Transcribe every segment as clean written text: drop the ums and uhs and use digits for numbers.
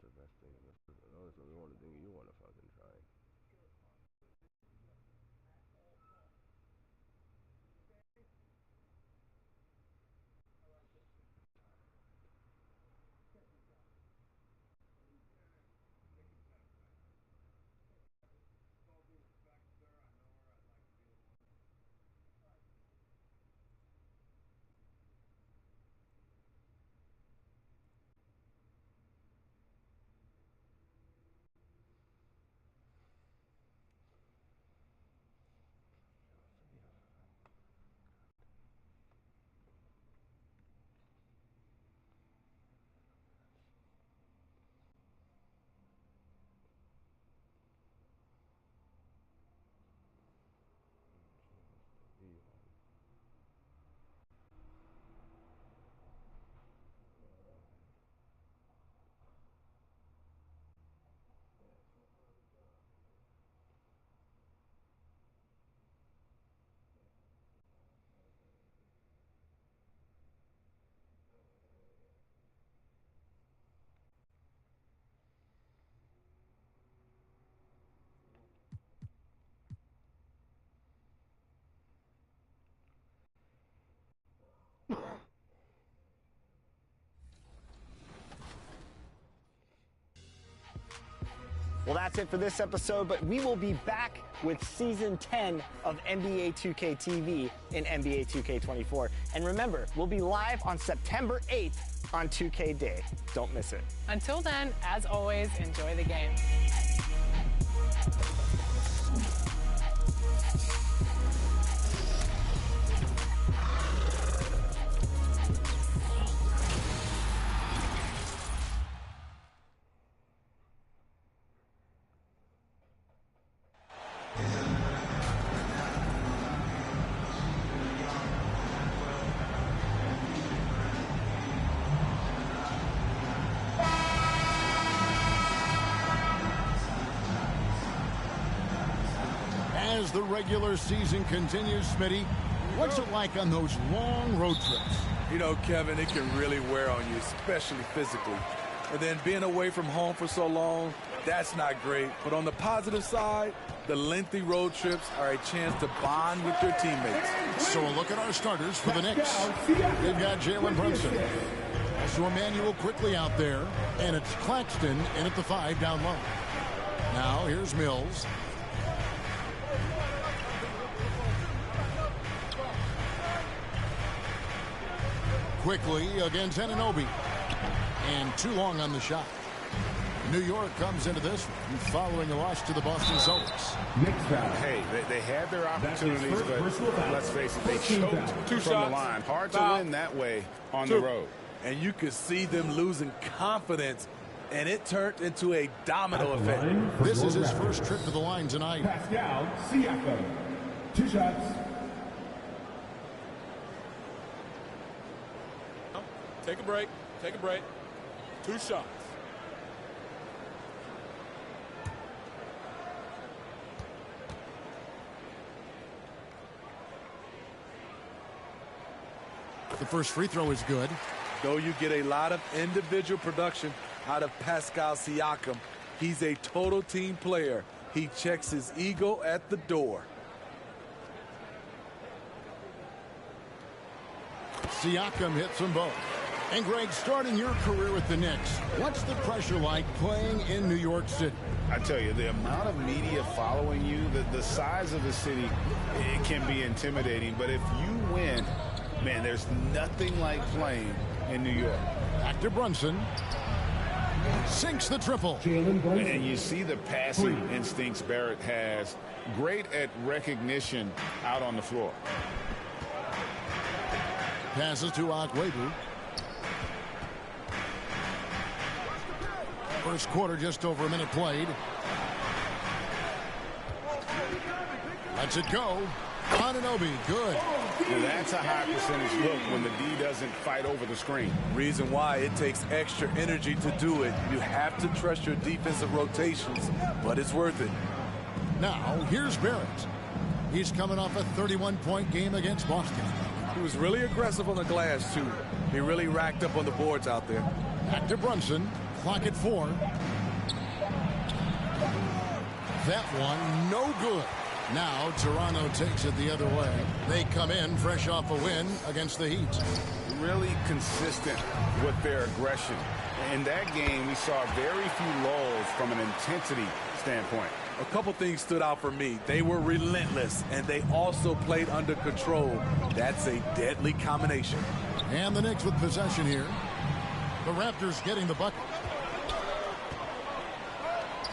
the best thing in this. No, it's the only thing you want to fucking try. Well, that's it for this episode, but we will be back with Season 10 of NBA 2K TV in NBA 2K24. And remember, we'll be live on September 8th on 2K Day. Don't miss it. Until then, as always, enjoy the game. As the regular season continues, Smitty, what's it like on those long road trips? You know, Kevin, it can really wear on you, especially physically. And then being away from home for so long, that's not great. But on the positive side, the lengthy road trips are a chance to bond with your teammates. So a look at our starters for the Knicks. We've got Jalen Brunson. Also Emmanuel quickly out there. And it's Claxton in at the 5 down low. Now here's Mills. Quickly against Anunoby. And too long on the shot. New York comes into this one following a loss to the Boston Celtics. Hey, they had their opportunities, but let's face it, they choked from the line. Hard to win that way on the road. And you could see them losing confidence, and it turned into a domino effect. This is his first trip to the line tonight. Pascal Siakam. 2 shots. Take a break. Take a break. 2 shots. The first free throw is good. Though you get a lot of individual production out of Pascal Siakam, he's a total team player. He checks his ego at the door. Siakam hits them both. And Greg, starting your career with the Knicks, what's the pressure like playing in New York City? I tell you, the amount of media following you, the size of the city, it can be intimidating. But if you win, man, there's nothing like playing in New York. Back to Brunson. Sinks the triple. And you see the passing instincts Barrett has. Great at recognition out on the floor. Passes to Agwebu. First quarter, just over a minute played. Lets it go. Anunoby, good. Now that's a high percentage look when the D doesn't fight over the screen. Reason why it takes extra energy to do it. You have to trust your defensive rotations, but it's worth it. Now, here's Barrett. He's coming off a 31-point game against Boston. He was really aggressive on the glass, too. He really racked up on the boards out there. Back to Brunson. Clock at 4. That one, no good. Now Toronto takes it the other way. They come in fresh off a win against the Heat. Really consistent with their aggression. In that game, we saw very few lulls from an intensity standpoint. A couple things stood out for me. They were relentless, and they also played under control. That's a deadly combination. And the Knicks with possession here. The Raptors getting the bucket.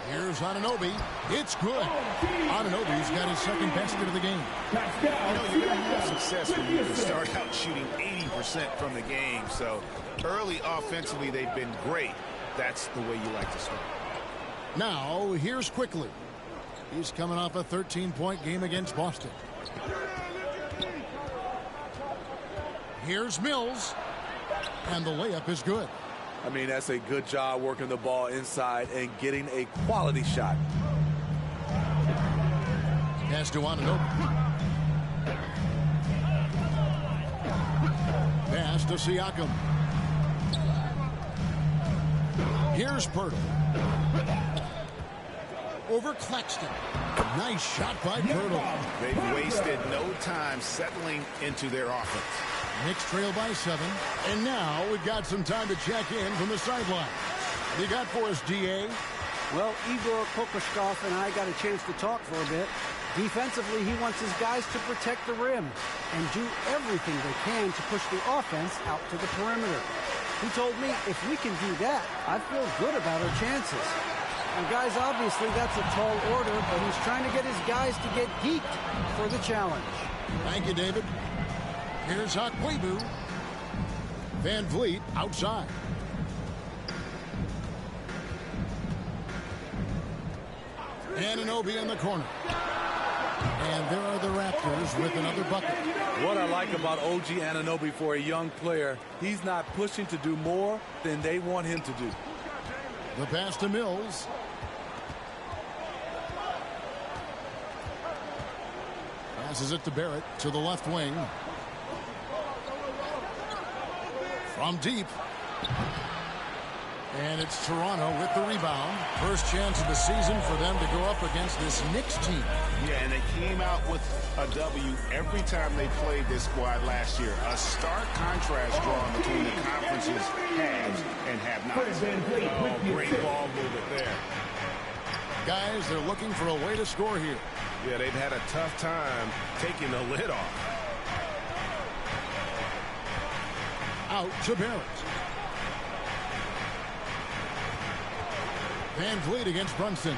Here's Anunoby. It's good. Anunoby's got his second basket of the game. You know, you're going to have success when you can start out shooting 80% from the game. So early offensively, they've been great. That's the way you like to start. Now, here's Quickly. He's coming off a 13-point game against Boston. Here's Mills. And the layup is good. I mean, that's a good job working the ball inside and getting a quality shot. Pass to Anunoby. Pass to Siakam. Here's Pirtle. Over Claxton. Nice shot by Pirtle. They've wasted no time settling into their offense. Knicks trail by 7. And now we've got some time to check in from the sideline. What do you got for us, DA? Well, Igor Kokoshkov and I got a chance to talk for a bit. Defensively, he wants his guys to protect the rim and do everything they can to push the offense out to the perimeter. He told me if we can do that, I feel good about our chances. And guys, obviously that's a tall order, but he's trying to get his guys to get geeked for the challenge. Thank you, David. Here's Hakwebu. Van Vliet outside. Anunoby in the corner. And there are the Raptors with another bucket. What I like about OG Anunoby for a young player, he's not pushing to do more than they want him to do. The pass to Mills. Passes it to Barrett to the left wing. From deep. And it's Toronto with the rebound. First chance of the season for them to go up against this Knicks team. Yeah, and they came out with a W every time they played this squad last year. A stark contrast drawn between the conference's haves and have-nots. Oh, great ball movement there. Guys, they're looking for a way to score here. Yeah, they've had a tough time taking the lid off. Out to Barrett. Van Vliet against Brunson.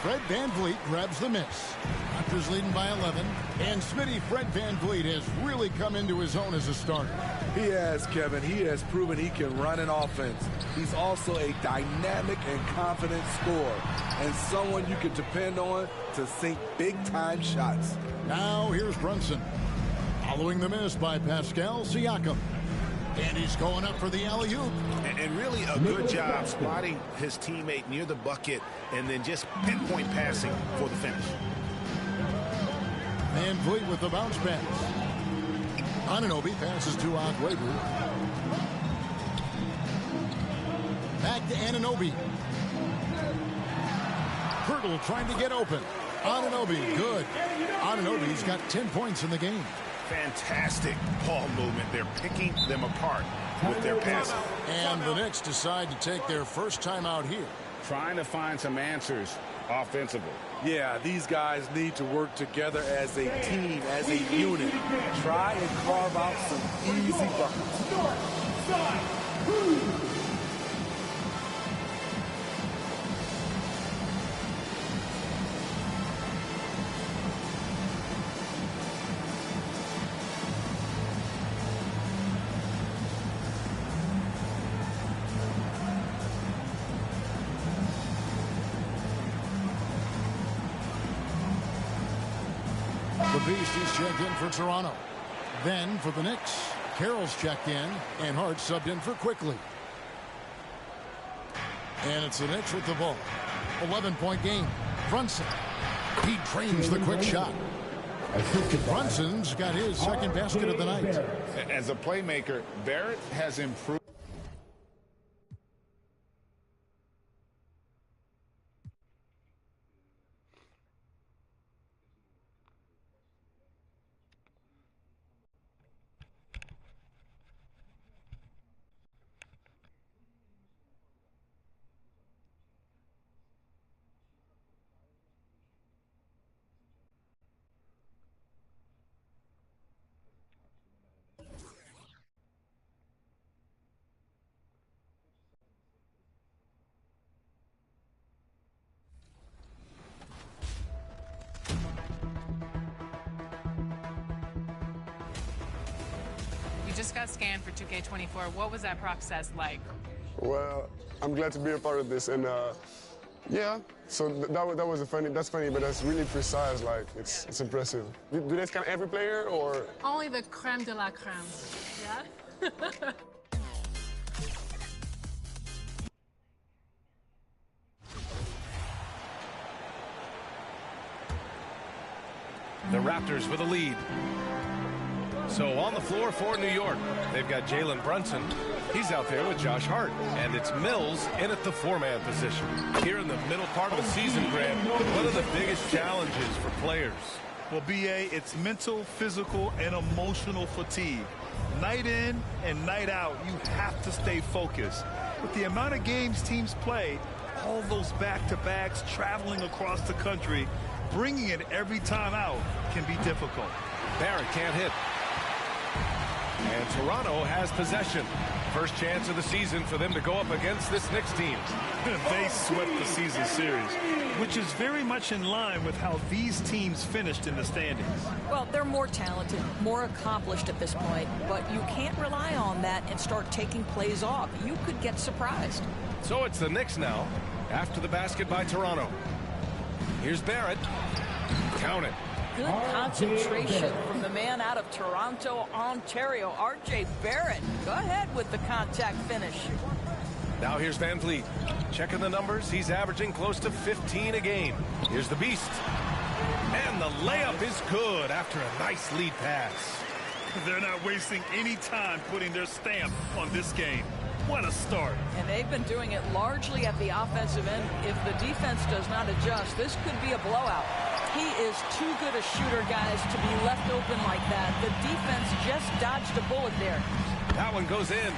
Fred Van Vliet grabs the miss. Raptors leading by 11. And Smitty, Fred Van Vliet has really come into his own as a starter. He has, Kevin. He has proven he can run an offense. He's also a dynamic and confident scorer and someone you can depend on to sink big-time shots. Now here's Brunson. Following the miss by Pascal Siakam. And he's going up for the alley-oop. And really a good job spotting his teammate near the bucket and then just pinpoint passing for the finish. Van Vliet with the bounce pass. Anunoby passes to Hakwebu. Back to Anunoby. Pirtle trying to get open. Anunoby, good. Anunoby's got 10 points in the game. Fantastic ball movement. They're picking them apart with their passing. And the Knicks decide to take their first time out here. Trying to find some answers offensively. Yeah, these guys need to work together as a team, as a unit. Try and carve out some easy buckets. The Beasties checked in for Toronto. Then for the Knicks, Carroll's checked in, and Hart subbed in for Quickly. And it's the Knicks with the ball. 11-point game. Brunson. He drains the quick shot. Brunson's got his second basket of the night. As a playmaker, Barrett has improved. just got scanned for 2K24. What was that process like? Well, I'm glad to be a part of this, and yeah. So that was that's funny, but that's really precise. Like it's impressive. Do they scan every player or? Only the creme de la creme. Yeah. The Raptors with a lead. So on the floor for New York, they've got Jalen Brunson. He's out there with Josh Hart. And it's Mills in at the four-man position. Here in the middle part of the season, Grant, what are the biggest challenges for players? Well, B.A., it's mental, physical, and emotional fatigue. Night in and night out, you have to stay focused. With the amount of games teams play, all those back-to-backs, traveling across the country, bringing it every time out can be difficult. Barrett can't hit. And Toronto has possession. First chance of the season for them to go up against this Knicks team. They swept the season series, which is very much in line with how these teams finished in the standings. Well, they're more talented, more accomplished at this point, but you can't rely on that and start taking plays off. You could get surprised. So it's the Knicks now, after the basket by Toronto. Here's Barrett. Count it. Good concentration from the man out of Toronto, Ontario, R.J. Barrett. Go ahead with the contact finish. Now here's Van Vliet. Checking the numbers, he's averaging close to 15 a game. Here's the Beast. And the layup is good after a nice lead pass. They're not wasting any time putting their stamp on this game. What a start. And they've been doing it largely at the offensive end. If the defense does not adjust, this could be a blowout. He is too good a shooter, guys, to be left open like that. The defense just dodged a bullet there. That one goes in.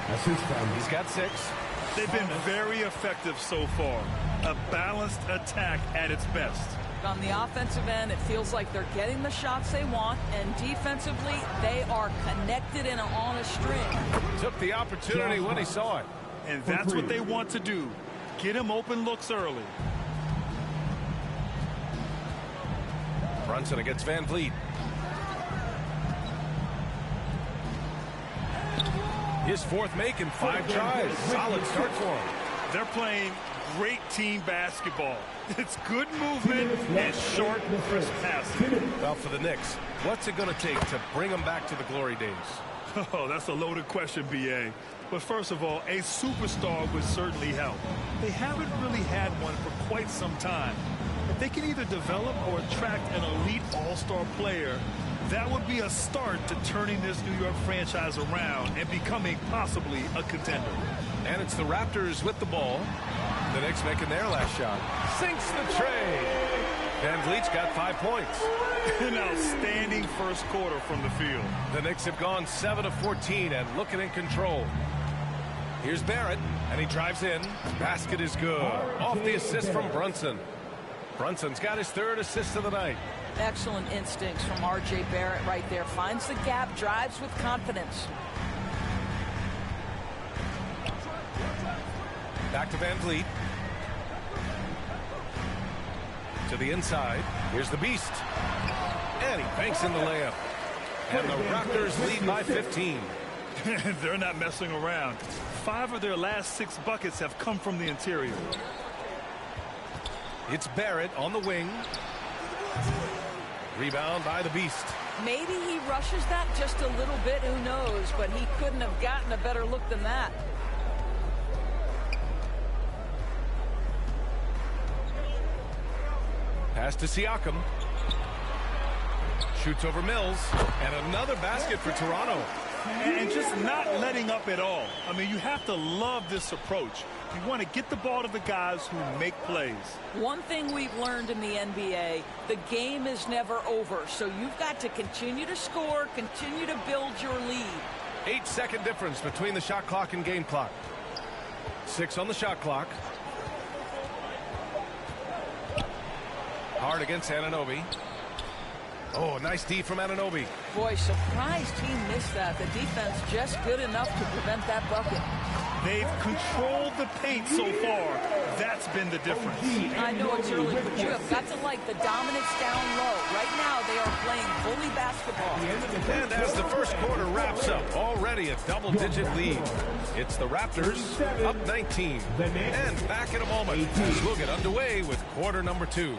He's got 6. They've been very effective so far. A balanced attack at its best. On the offensive end, it feels like they're getting the shots they want, and defensively, they are connected and on a string. Took the opportunity when he saw it. And that's what they want to do. Get him open looks early. Brunson against Van Vliet. His fourth make in 5 tries. Solid start for him. They're playing great team basketball. It's good movement and short, crisp passing. Well, for the Knicks, what's it going to take to bring them back to the glory days? Oh, that's a loaded question, B.A. But first of all, a superstar would certainly help. They haven't really had one for quite some time. If they can either develop or attract an elite all-star player, that would be a start to turning this New York franchise around and becoming possibly a contender. And it's the Raptors with the ball. The Knicks making their last shot. Sinks the tray. Van Vliet's got 5 points. An outstanding first quarter from the field. The Knicks have gone 7 of 14 and looking in control. Here's Barrett, and he drives in. Basket is good. Off the assist from Brunson. Brunson's got his 3rd assist of the night. Excellent instincts from R.J. Barrett right there. Finds the gap, drives with confidence. Back to Van Vliet. To the inside. Here's the Beast. And he banks in the layup. And the Raptors lead by 15. They're not messing around. 5 of their last 6 buckets have come from the interior. It's Barrett on the wing. Rebound by the Beast. Maybe he rushes that just a little bit, who knows, but he couldn't have gotten a better look than that. Pass to Siakam. Shoots over Mills. And another basket for Toronto. And just not letting up at all. I mean, you have to love this approach. You want to get the ball to the guys who make plays. One thing we've learned in the NBA, the game is never over. So you've got to continue to score, continue to build your lead. 8-second difference between the shot clock and game clock. 6 on the shot clock. Hard against Anunoby. Oh, nice D from Anunoby. Boy, surprised he missed that. The defense just good enough to prevent that bucket. They've controlled the paint so far. That's been the difference. I know it's early, but you have got to like the dominance down low. Right now, they are playing bully basketball. And as the first quarter wraps up, already a double-digit lead. It's the Raptors up 19. And back in a moment as we'll get underway with quarter number 2.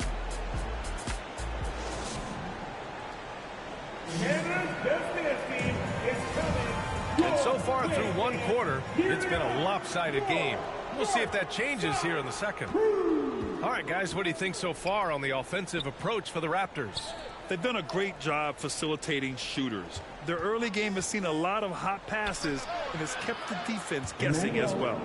And so far through one quarter, it's been a lopsided game. We'll see if that changes here in the second. All right, guys, what do you think so far on the offensive approach for the Raptors? They've done a great job facilitating shooters. Their early game has seen a lot of hot passes and has kept the defense guessing as well.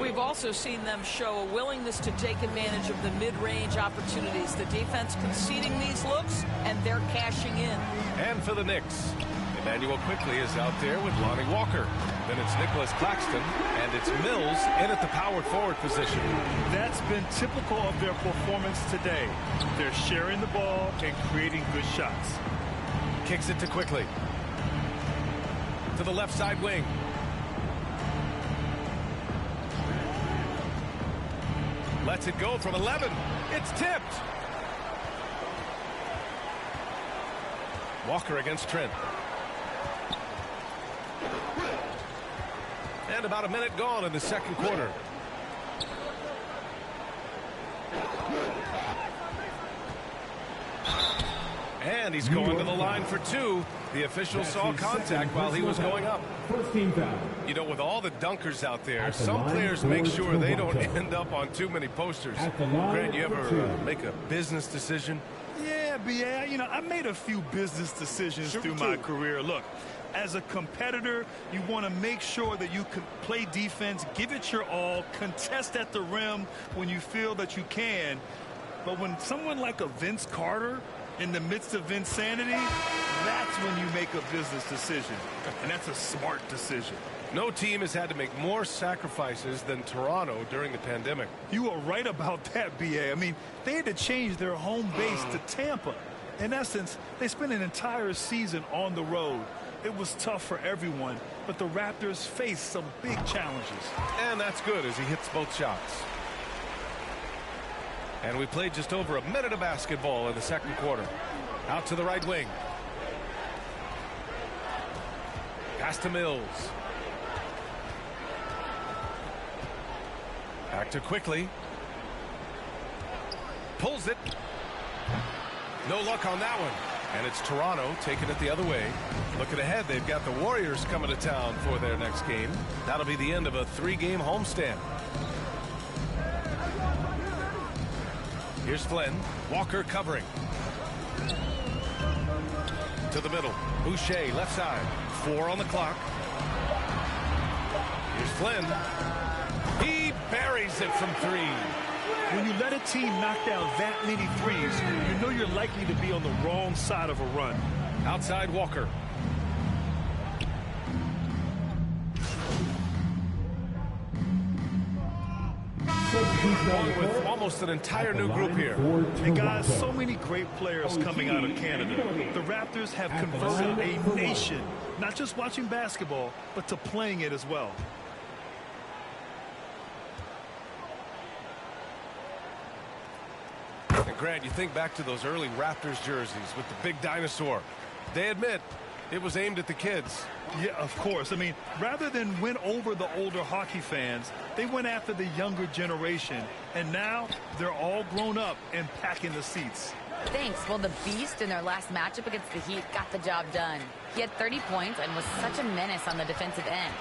We've also seen them show a willingness to take advantage of the mid-range opportunities. The defense conceding these looks, and they're cashing in. And for the Knicks, Emmanuel quickly is out there with Lonnie Walker. Then it's Nicholas Claxton, and it's Mills in at the power forward position. That's been typical of their performance today. They're sharing the ball and creating good shots. Kicks it to quickly. To the left side wing. Lets it go from 11. It's tipped. Walker against Trent. And about a minute gone in the second quarter. And he's going to the line for 2. The official saw contact while he was going up. You know, with all the dunkers out there, some players make sure they don't end up on too many posters. Grant, you ever make a business decision? Yeah, B.A., you know, I made a few business decisions through my career. Look, as a competitor, you want to make sure that you can play defense, give it your all, contest at the rim when you feel that you can. But when someone like a Vince Carter in the midst of insanity, that's when you make a business decision. And that's a smart decision. No team has had to make more sacrifices than Toronto during the pandemic. You are right about that, B.A. I mean, they had to change their home base to Tampa. In essence, they spent an entire season on the road. It was tough for everyone, but the Raptors faced some big challenges. And that's good as he hits both shots. And we played just over a minute of basketball in the second quarter. Out to the right wing. Pass to Mills. Back to quickly. Pulls it. No luck on that one. And it's Toronto taking it the other way. Looking ahead, they've got the Warriors coming to town for their next game. That'll be the end of a 3-game homestand. Here's Flynn. Walker covering. To the middle. Boucher, left side. 4 on the clock. Here's Flynn. He buries it from 3. When you let a team knock down that many threes, you know you're likely to be on the wrong side of a run. Outside Walker. Going with almost an entire new group here. And guys, so many great players coming out of Canada. The Raptors have converted a nation, not just watching basketball, but to playing it as well. And Grant, you think back to those early Raptors jerseys with the big dinosaur. They admit it was aimed at the kids. Yeah, of course. I mean, rather than win over the older hockey fans, they went after the younger generation. And now they're all grown up and packing the seats. Thanks. Well, the Beast in their last matchup against the Heat got the job done. He had 30 points and was such a menace on the defensive end.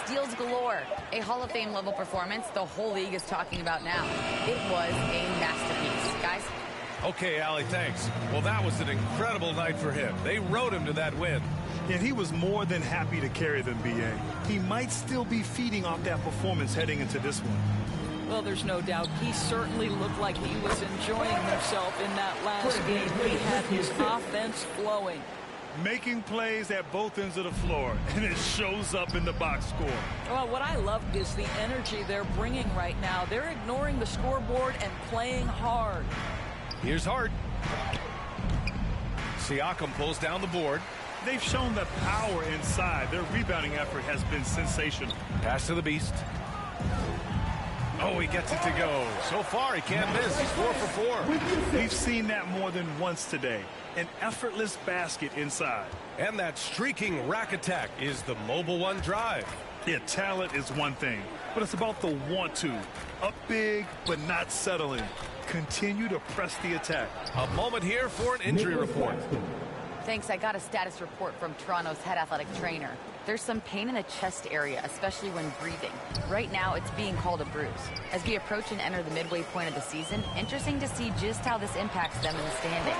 Steals galore. A Hall of Fame level performance the whole league is talking about now. It was a masterpiece. Guys? Okay, Allie, thanks. Well, that was an incredible night for him. They rode him to that win. And he was more than happy to carry them, B.A. He might still be feeding off that performance heading into this one. Well, there's no doubt. He certainly looked like he was enjoying himself in that last game. He had his offense flowing. Making plays at both ends of the floor, and it shows up in the box score. Well, what I love is the energy they're bringing right now. They're ignoring the scoreboard and playing hard. Here's Hart. Siakam pulls down the board. They've shown the power inside. Their rebounding effort has been sensational. Pass to the Beast. Oh, he gets it to go. So far, he can't miss. He's 4 for 4. We've seen that more than once today. An effortless basket inside. And that streaking rack attack is the Mobile One drive. Yeah, talent is one thing, but it's about the want to. Up big, but not settling. Continue to press the attack. A moment here for an injury report. Thanks. I got a status report from Toronto's head athletic trainer. There's some pain in the chest area, especially when breathing. Right now, it's being called a bruise. As we approach and enter the midway point of the season, interesting to see just how this impacts them in the standings.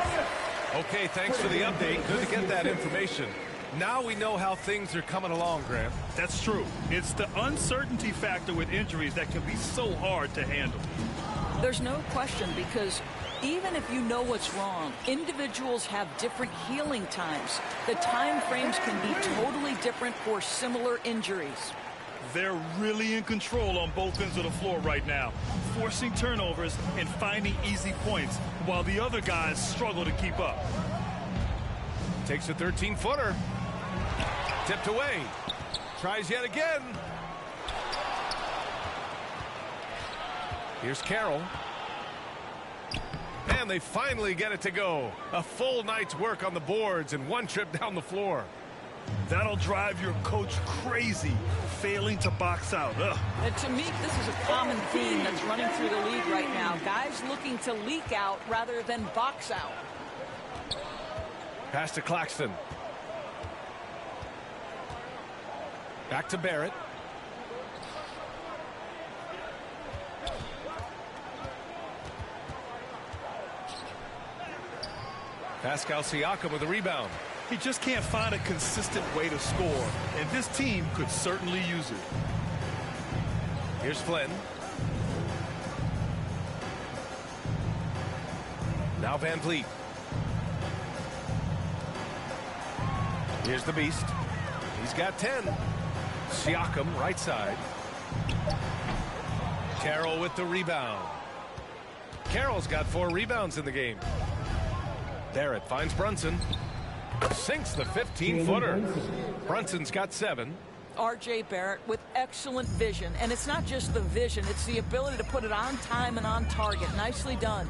Okay, thanks for the update. Good to get that information. Now we know how things are coming along, Grant. That's true. It's the uncertainty factor with injuries that can be so hard to handle. There's no question, because even if you know what's wrong, individuals have different healing times. The time frames can be totally different for similar injuries. They're really in control on both ends of the floor right now, forcing turnovers and finding easy points, while the other guys struggle to keep up. Takes a 13-footer. Tipped away. Tries yet again. Here's Carroll. And they finally get it to go. A full night's work on the boards and one trip down the floor. That'll drive your coach crazy, failing to box out. And to me, this is a common theme that's running through the league right now. Guys looking to leak out rather than box out. Pass to Claxton. Back to Barrett. Pascal Siakam with a rebound. He just can't find a consistent way to score, and this team could certainly use it. Here's Flynn. Now Van Vliet. Here's the Beast. He's got 10. Siakam, right side. Carroll with the rebound. Carroll's got 4 rebounds in the game. Barrett finds Brunson. Sinks the 15-footer. Brunson's got 7. R.J. Barrett with excellent vision. And it's not just the vision, it's the ability to put it on time and on target. Nicely done.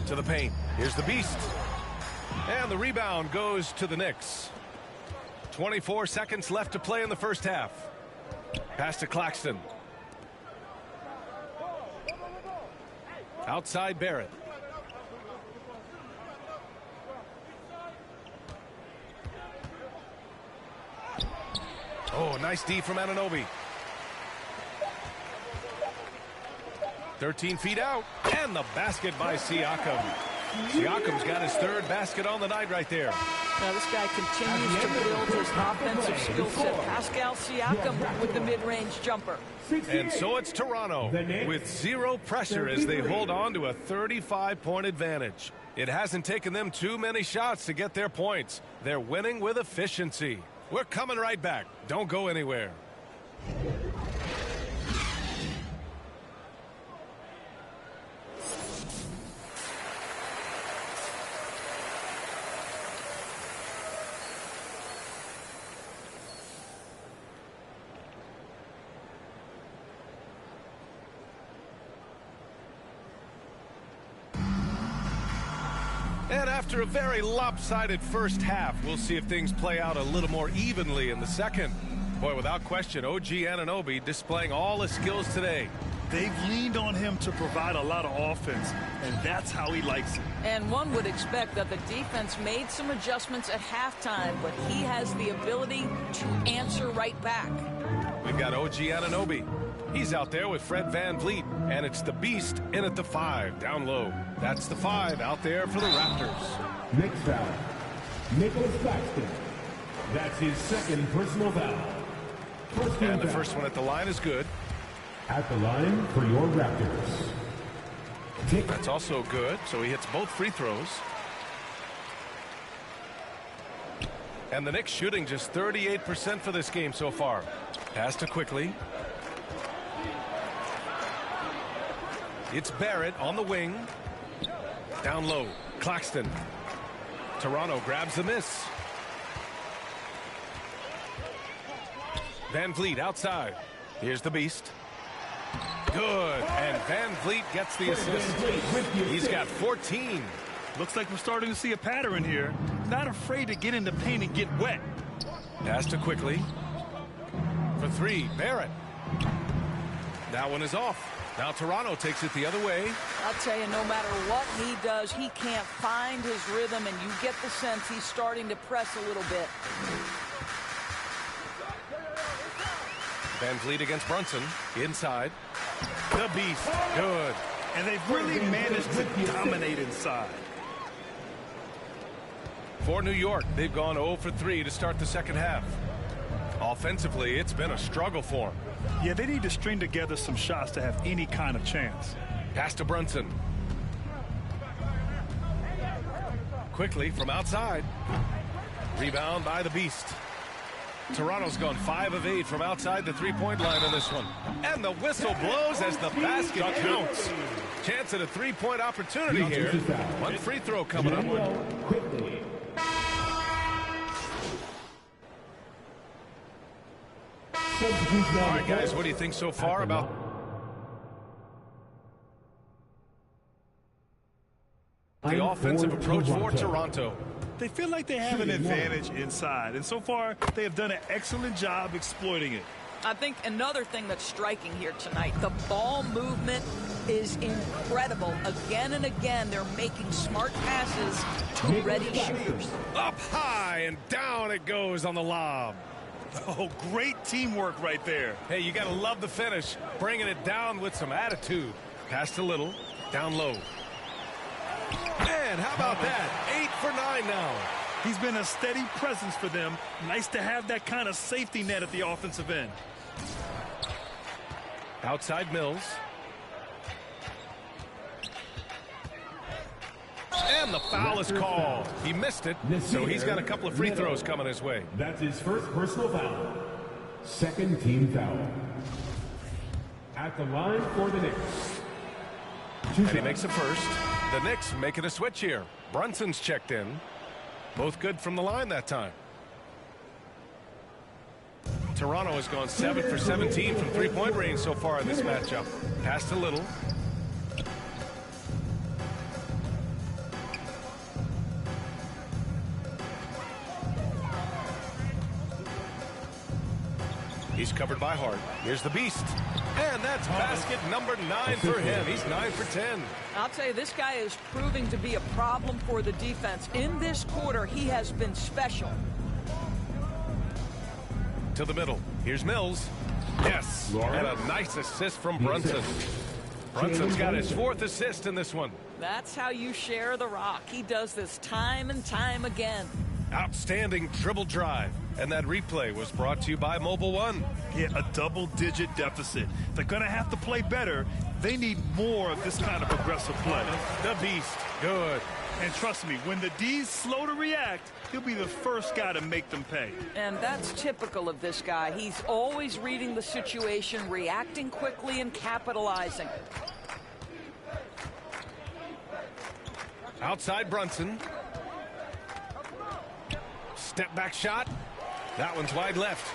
To the paint. Here's the Beast. And the rebound goes to the Knicks. 24 seconds left to play in the first half. Pass to Claxton. Outside Barrett. Oh, nice D from Anunoby. 13 feet out. And the basket by Siakam. Siakam's got his 3rd basket on the night right there. Now this guy continues to build his offensive skill set. Pascal Siakam with the mid-range jumper. And so it's Toronto with 0 pressure as they hold on to a 35-point advantage. It hasn't taken them too many shots to get their points. They're winning with efficiency. We're coming right back. Don't go anywhere. And after a very lopsided first half, we'll see if things play out a little more evenly in the second. Boy, without question, OG Anunoby displaying all his skills today. They've leaned on him to provide a lot of offense, and that's how he likes it. And one would expect that the defense made some adjustments at halftime, but he has the ability to answer right back. We've got OG Anunoby. He's out there with Fred Van Vliet, and it's the Beast in at the 5, down low. That's the 5 out there for the Raptors. Next foul, Nicholas Claxton. That's his 2nd personal foul. And the first one at the line is good. At the line for your Raptors. That's also good, so he hits both free throws. And the Knicks shooting just 38% for this game so far. Pass to Quickly. It's Barrett on the wing. Down low, Claxton. Toronto grabs the miss. Van Vliet outside. Here's the Beast. Good. And Van Vliet gets the assist. He's got 14. Looks like we're starting to see a pattern here. Not afraid to get in the paint and get wet. Pass to Quickly. For three, Barrett. That one is off. Now Toronto takes it the other way. I'll tell you, no matter what he does, he can't find his rhythm, and you get the sense he's starting to press a little bit. Van Vliet against Brunson. Inside. The Beast. Good. And they've really managed to dominate inside. For New York, they've gone 0 for 3 to start the second half. Offensively, it's been a struggle for them. Yeah, they need to string together some shots to have any kind of chance. Pass to Brunson. Quickly from outside. Rebound by the Beast. Toronto's gone 5 of 8 from outside the three-point line on this one. And the whistle blows as the basket counts. Chance at a three-point opportunity here. One free throw coming up. All right, guys, what do you think so far about the offensive approach for Toronto? They feel like they have an advantage inside, and so far they have done an excellent job exploiting it. I think another thing that's striking here tonight, the ball movement is incredible. Again and again, they're making smart passes to ready shooters. Up high and down it goes on the lob. Oh, great teamwork right there. Hey, you got to love the finish. Bringing it down with some attitude. Pass to Little. Down low. Man, how about that? 8 for 9 now. He's been a steady presence for them. Nice to have that kind of safety net at the offensive end. Outside Mills. And the foul is called. He missed it, so he's got a couple of free throws coming his way. That's his first personal foul. Second team foul. At the line for the Knicks. And he makes a first. The Knicks making a switch here. Brunson's checked in. Both good from the line that time. Toronto has gone 7 for 17 from three-point range so far in this matchup. Pass to Little. He's covered by Hart. Here's the Beast. And that's basket number 9 for him. He's 9 for 10. I'll tell you, this guy is proving to be a problem for the defense. In this quarter, he has been special. To the middle. Here's Mills. Yes. And a nice assist from Brunson. Brunson's got his 4th assist in this one. That's how you share the rock. He does this time and time again. Outstanding dribble drive. And that replay was brought to you by Mobile One. Yeah, a double-digit deficit. They're going to have to play better. They need more of this kind of aggressive play. The Beast. Good. And trust me, when the D's slow to react, he'll be the first guy to make them pay. And that's typical of this guy. He's always reading the situation, reacting quickly, and capitalizing. Outside Brunson. Step back shot. That one's wide left.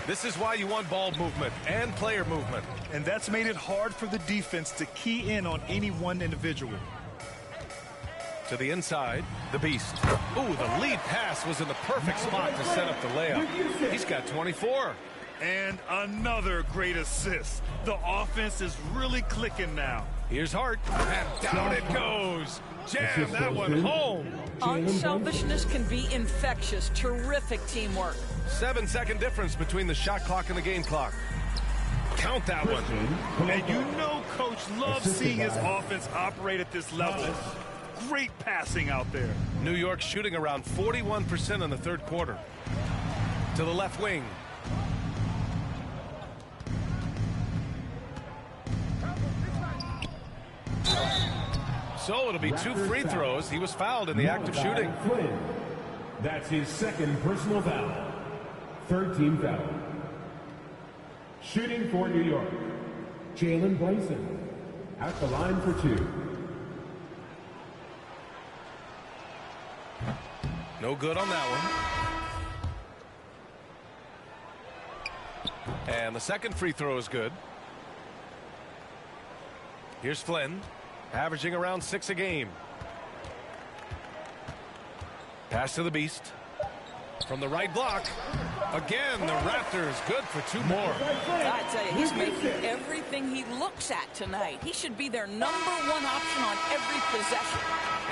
This is why you want ball movement and player movement. And that's made it hard for the defense to key in on any one individual. To the inside, the Beast. Ooh, the lead pass was in the perfect spot to set up the layup. He's got 24. And another great assist. The offense is really clicking now. Here's Hart, and down it goes. Jam that one home. Unselfishness can be infectious. Terrific teamwork. 7-second difference between the shot clock and the game clock. Count that one. And you know Coach loves seeing his offense operate at this level. Great passing out there. New York shooting around 41% in the third quarter. To the left wing. So it'll be 2 free throws. He was fouled in the act of shooting. That's his second personal foul. Third team foul. Shooting for New York, Jalen Brunson. At the line for 2. No good on that one. And the second free throw is good. Here's Flynn, averaging around 6 a game. Pass to the Beast. From the right block. Again, the Raptors good for 2 more. I tell you, he's making everything he looks at tonight. He should be their #1 option on every possession.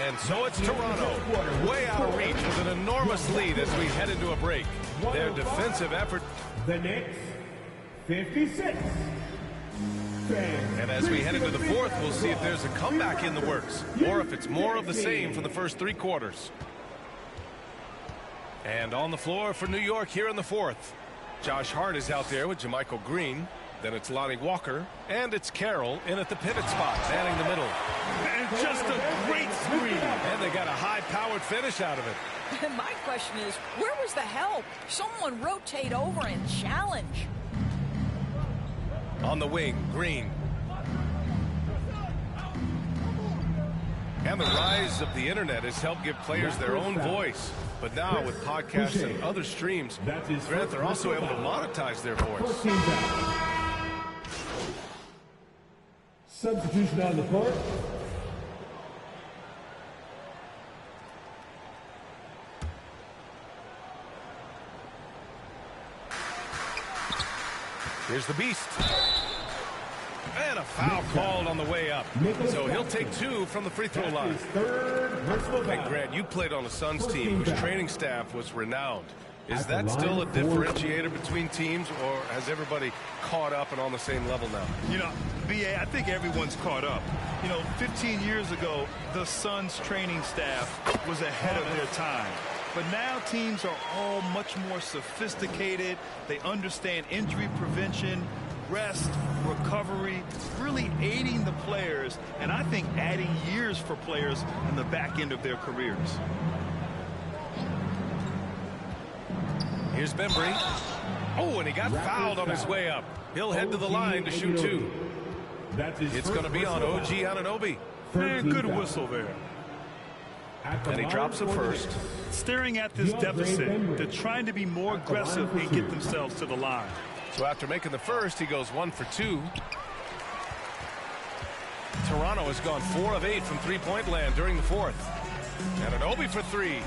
And so it's Toronto, way out of reach with an enormous lead as we head into a break. Their defensive effort. The Knicks, 56. And as we head into the fourth, we'll see if there's a comeback in the works or if it's more of the same for the first 3 quarters. And on the floor for New York here in the fourth. Josh Hart is out there with Jermichael Green. Then it's Lonnie Walker. And it's Carroll in at the pivot spot, manning the middle. And just a great screen. And they got a high-powered finish out of it. And my question is, where was the help? Someone rotate over and challenge. On the wing, Green. And the rise of the internet has helped give players their own voice. But now with podcasts and other streams, Grant, they're also able to monetize their voice. Substitution on the court. Here's the Beast. And a foul called on the way up. So he'll take 2 from the free throw line. And Grant, you played on the Suns team whose training staff was renowned. Is that still a differentiator between teams, or has everybody caught up and on the same level now? You know, B.A., I think everyone's caught up. You know, 15 years ago, the Suns training staff was ahead of their time. But now teams are all much more sophisticated. They understand injury prevention, rest, recovery, really aiding the players, and I think adding years for players in the back end of their careers. Here's Bembry. Oh, and he got fouled on his way up. He'll head to the line to shoot 2. It's going to be on OG Anunoby. Man, good whistle there. And he drops it first. Staring at this deficit, they're trying to be more aggressive and get themselves to the line. So after making the first, he goes 1 for 2. Toronto has gone 4 of 8 from three-point land during the fourth. Anunoby for 3.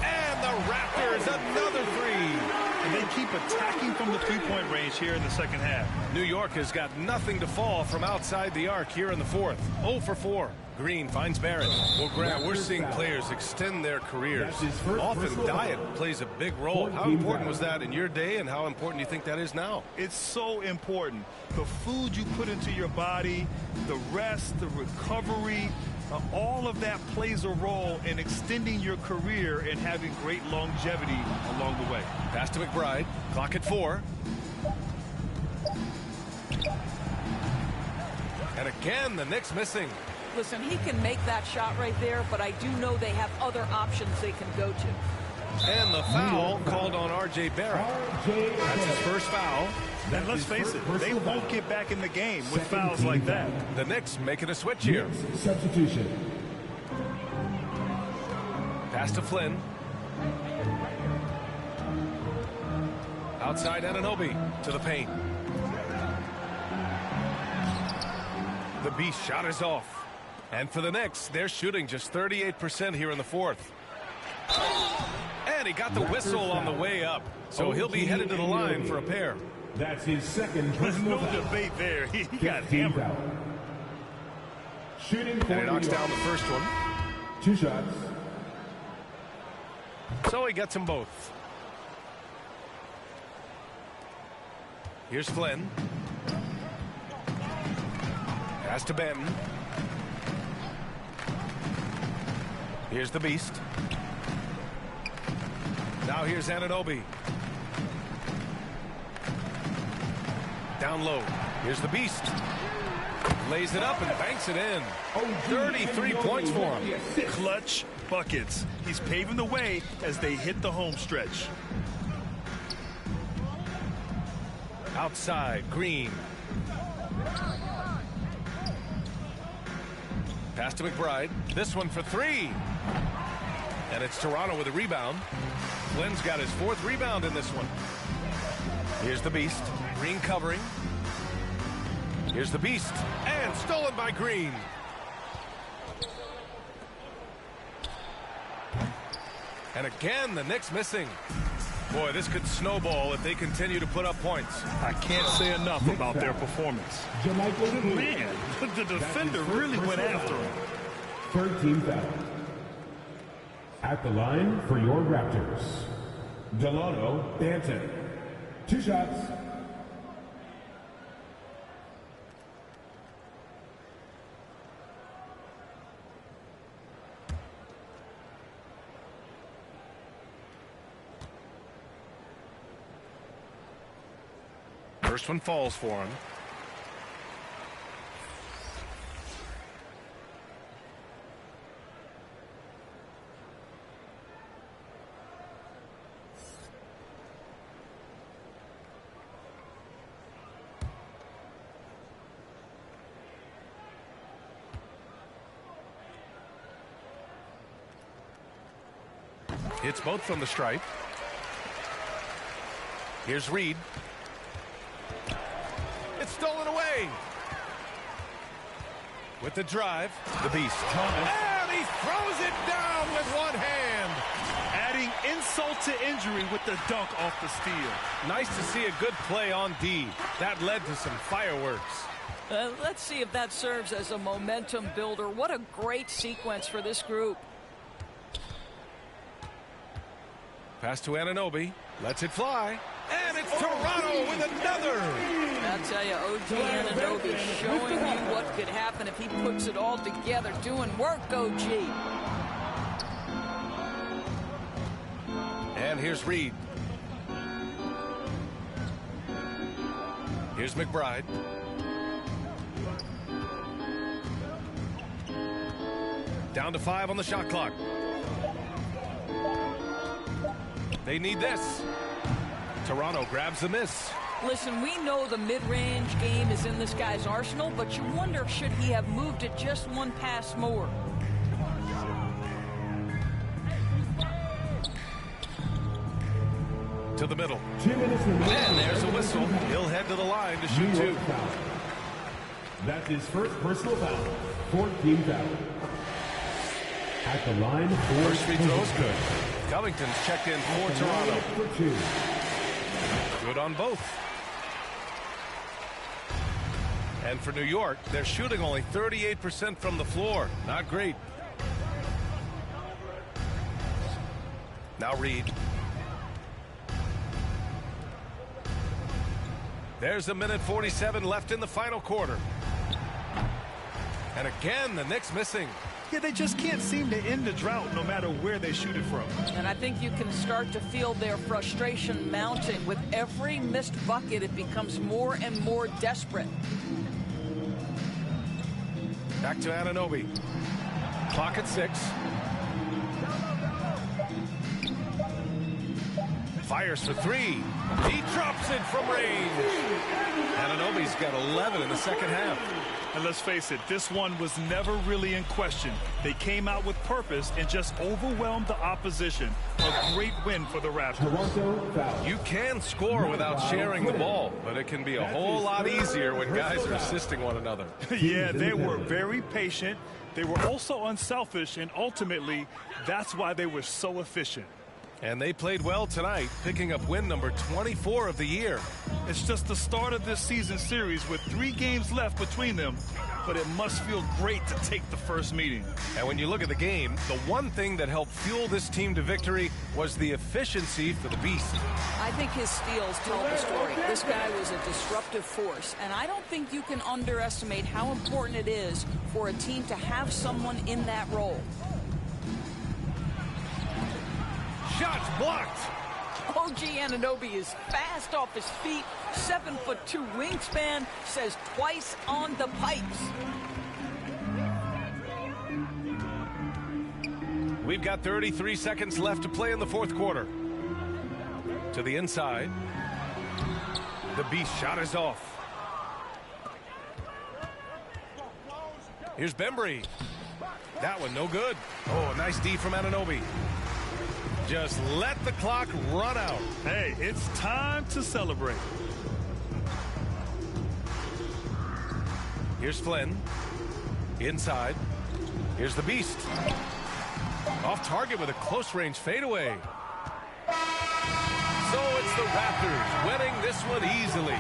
And the Raptors another 3. And they keep attacking from the three-point range here in the second half. New York has got nothing to fall from outside the arc here in the fourth. 0 for 4. Green finds Barrett. Well, Grant, we're seeing players extend their careers. Often diet plays a big role. How important was that in your day, and how important do you think that is now? It's so important. The food you put into your body, the rest, the recovery, all of that plays a role in extending your career and having great longevity along the way. Pass to McBride. Clock at 4. And again, the Knicks missing. Listen, he can make that shot right there, but I do know they have other options they can go to. And the foul called on R.J. Barrett. That's his first foul. And let's face it, they won't get back in the game with fouls like that. The Knicks making a switch here. Substitution. Pass to Flynn. Outside Anunoby to the paint. The Beast shot is off. And for the Knicks, they're shooting just 38% here in the fourth. And he got the whistle on the way up. So he'll be headed to the line for a pair. That's his second. There's no debate there. He got hammered. Shooting and he knocks down the first one. 2 shots. So he gets them both. Here's Flynn. Pass to Benton. Here's the Beast. Now here's Anunoby. Down low. Here's the Beast. Lays it up and banks it in. 33 points for him. Clutch buckets. He's paving the way as they hit the home stretch. Outside, Green. Pass to McBride. This one for 3. And it's Toronto with a rebound. Flynn's got his 4th rebound in this one. Here's the Beast. Green covering. Here's the Beast, and stolen by Green. And again, the Knicks missing. Boy, this could snowball if they continue to put up points. I can't say enough about their performance. Man, the defender really went after him. Third team foul. At the line for your Raptors, Delano Banton. 2 shots. First one falls for him. Hits both from the stripe. Here's Reed. It's stolen away. With the drive, the Beast. And he throws it down with one hand. Adding insult to injury with the dunk off the steal. Nice to see a good play on D. That led to some fireworks. Let's see if that serves as a momentum builder. What a great sequence for this group. Pass to Anunoby. Lets it fly. And it's Toronto with another. I'll tell you, OG Anunoby showing you what could happen if he puts it all together. Doing work, OG. And here's Reed. Here's McBride. Down to 5 on the shot clock. They need this. Toronto grabs the miss. Listen, we know the mid-range game is in this guy's arsenal, but you wonder, should he have moved it just one pass more? To the middle. 2 minutes remaining. And there's a whistle. He'll head to the line to shoot 2. That's his first personal foul. 4th team foul. At the line for first free throw is good. Covington's checked in for Toronto. For 2. Good on both. And for New York, they're shooting only 38% from the floor. Not great. Now Reed. There's 1:47 left in the final quarter. And again, the Knicks missing. Yeah, they just can't seem to end the drought no matter where they shoot it from. And I think you can start to feel their frustration mounting. With every missed bucket, it becomes more and more desperate. Back to Anunoby. Clock at 6. Fires for 3. He drops it from range. Anunoby's got 11 in the second half. And let's face it, this one was never really in question. They came out with purpose and just overwhelmed the opposition. A great win for the Raptors. You can score without sharing the ball, but it can be a whole lot easier when guys are assisting one another. Yeah, they were very patient. They were also unselfish, and ultimately, that's why they were so efficient. And they played well tonight, picking up win number 24 of the year. It's just the start of this season series with 3 games left between them, but it must feel great to take the first meeting. And when you look at the game, the one thing that helped fuel this team to victory was the efficiency for the Beast. I think his steals tell the story. This guy was a disruptive force, and I don't think you can underestimate how important it is for a team to have someone in that role. Shots blocked. OG Anunoby is fast off his feet, 7'2" wingspan, says twice on the pipes. We've got 33 seconds left to play in the fourth quarter. To the inside. The Beast shot is off. Here's Bembry. That one no good. Oh, nice D from Anunoby. Just let the clock run out. Hey, it's time to celebrate. Here's Flynn. Inside. Here's the Beast. Off target with a close-range fadeaway. So it's the Raptors winning this one easily.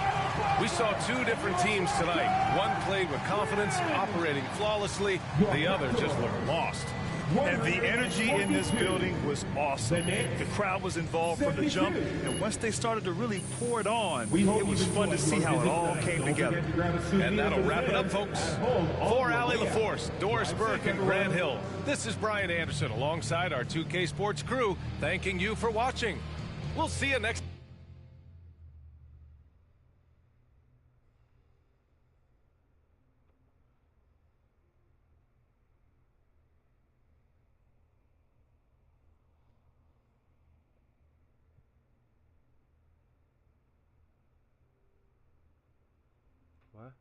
We saw two different teams tonight. One played with confidence, operating flawlessly. The other just looked lost. And the energy in this building was awesome. The crowd was involved from the jump, and once they started to really pour it on, it was fun to see how it all came together. And that'll wrap it up, folks. For Allie LaForce, Doris Burke, and Grant Hill, this is Brian Anderson alongside our 2K Sports crew, thanking you for watching. We'll see you next. What?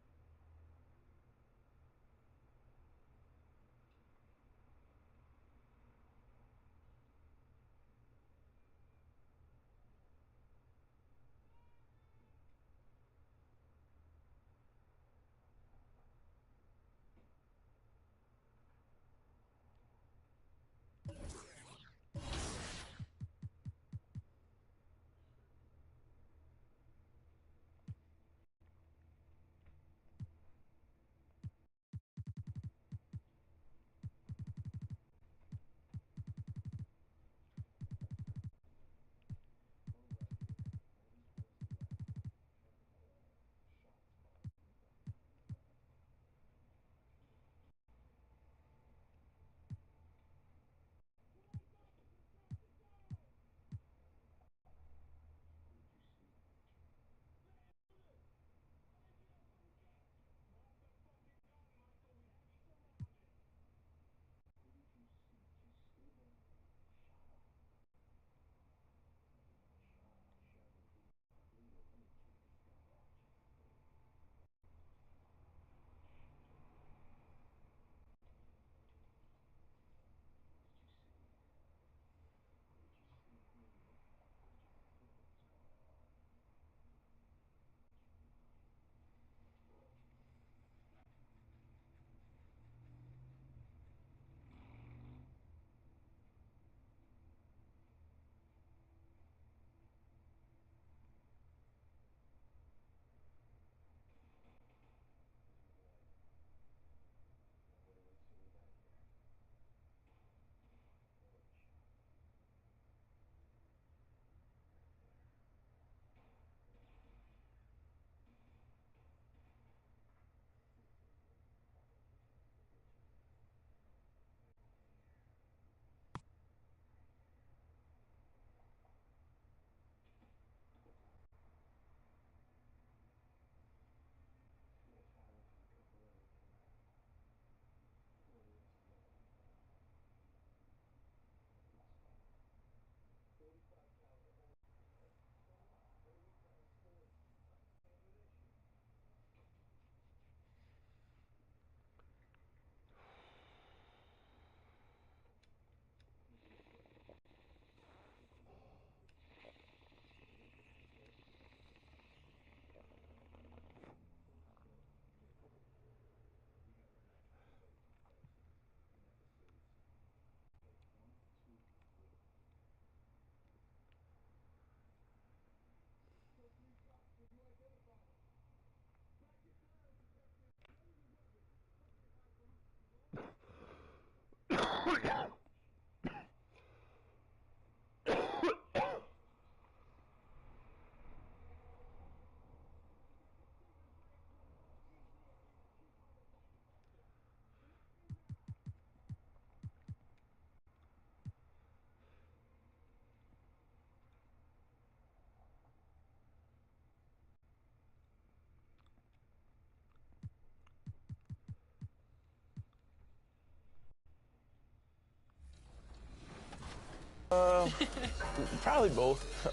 Probably both.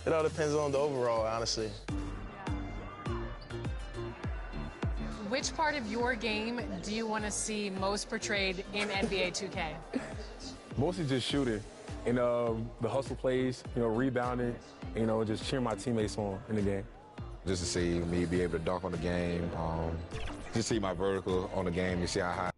It all depends on the overall, honestly. Which part of your game do you want to see most portrayed in NBA 2K? Mostly just shooting and the hustle plays, rebounding, just cheering my teammates on in the game. Just to see me be able to dunk on the game, Just see my vertical on the game. You see how high.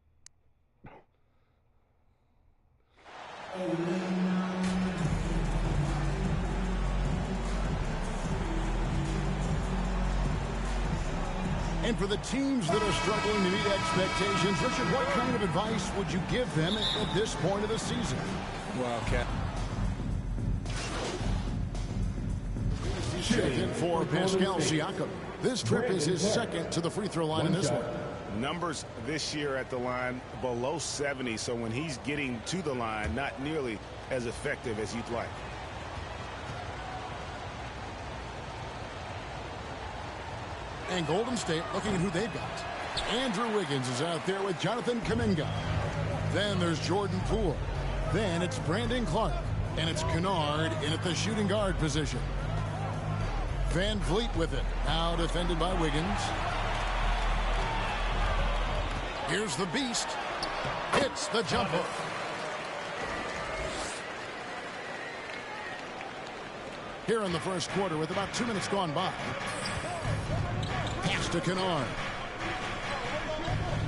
And for the teams that are struggling to meet expectations, Richard, what kind of advice would you give them at this point of the season? Well, Cat. Check in for Pascal Siakam. This trip is his second to the free throw line in this one. Numbers this year at the line below 70, so when he's getting to the line, not nearly as effective as you'd like. And Golden State looking at who they've got. Andrew Wiggins is out there with Jonathan Kuminga. Then there's Jordan Poole. Then it's Brandon Clark. And it's Kennard in at the shooting guard position. Van Vliet with it. Now defended by Wiggins. Here's the beast. Hits the jumper. Here in the first quarter with about 2 minutes gone by. Pass to Kennard.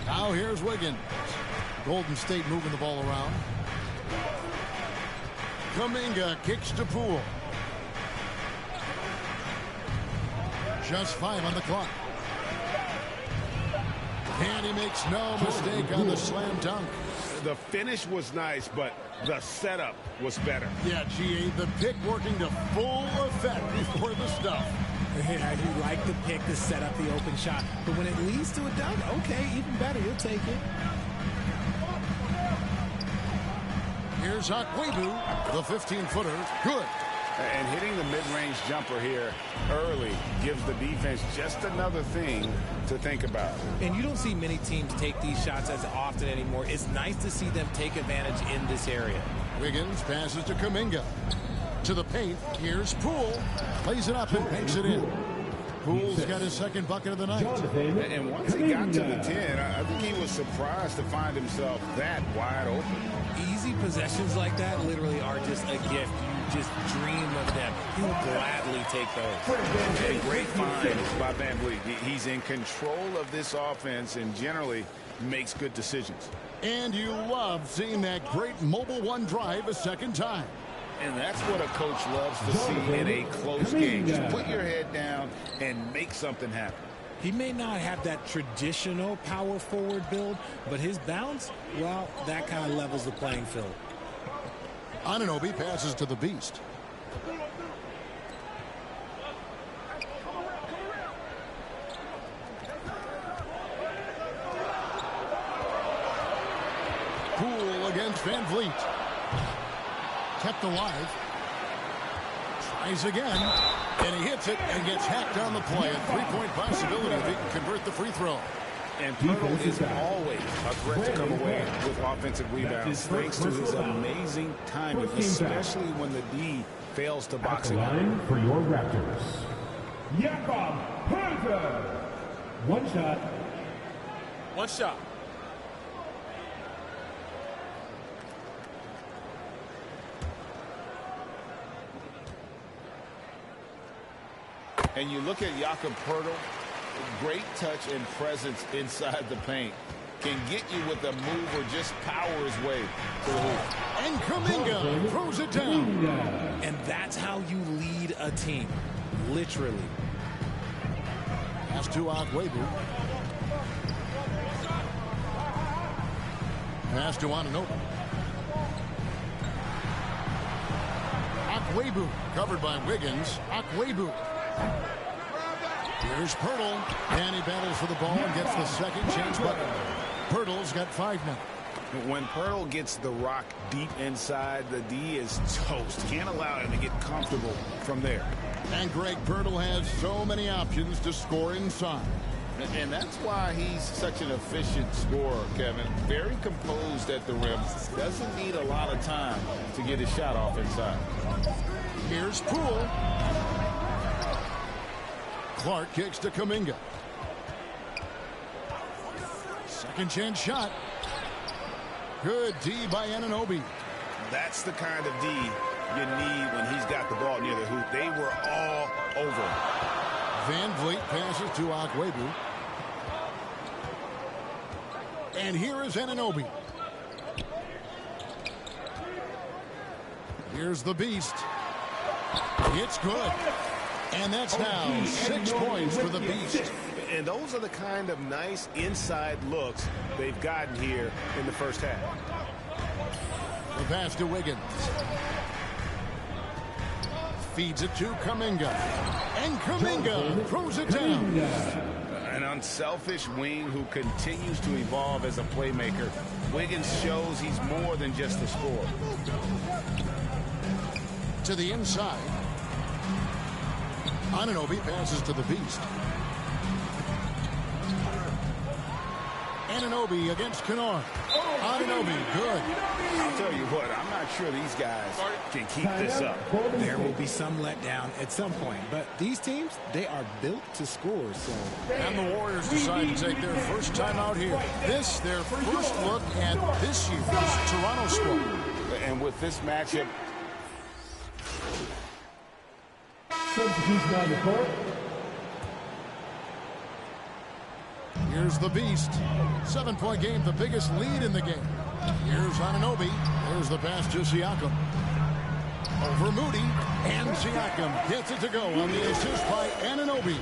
Now here's Wiggins. Golden State moving the ball around. Kuminga kicks to Poole. Just 5 on the clock. And he makes no mistake on the slam dunk. The finish was nice, but the setup was better. Yeah, GA, the pick working to full effect before the stuff. Yeah, you like the pick to set up the open shot. But when it leads to a dunk, okay, even better. You'll take it. Here's Akwebu, the 15-footer. Good. And hitting the mid-range jumper here early gives the defense just another thing to think about. And you don't see many teams take these shots as often anymore. It's nice to see them take advantage in this area. Wiggins passes to Kuminga. To the paint, here's Poole. Plays it up and banks it in. Poole's got his second bucket of the night. And once he got to the 10, I think he was surprised to find himself that wide open. Easy possessions like that literally are just a gift. You just dream of them. He'll gladly take those. A great find by Van Vliet. He's in control of this offense and generally makes good decisions. And you love seeing that great mobile one drive a second time. And that's what a coach loves to see in a close game. Just put your head down and make something happen. He may not have that traditional power forward build, but his bounce, well, that kind of levels the playing field. Anunoby passes to the beast. Poole against Van Vliet. Kept alive. Tries again. And he hits it and gets hacked on the play. A three-point possibility if he can convert the free throw. And Pirtle is always a threat to come away with offensive rebounds, thanks to his amazing timing, especially when the D fails to box him out. Line for your Raptors. Jakob Poeltl. One shot. One shot. And you look at Jakob Poeltl, great touch and presence inside the paint. Can get you with a move or just power his way to the hoop. And Kuminga throws it down. And that's how you lead a team, literally. Pass to Akwebu. Pass to Anunoby. Akwebu covered by Wiggins. Akwebu. Here's Poeltl, and he battles for the ball and gets the second chance bucket. Poeltl's got 5 now. When Poeltl gets the rock deep inside, the D is toast. Can't allow him to get comfortable from there. And Greg Poeltl has so many options to score inside. And that's why he's such an efficient scorer, Kevin. Very composed at the rim. Doesn't need a lot of time to get his shot off inside. Here's Poole. Clark kicks to Kuminga. Second chance shot. Good D by Anunoby. That's the kind of D you need when he's got the ball near the hoop. They were all over him. Van Vliet passes to Akwebu. And here is Anunoby. Here's the Beast. It's good. And that's now 6 points for the Beast. And those are the kind of nice inside looks they've gotten here in the first half. The pass to Wiggins. Feeds it to Kuminga. And Kuminga throws it down. An unselfish wing who continues to evolve as a playmaker. Wiggins shows he's more than just a scorer. To the inside. Anunoby passes to the Beast. Anunoby against Kennard. Anunoby, good. I'll tell you what, I'm not sure these guys can keep this up. There will be some letdown at some point, but these teams, they are built to score. So. And the Warriors decide to take their first time out here. This, their first look at this year's Toronto squad. And with this matchup, here's the Beast. 7-point game, the biggest lead in the game. Here's Anunoby. There's the pass to Siakam. Over Moody. And Siakam gets it to go on the assist by Anunoby.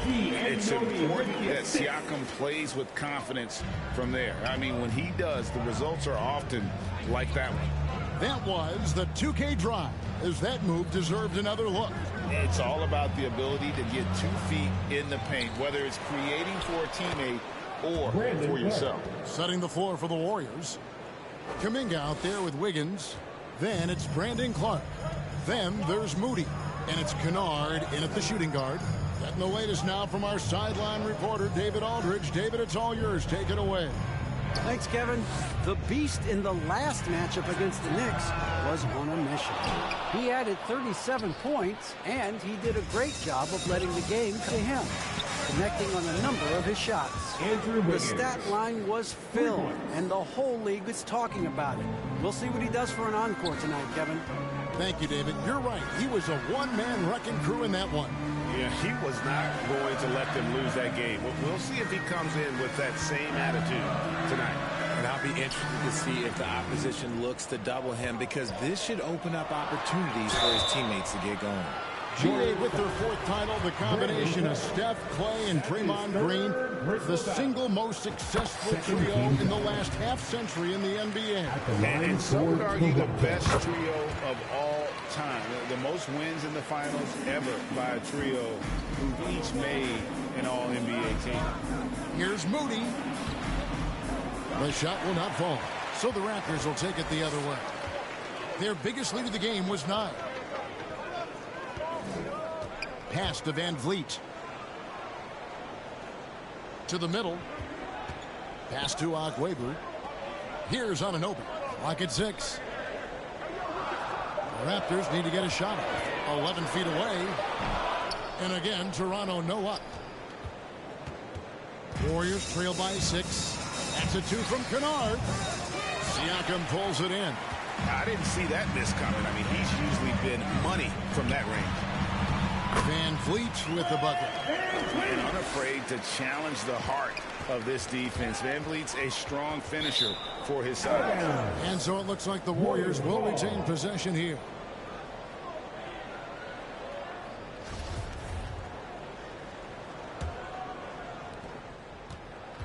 it's important that Siakam plays with confidence from there. I mean, when he does, the results are often like that one. That was the 2K drive, as that move deserved another look. It's all about the ability to get 2 feet in the paint, whether it's creating for a teammate or for yourself. Setting the floor for the Warriors. Kuminga out there with Wiggins. Then it's Brandon Clark. Then there's Moody. And it's Kennard in at the shooting guard. Getting the latest now from our sideline reporter, David Aldridge. David, it's all yours. Take it away. Thanks, Kevin. The Beast in the last matchup against the Knicks was on a mission. He added 37 points, and he did a great job of letting the game to him, connecting on a number of his shots. The stat line was filled, and the whole league is talking about it. We'll see what he does for an encore tonight, Kevin. Thank you, David. You're right. He was a one-man wrecking crew in that one. Yeah, he was not going to let them lose that game. We'll see if he comes in with that same attitude tonight. And I'll be interested to see if the opposition looks to double him, because this should open up opportunities for his teammates to get going. GA with their 4th title, the combination of Steph, Clay, and Draymond Green, the single most successful trio in the last half-century in the NBA. And some would argue the best trio of all time. The most wins in the finals ever by a trio who each made an All-NBA team. Here's Moody. The shot will not fall, so the Raptors will take it the other way. Their biggest lead of the game was 9. Pass to Van Vliet. To the middle. Pass to Agweber. Here's Anunoby. Clock at 6. The Raptors need to get a shot up. 11 feet away. And again, Toronto no up. Warriors trail by 6. That's a 2 from Kennard. Siakam pulls it in. I didn't see that miss coming. I mean, he's usually been money from that range. Van Vliet with the bucket. And unafraid to challenge the heart of this defense. Van Vliet's a strong finisher for his side. And so it looks like the Warriors will retain possession here.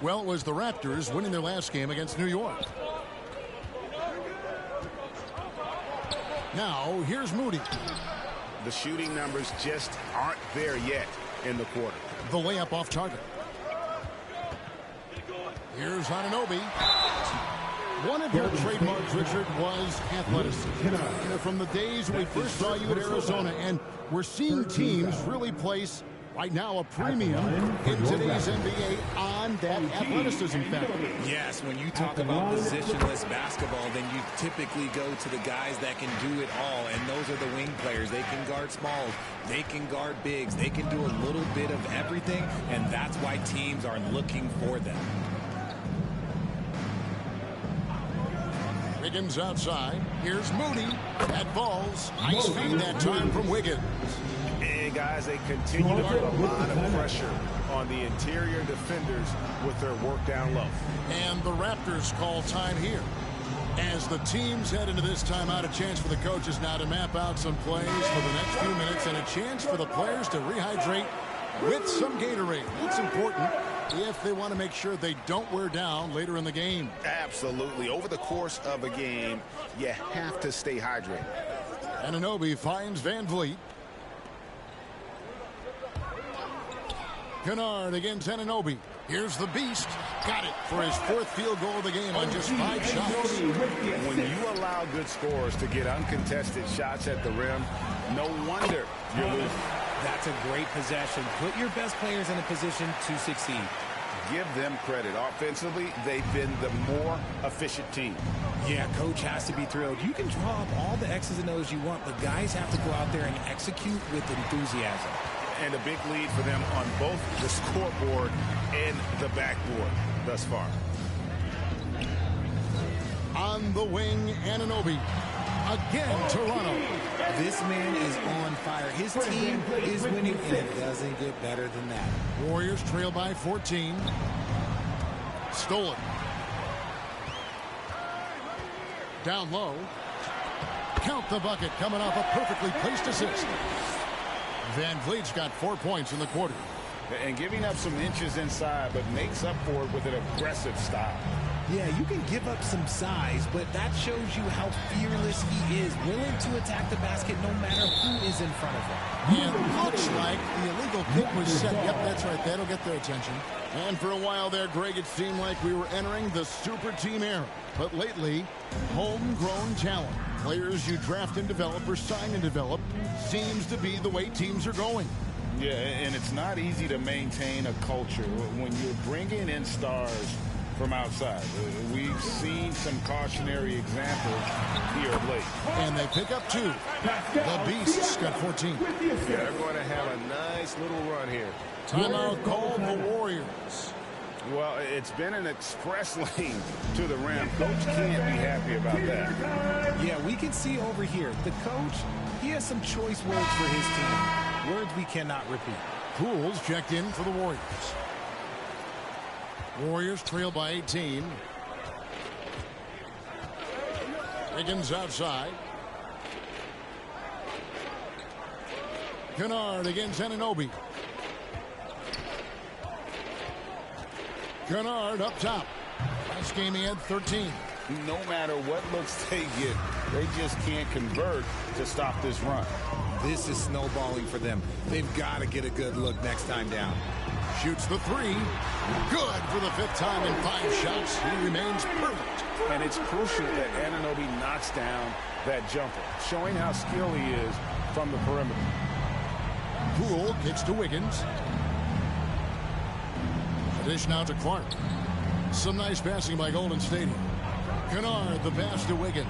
Well, it was the Raptors winning their last game against New York. Now, here's Moody. The shooting numbers just aren't there yet in the quarter. The layup off target. Here's Anunoby. One of your trademarks, Richard, was athleticism. From the days we first saw you at Arizona, and we're seeing teams really place, right now, a premium in today's NBA on that athleticism factor. Yes, when you talk about positionless basketball, then you typically go to the guys that can do it all, and those are the wing players. They can guard smalls, they can guard bigs, they can do a little bit of everything, and that's why teams are looking for them. Wiggins outside. Here's Moody. That falls. Nice feed that time from Wiggins. And guys, they continue to put a lot of pressure on the interior defenders with their work down low. And the Raptors call time here. As the teams head into this timeout, a chance for the coaches now to map out some plays for the next few minutes and a chance for the players to rehydrate with some Gatorade. That's important if they want to make sure they don't wear down later in the game. Absolutely. Over the course of a game, you have to stay hydrated. Anunoby finds Van Vliet. Kennard against Anunoby. Here's the beast. Got it for his 4th field goal of the game on just 5 shots. When you allow good scorers to get uncontested shots at the rim, no wonder you're losing. That's a great possession. Put your best players in a position to succeed. Give them credit. Offensively, they've been the more efficient team. Yeah, coach has to be thrilled. You can draw up all the X's and O's you want, but guys have to go out there and execute with enthusiasm. And a big lead for them on both the scoreboard and the backboard thus far. On the wing, Anunoby. Again, Toronto. This man is on fire. His team is winning, and it doesn't get better than that. Warriors trail by 14. Stolen. Down low. Count the bucket coming off a perfectly placed assist. Van Vliet's got 4 points in the quarter. And giving up some inches inside, but makes up for it with an aggressive style. Yeah, you can give up some size, but that shows you how fearless he is, willing to attack the basket no matter who is in front of him. And looks like the illegal kick was set. Yep, that's right. That'll get their attention. And for a while there, Greg, it seemed like we were entering the super team era. But lately, homegrown talent, players you draft and develop or sign and develop, seems to be the way teams are going. Yeah, and it's not easy to maintain a culture when you're bringing in stars from outside. We've seen some cautionary examples here of late. And they pick up 2. The Beasts got 14. Yeah, they're going to have a nice little run here. Timeout called the Warriors. Well, it's been an express lane to the rim. Coach can't be happy about that. Yeah, we can see over here. The coach, he has some choice words for his team. Words we cannot repeat. Pools checked in for the Warriors. Warriors trail by 18. Higgins outside. Kennard against Anunoby. Kennard up top. Last game he had 13. No matter what looks they get, they just can't convert to stop this run. This is snowballing for them. They've got to get a good look next time down. Shoots the 3. Good for the 5th time in 5 shots. He remains perfect. And it's crucial that Anunoby knocks down that jumper, showing how skilled he is from the perimeter. Poole kicks to Wiggins. A dish now to Clark. Some nice passing by Golden State. Kennard, the pass to Wiggins.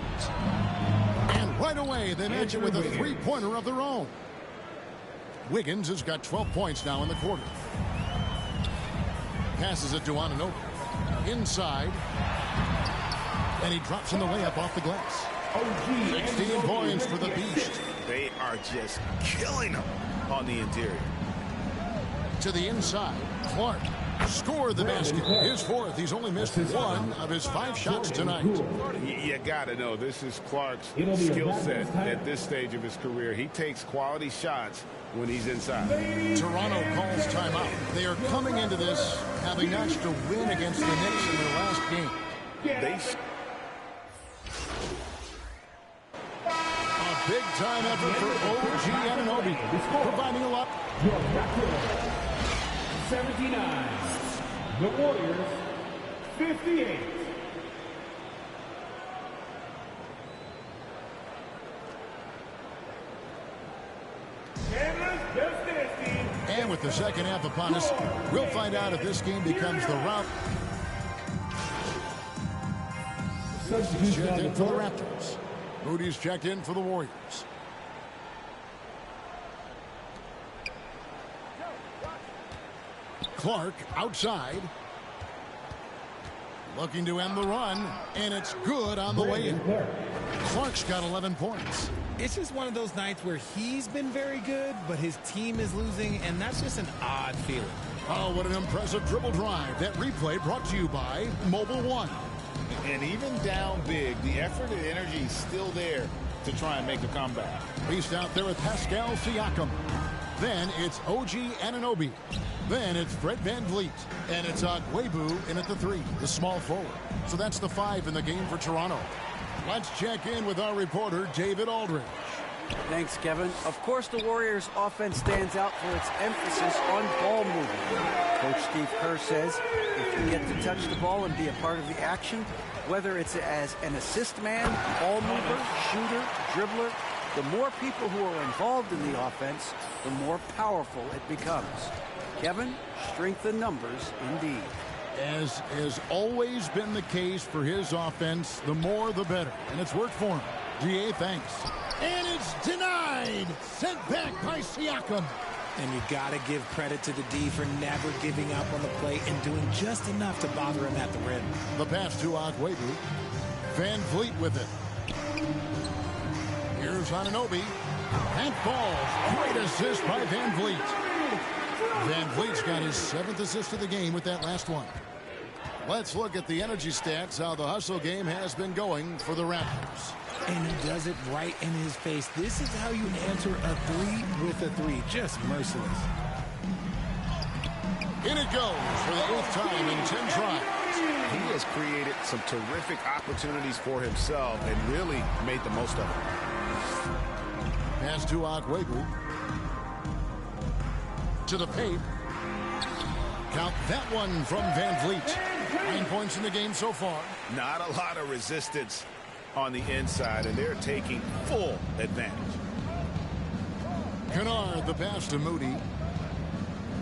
And right away, they match it with a 3-pointer of their own. Wiggins has got 12 points now in the quarter. Passes it to Anunoby. Inside. And he drops in the layup off the glass. 16 points for the Beast. They are just killing them on the interior. To the inside. Clark scored the basket. His 4th. He's only missed 1 of his 5 shots tonight. You got to know this is Clark's skill set at this stage of his career. He takes quality shots when he's inside. Toronto calls timeout. They are coming into this having notched a win against the Knicks in their last game. A big-time effort for OG Anunoby, providing a lot. 79. The Warriors, 58. And with the second half upon us, we'll find out if this game becomes the rout. Checked in for the Raptors. Moody's checked in for the Warriors. Clark outside. Looking to end the run, and it's good on the way in. Clark's got 11 points. It's just one of those nights where he's been very good, but his team is losing, and that's just an odd feeling. Oh, what an impressive dribble drive. That replay brought to you by Mobile One. And even down big, the effort and energy is still there to try and make a comeback. He's out there with Pascal Siakam. Then it's OG Anunoby. Then it's Fred VanVleet. And it's Agwebu in at the 3, the small forward. So that's the 5 in the game for Toronto. Let's check in with our reporter, David Aldridge. Thanks, Kevin. Of course, the Warriors' offense stands out for its emphasis on ball movement. Coach Steve Kerr says if you get to touch the ball and be a part of the action, whether it's as an assist man, ball mover, shooter, dribbler, the more people who are involved in the offense, the more powerful it becomes. Kevin, strength in numbers indeed. As has always been the case for his offense, the more the better. And it's worked for him. GA, thanks. And it's denied. Sent back by Siakam. And you got to give credit to the D for never giving up on the play and doing just enough to bother him at the rim. The pass to Agwebu. VanVleet with it. Here's Anunoby. That falls. Great assist by VanVleet. VanVleet's got his 7th assist of the game with that last one. Let's look at the energy stats, how the hustle game has been going for the Raptors. And he does it right in his face. This is how you answer a 3 with a 3. Just merciless. In it goes for the 8th time in 10 tries. He has created some terrific opportunities for himself and really made the most of it. Pass to Agwebu. To the paint. Count that one from VanVleet. 9 points in the game so far. Not a lot of resistance on the inside, and they're taking full advantage. Kennard, the pass to Moody.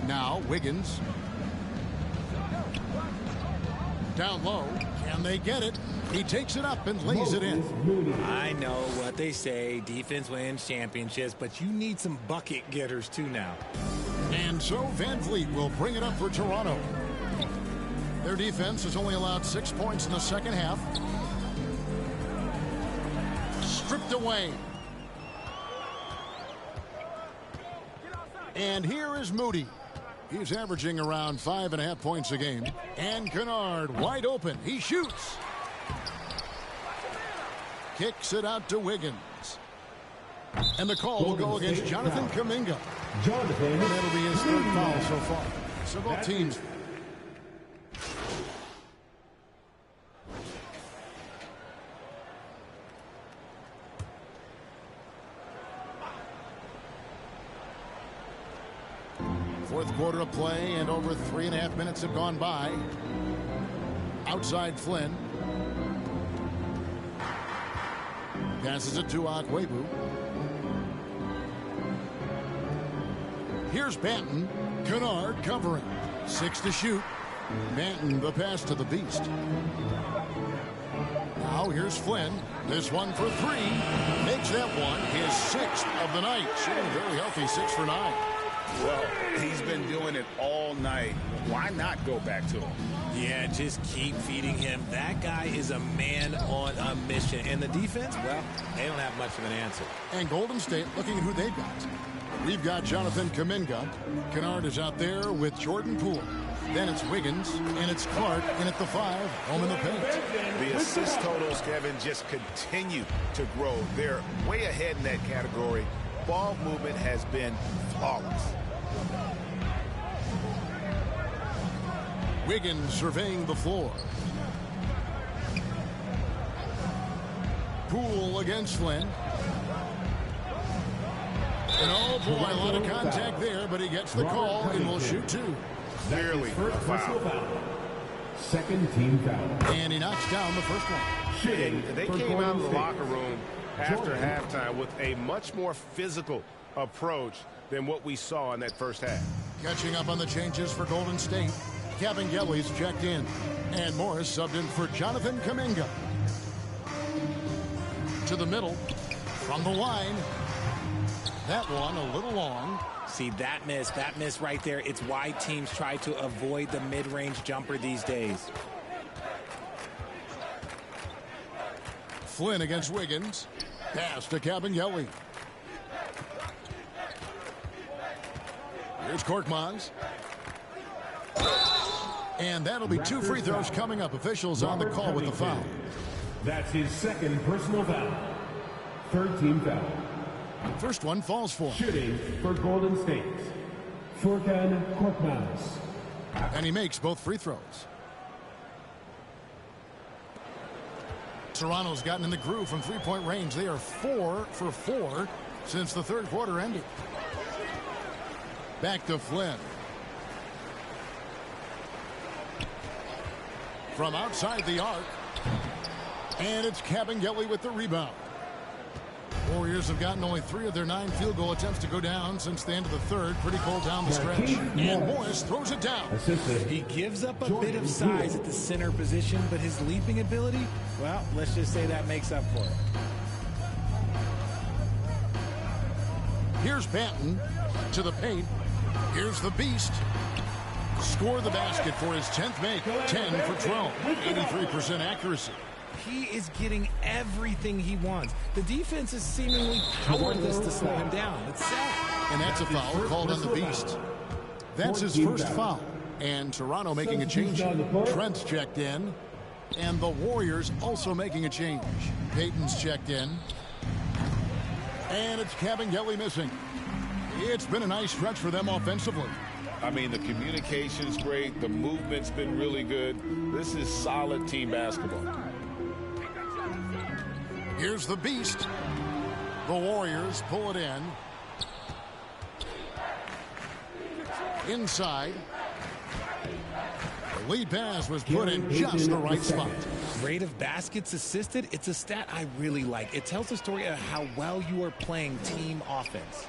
Now Wiggins. Down low. Can they get it? He takes it up and lays it in. I know what they say. Defense wins championships, but you need some bucket getters too now. And so VanVleet will bring it up for Toronto. Their defense has only allowed 6 points in the second half. Stripped away. And here is Moody. He's averaging around 5.5 points a game. And Kennard wide open. He shoots. Kicks it out to Wiggins. And the call will go against Jonathan Kuminga. And that'll be his 3rd foul so far. So both teams. Fourth quarter of play, and over 3.5 minutes have gone by. Outside Flynn. Passes it to Agwebu. Here's Banton. Kennard covering. 6 to shoot. Banton, the pass to the beast. Now here's Flynn. This one for 3. Makes that one his 6th of the night. Shooting very healthy, 6 for 9. Well, he's been doing it all night. Why not go back to him? Yeah, just keep feeding him. That guy is a man on a mission. And the defense, well, they don't have much of an answer. And Golden State looking at who they've got. We've got Jonathan Kuminga. Kennard is out there with Jordan Poole. Then it's Wiggins, and it's Clark in at the 5, home in the paint. The assist totals, Kevin, just continue to grow. They're way ahead in that category. Ball movement has been flawless. Wiggins surveying the floor. Poole against Flynn. And oh boy, a lot of contact there, but he gets the call and will shoot 2. Clearly a foul. Second team foul. And he knocks down the first one. And they came out of the locker room after halftime with a much more physical approach than what we saw in that first half. Catching up on the changes for Golden State. Kabengele's checked in. And Morris subbed in for Jonathan Kuminga. To the middle. From the line. That one a little long. See, that miss right there. It's why teams try to avoid the mid-range jumper these days. Flynn against Wiggins. Pass to Kabengele. Here's Korkmaz. And that'll be 2 free throws coming up. Officials on the call with the foul. That's his second personal foul. Third team foul. First one falls for him. Shooting for Golden State, Furkan Korkmaz. And he makes both free throws. Toronto's gotten in the groove from three-point range. They are 4 for 4 since the third quarter ended. Back to Flynn. From outside the arc. And it's Kabengele with the rebound. Warriors have gotten only 3 of their 9 field goal attempts to go down since the end of the third. Pretty cold down the stretch. And Morris throws it down. He gives up a bit of size at the center position, but his leaping ability, well, let's just say that makes up for it. Here's Banton to the paint. Here's the Beast. Score the basket for his 10th make. 10 for 12. 83% accuracy. He is getting everything he wants. The defense is seemingly powerless to slow him down. It's sad. And that's a foul called on the Beast. That's his first foul. And Toronto making a change. Trent's checked in. And the Warriors also making a change. Payton's checked in. And it's Kabengele missing. It's been a nice stretch for them offensively. I mean, the communication's great. The movement's been really good. This is solid team basketball. Here's the Beast. The Warriors pull it in. Inside. The lead pass was put in just the right spot. Rate of baskets assisted, it's a stat I really like. It tells the story of how well you are playing team offense.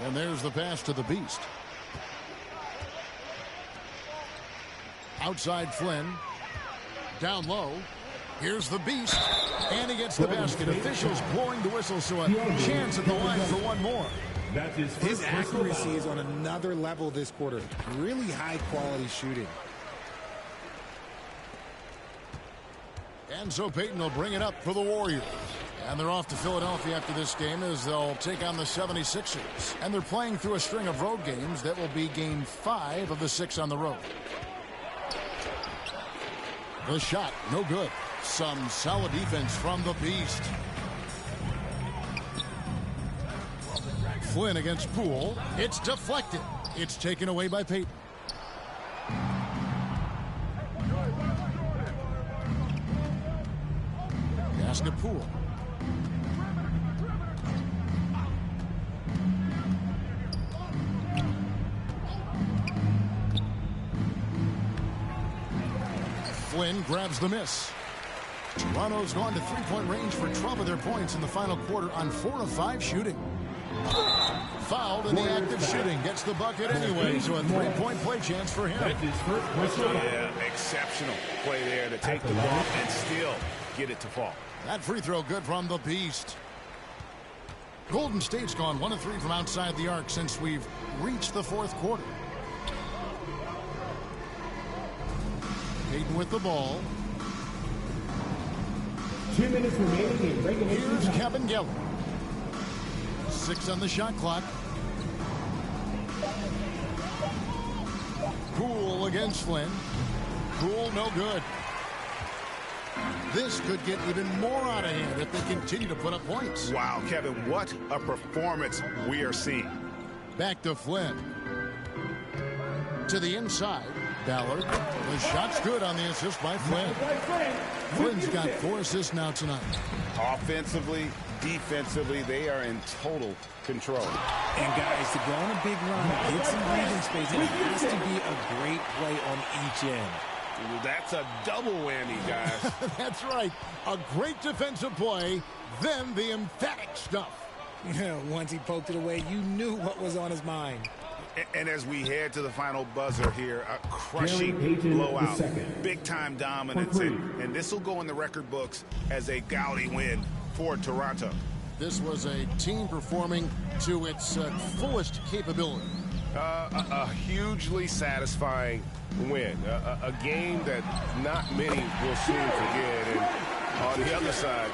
And there's the pass to the Beast. Outside Flynn. Down low. Here's the Beast. And he gets the basket. Officials blowing the whistle, so a chance at the line for one more. His accuracy is on another level this quarter. Really high quality shooting. And so Payton will bring it up for the Warriors. And they're off to Philadelphia after this game as they'll take on the 76ers. And they're playing through a string of road games that will be game 5 of the 6 on the road. The shot, no good. Some solid defense from the Beast. Flynn against Poole. It's deflected. It's taken away by Payton. Pass to Poole. Flynn grabs the miss. Toronto's gone to three-point range for 12 of their points in the final quarter on 4 of 5 shooting. Fouled in the act of shooting. Gets the bucket anyway, so a three-point play chance for him. Yeah, exceptional play there to take the ball and still get it to fall. That free throw good from the Beast. Golden State's gone 1 of 3 from outside the arc since we've reached the fourth quarter. Payton with the ball. 2 minutes remaining in regulation. Here's Kabengele. 6 on the shot clock. Poole against Flynn. Poole no good. This could get even more out of hand if they continue to put up points. Wow, Kevin, what a performance we are seeing. Back to Flynn. To the inside. Ballard. The shot's good on the assist by Flynn. Flynn's got 4 assists now tonight. Offensively, defensively, they are in total control. And guys, to go on a big run, get some breathing space, it has to be a great play on each end. That's a double whammy, guys. That's right. A great defensive play, then the emphatic stuff. Once he poked it away, you knew what was on his mind. And as we head to the final buzzer here, a crushing blowout, big-time dominance, and this will go in the record books as a gaudy win for Toronto. This was a team performing to its fullest capability. A hugely satisfying win, a game that not many will soon forget, and on the other side,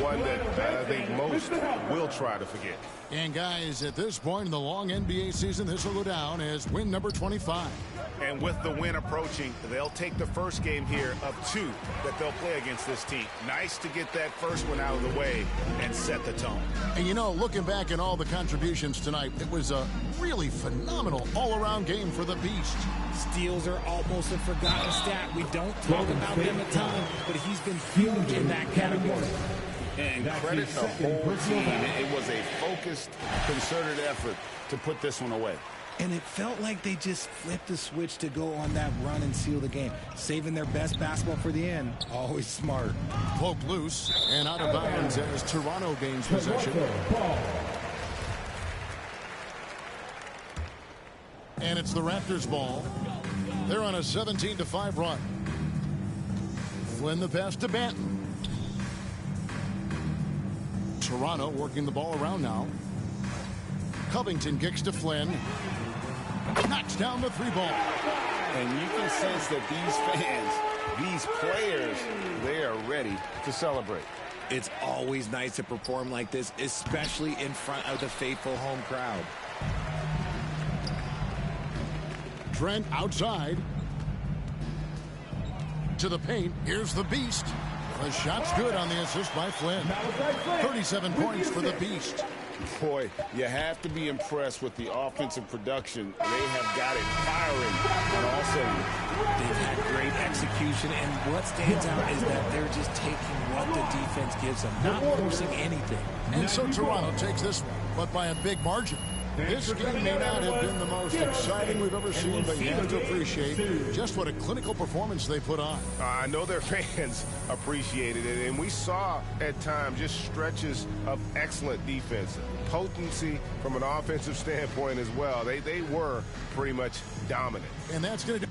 one that I think most will try to forget. And guys, at this point in the long NBA season, this will go down as win number 25. And with the win approaching, they'll take the first game here of 2 that they'll play against this team. Nice to get that first one out of the way and set the tone. And you know, looking back at all the contributions tonight, it was a really phenomenal all-around game for the Beast. Steals are almost a forgotten stat. We don't talk about them a ton, but he's been huge in that category. And credit the whole team. It was a focused, concerted effort to put this one away. And it felt like they just flipped the switch to go on that run and seal the game. Saving their best basketball for the end. Always smart. Poked loose and out of bounds as Toronto gains possession. And it's the Raptors' ball. They're on a 17-5 run. Flynn the pass to Banton. Toronto working the ball around now. Covington kicks to Flynn. Knocks down the 3-ball. And you can sense that these fans, these players, they are ready to celebrate. It's always nice to perform like this, especially in front of the faithful home crowd. Trent outside. To the paint. Here's the Beast. The shot's good on the assist by Flynn. 37 points for the Beast. Boy, you have to be impressed with the offensive production. They have got it firing on all cylinders. They've had great execution, and what stands out is that they're just taking what the defense gives them, not forcing anything. And so Toronto takes this one, but by a big margin. This game may not have been the most exciting we've ever seen, but you have to appreciate just what a clinical performance they put on. I know their fans appreciated it, and we saw at times just stretches of excellent defense, potency from an offensive standpoint as well. They were pretty much dominant. And that's going to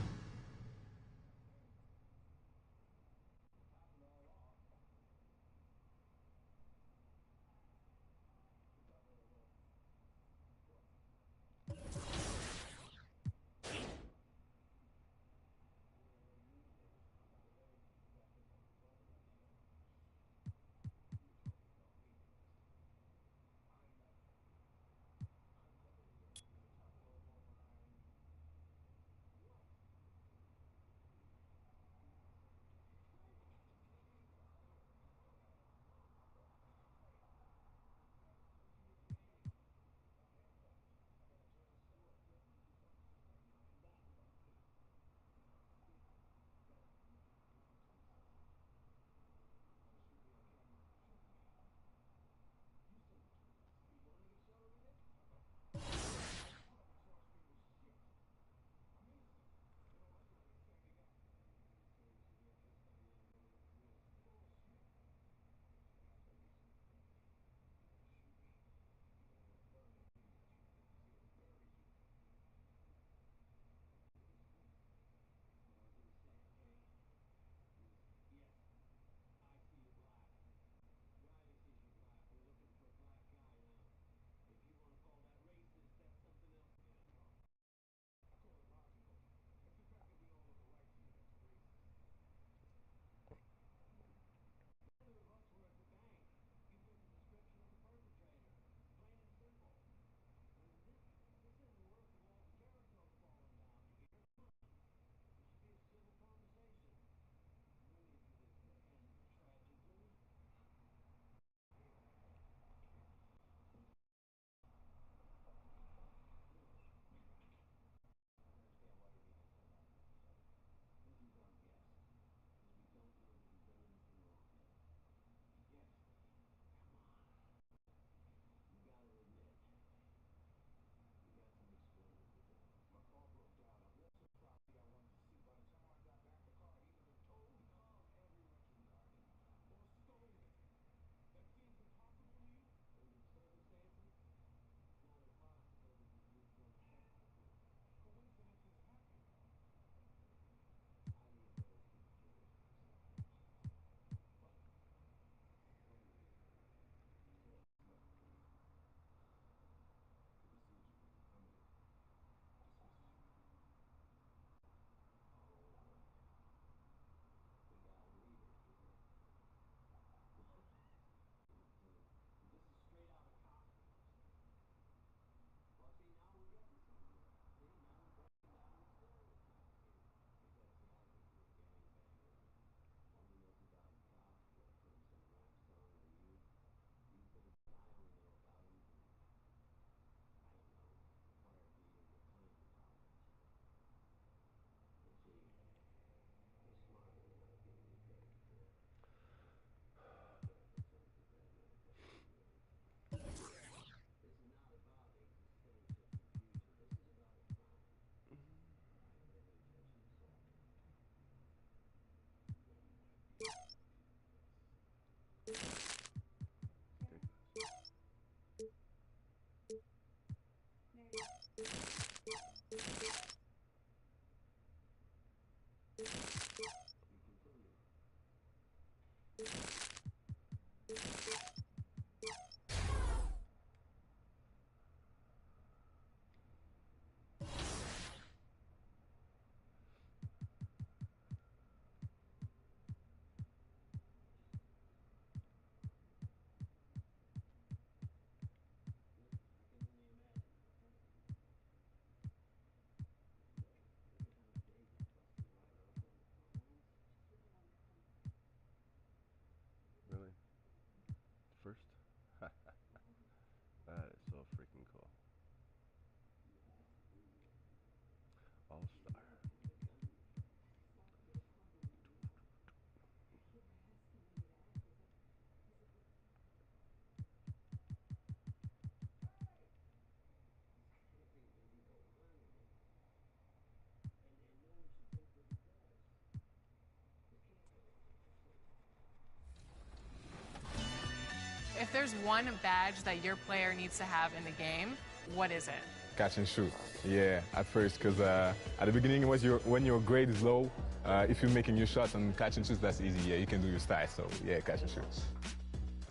there's one badge that your player needs to have in the game, what is it? Catch and shoot. Yeah, at first, because at the beginning, when your grade is low, if you're making your shots and catch and shoot, that's easy. Yeah, you can do your stats. So yeah, catch and shoot.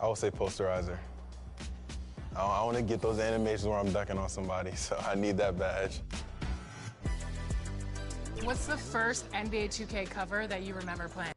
I would say posterizer. I want to get those animations where I'm ducking on somebody, so I need that badge. What's the first NBA 2K cover that you remember playing?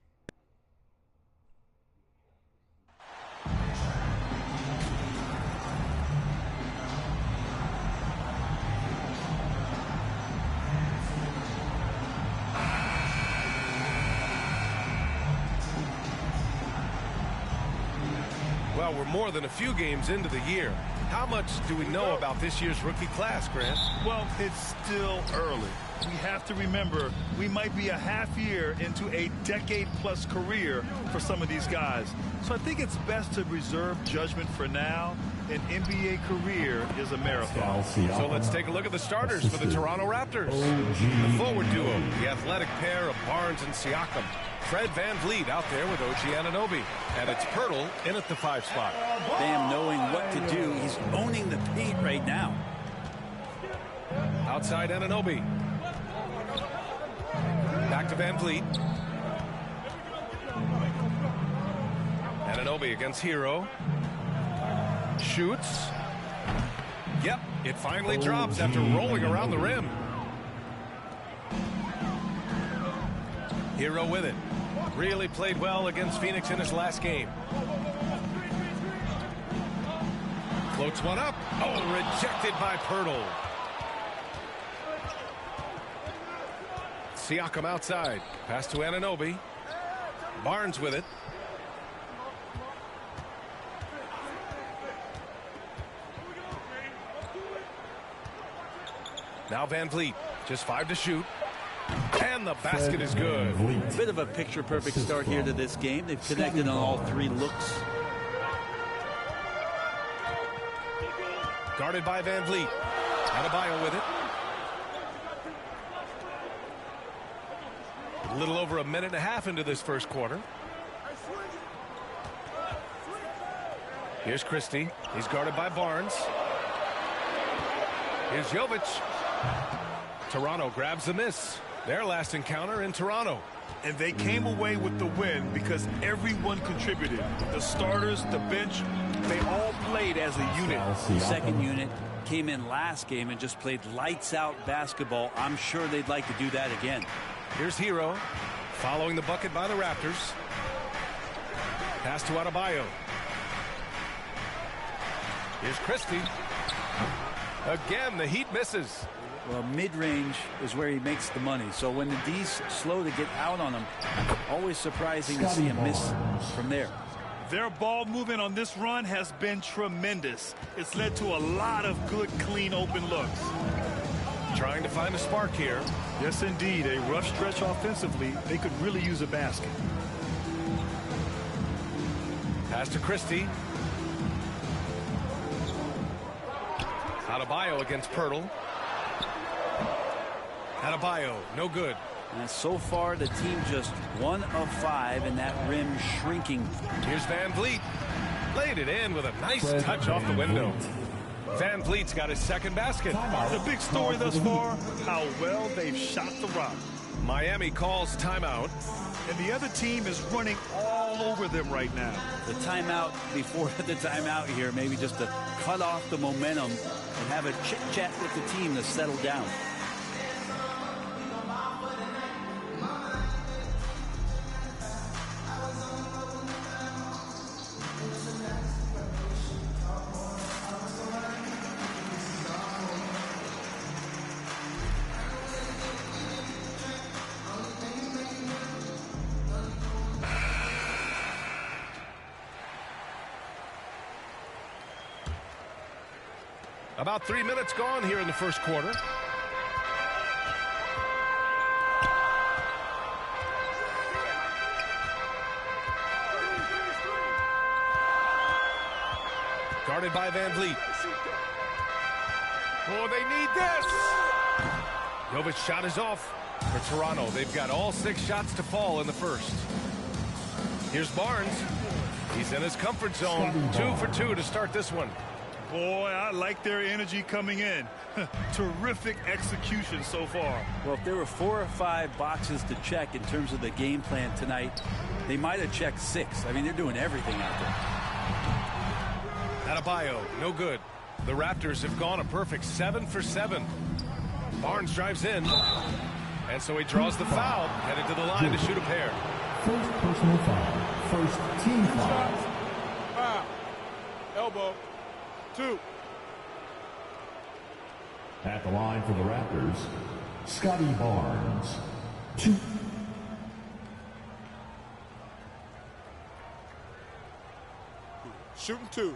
Well, we're more than a few games into the year. How much do we know about this year's rookie class, Grant? Well, it's still early. We have to remember we might be a half year into a decade-plus career for some of these guys. So I think it's best to reserve judgment for now. An NBA career is a marathon. So let's take a look at the starters for the Toronto Raptors. The forward duo, the athletic pair of Barnes and Siakam. Fred VanVleet out there with OG Anunoby. And it's Pirtle in at the 5 spot. Bam knowing what to do. He's owning the paint right now. Outside Anunoby. Back to VanVleet. Anunoby against Hero. Shoots. Yep, it finally drops after rolling around the rim. Hero with it. Really played well against Phoenix in his last game. Floats one up. Oh, rejected by Pirtle. Siakam outside. Pass to Anunoby. Barnes with it. Now VanVleet. Just 5 to shoot. And the basket is good. Bit of a picture-perfect start here to this game. They've connected on all 3 looks. Guarded by VanVleet. Adebayo with it. A little over a minute and a half into this first quarter. Here's Christie. He's guarded by Barnes. Here's Jovic. Toronto grabs the miss. Their last encounter in Toronto. And they came away with the win because everyone contributed. The starters, the bench, they all played as a unit. The second unit came in last game and just played lights-out basketball. I'm sure they'd like to do that again. Here's Hero, following the bucket by the Raptors. Pass to Adebayo. Here's Christie. Again, the Heat misses. Well, mid-range is where he makes the money. So when the D's slow to get out on him, always surprising to see him miss from there. Their ball movement on this run has been tremendous. It's led to a lot of good, clean, open looks. Trying to find a spark here. Yes, indeed. A rough stretch offensively. They could really use a basket. Pass to Christie. Adebayo against Pirtle. Adebayo, no good. And so far, the team just 1 of 5, and that rim shrinking. Here's VanVleet. Laid it in with a nice touch off the window. VanVleet's got his second basket. The big story thus far, how well they've shot the rock. Miami calls timeout. And the other team is running all over them right now. The timeout before the timeout here, maybe just to cut off the momentum and have a chit-chat with the team to settle down. About 3 minutes gone here in the first quarter. Guarded by VanVleet. Oh, they need this. Jovic's shot is off for Toronto. They've got all 6 shots to fall in the first. Here's Barnes. He's in his comfort zone. 2 for 2 to start this one. Boy, I like their energy coming in. Terrific execution so far. Well, if there were 4 or 5 boxes to check in terms of the game plan tonight, they might have checked 6. I mean, they're doing everything out there. Adebayo, no good. The Raptors have gone a perfect 7 for 7. Barnes drives in, and so he draws the foul, headed to the line to shoot a pair. First personal foul. First team foul. Foul. Elbow. 2. At the line for the Raptors, Scotty Barnes. 2. Shooting 2.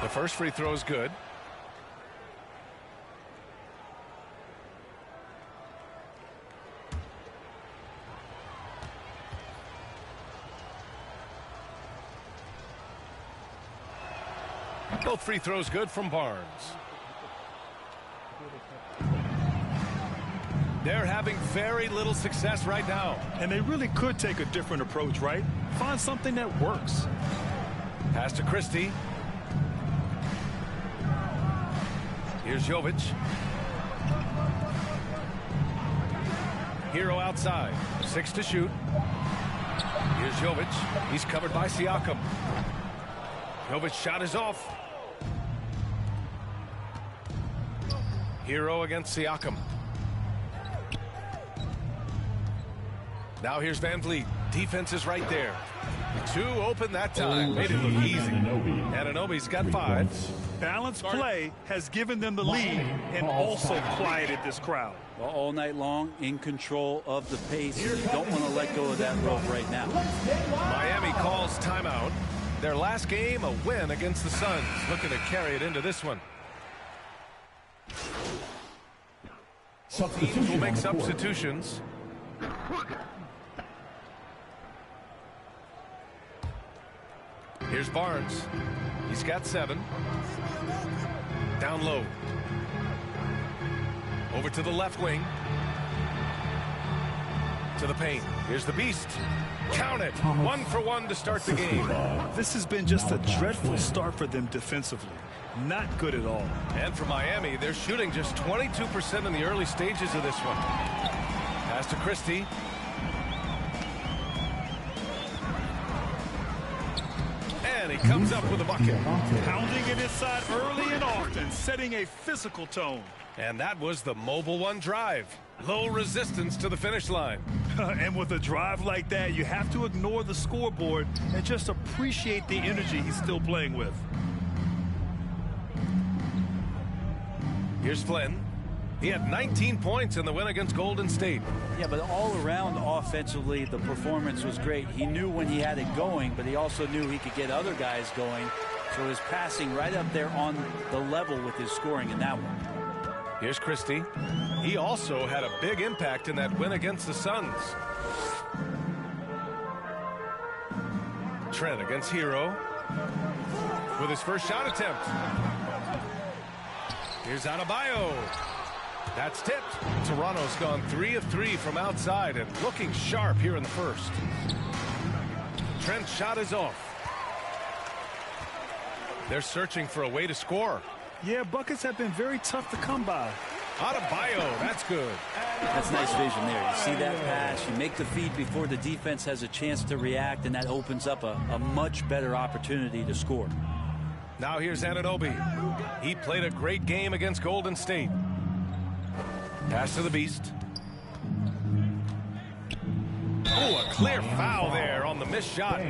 The first free throw is good. Both free throws good from Barnes. They're having very little success right now. And they really could take a different approach, right? Find something that works. Pass to Christie. Here's Jovic. Hero outside. 6 to shoot. Here's Jovic. He's covered by Siakam. Jovic's shot is off. Hero against Siakam. Now here's Van Vliet. Defense is right there. 2 open that time. Made it look easy. Anunoby's got 5. Balanced play has given them the lead and also quieted this crowd. Well, all night long, in control of the pace. You don't want to let go of that rope right now. Miami calls timeout. Their last game, a win against the Suns. Looking to carry it into this one. Teams will make substitutions. Here's Barnes. He's got 7. Down low. Over to the left wing. To the paint. Here's the Beast. Count it. 1 for 1 to start the game. This has been just a dreadful start for them defensively. Not good at all. And for Miami, they're shooting just 22% in the early stages of this one. Pass to Christie. And he comes up with a bucket. Pounding it inside early and often, setting a physical tone. And that was the mobile one drive. Low resistance to the finish line. And with a drive like that, you have to ignore the scoreboard and just appreciate the energy he's still playing with. Here's Flynn. He had 19 points in the win against Golden State. Yeah, but all around offensively, the performance was great. He knew when he had it going, but he also knew he could get other guys going. So his passing right up there on the level with his scoring in that one. Here's Christie. He also had a big impact in that win against the Suns. Trent against Hero with his first shot attempt. Here's Adebayo. That's tipped. Toronto's gone 3 of 3 from outside and looking sharp here in the first. Trent's shot is off. They're searching for a way to score. Yeah, buckets have been very tough to come by. Adebayo, that's good. That's nice vision there. You see that pass, you make the feed before the defense has a chance to react, and that opens up a much better opportunity to score. Now here's Anunoby. He played a great game against Golden State. Pass to the Beast. Oh, a clear foul there on the missed shot.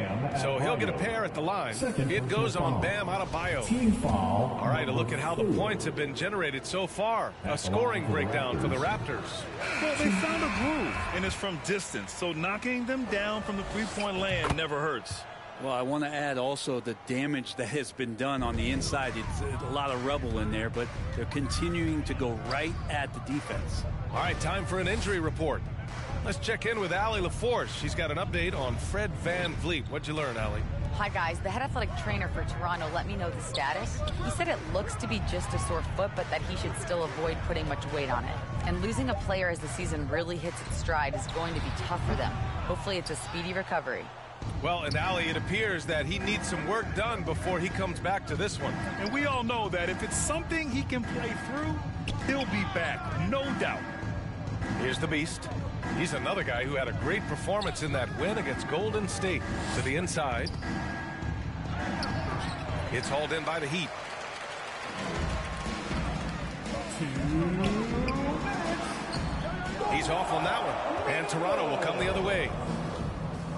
So he'll get a pair at the line. It goes on Bam Adebayo. All right, a look at how the points have been generated so far. A scoring breakdown for the Raptors. Well, they found a groove, and it's from distance. So knocking them down from the three-point land never hurts. Well, I want to add also the damage that has been done on the inside. It's a lot of rubble in there, but they're continuing to go right at the defense. All right, time for an injury report. Let's check in with Allie LaForce. She's got an update on Fred Van Vliet. What'd you learn, Allie? Hi, guys. The head athletic trainer for Toronto let me know the status. He said it looks to be just a sore foot, but that he should still avoid putting much weight on it. And losing a player as the season really hits its stride is going to be tough for them. Hopefully it's a speedy recovery. Well, and Ali, it appears that he needs some work done before he comes back to this one. And we all know that if it's something he can play through, he'll be back, no doubt. Here's the Beast. He's another guy who had a great performance in that win against Golden State. To the inside. It's hauled in by the Heat. He's off on that one. And Toronto will come the other way.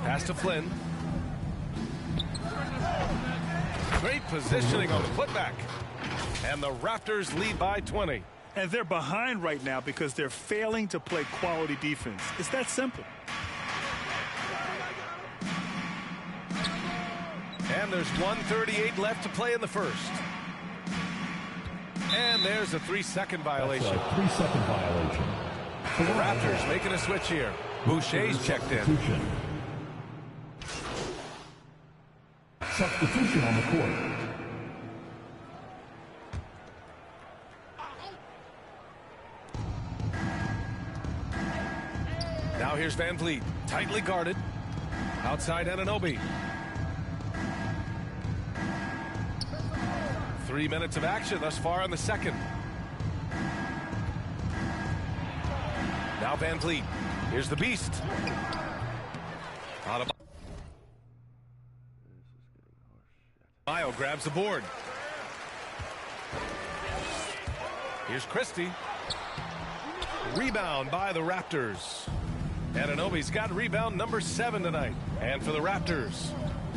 Pass to Flynn. Great positioning on the putback. And the Raptors lead by 20. And they're behind right now because they're failing to play quality defense. It's that simple. And there's 1:38 left to play in the first. And there's a 3-second violation. That's a 3-second violation. The Raptors making a switch here. Boucher's checked in. Substitution on the court. Now here's Van Vliet, tightly guarded. Outside Anunoby. 3 minutes of action thus far in the second. Now Van Vliet. Here's the Beast. Bio grabs the board. Here's Christie. Rebound by the Raptors. Anunoby's got rebound number 7 tonight. And for the Raptors,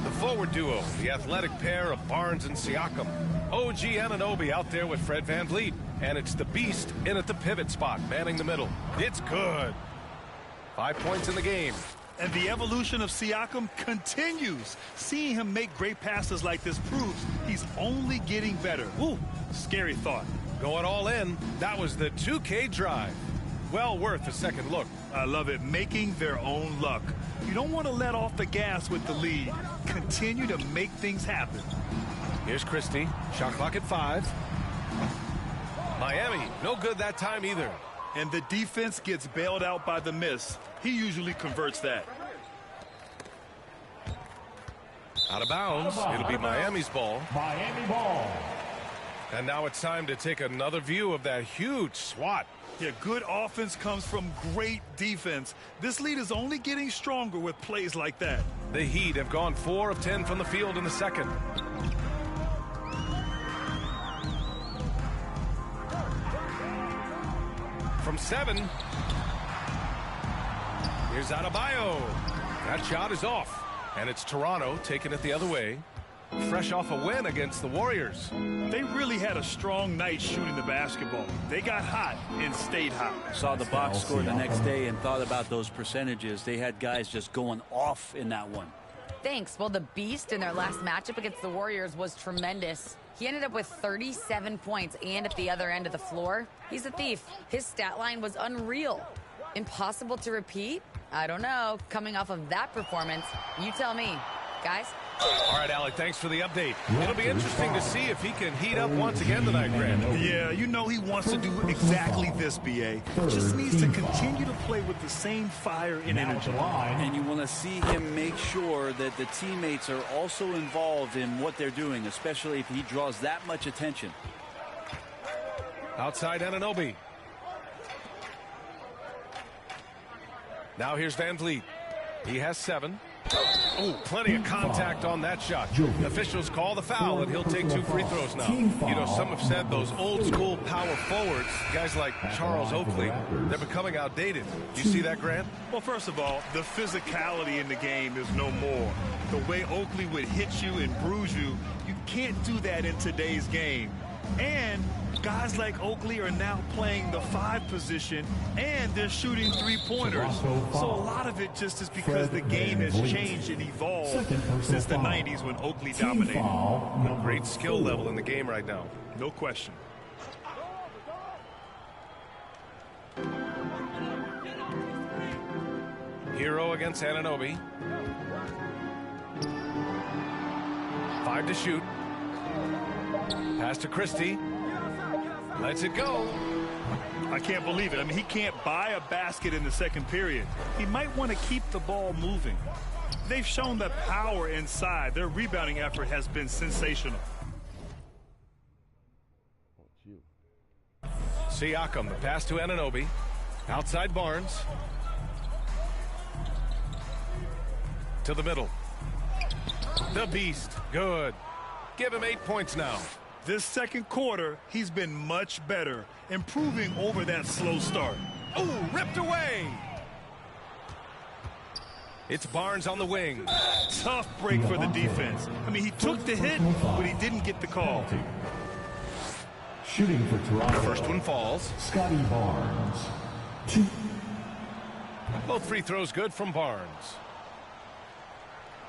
the forward duo, the athletic pair of Barnes and Siakam. OG Anunoby out there with Fred Van Vliet. And it's the Beast in at the pivot spot, manning the middle. It's good. 5 points in the game. And the evolution of Siakam continues. Seeing him make great passes like this proves he's only getting better. Ooh, scary thought. Going all in. That was the 2K drive. Well worth a second look. I love it. Making their own luck. You don't want to let off the gas with the lead. Continue to make things happen. Here's Christie. Shot clock at 5. Miami, no good that time either. And the defense gets bailed out by the miss. He usually converts that. Out of bounds. It'll be Miami's ball. Miami ball. And now it's time to take another view of that huge swat. Yeah, good offense comes from great defense. This lead is only getting stronger with plays like that. The Heat have gone 4 of 10 from the field in the second. From 7. Here's Adebayo. That shot is off. And it's Toronto taking it the other way. Fresh off a win against the Warriors. They really had a strong night shooting the basketball. They got hot and stayed hot. Saw the box score the next day and thought about those percentages. They had guys just going off in that one. Thanks. Well, the Beast in their last matchup against the Warriors was tremendous. He ended up with 37 points, and at the other end of the floor, he's a thief. His stat line was unreal. Impossible to repeat? I don't know. Coming off of that performance, you tell me. Guys? All right, Alec, thanks for the update. It'll be interesting to see if he can heat up once again tonight, Grant. Yeah, you know he wants to do exactly this, B.A. Just needs to continue to play with the same fire and energy. And you want to see him make sure that the teammates are also involved in what they're doing, especially if he draws that much attention. Outside Anunoby. Now here's Van Vliet. He has 7. Oh, plenty of contact on that shot. Officials call the foul, and he'll take 2 free throws now. You know, some have said those old-school power forwards, guys like Charles Oakley, they're becoming outdated. You see that, Grant? Well, first of all, the physicality in the game is no more. The way Oakley would hit you and bruise you, you can't do that in today's game. And guys like Oakley are now playing the 5 position, and they're shooting 3-pointers. So a lot of it just is because the game has changed and evolved since the 90s when Oakley dominated. A great skill level in the game right now. No question. Hero against Anunoby. 5 to shoot. Pass to Christie. Lets it go. I can't believe it. I mean, he can't buy a basket in the second period. He might want to keep the ball moving. They've shown the power inside. Their rebounding effort has been sensational. Siakam, the pass to Anunoby. Outside Barnes. To the middle. The beast. Good. Give him 8 points now. This second quarter, he's been much better, improving over that slow start. Oh, ripped away. It's Barnes on the wing. Tough break for the defense. I mean, he took the hit, but he didn't get the call. Shooting for Toronto. First one falls. Scotty Barnes. 2. Both free throws good from Barnes.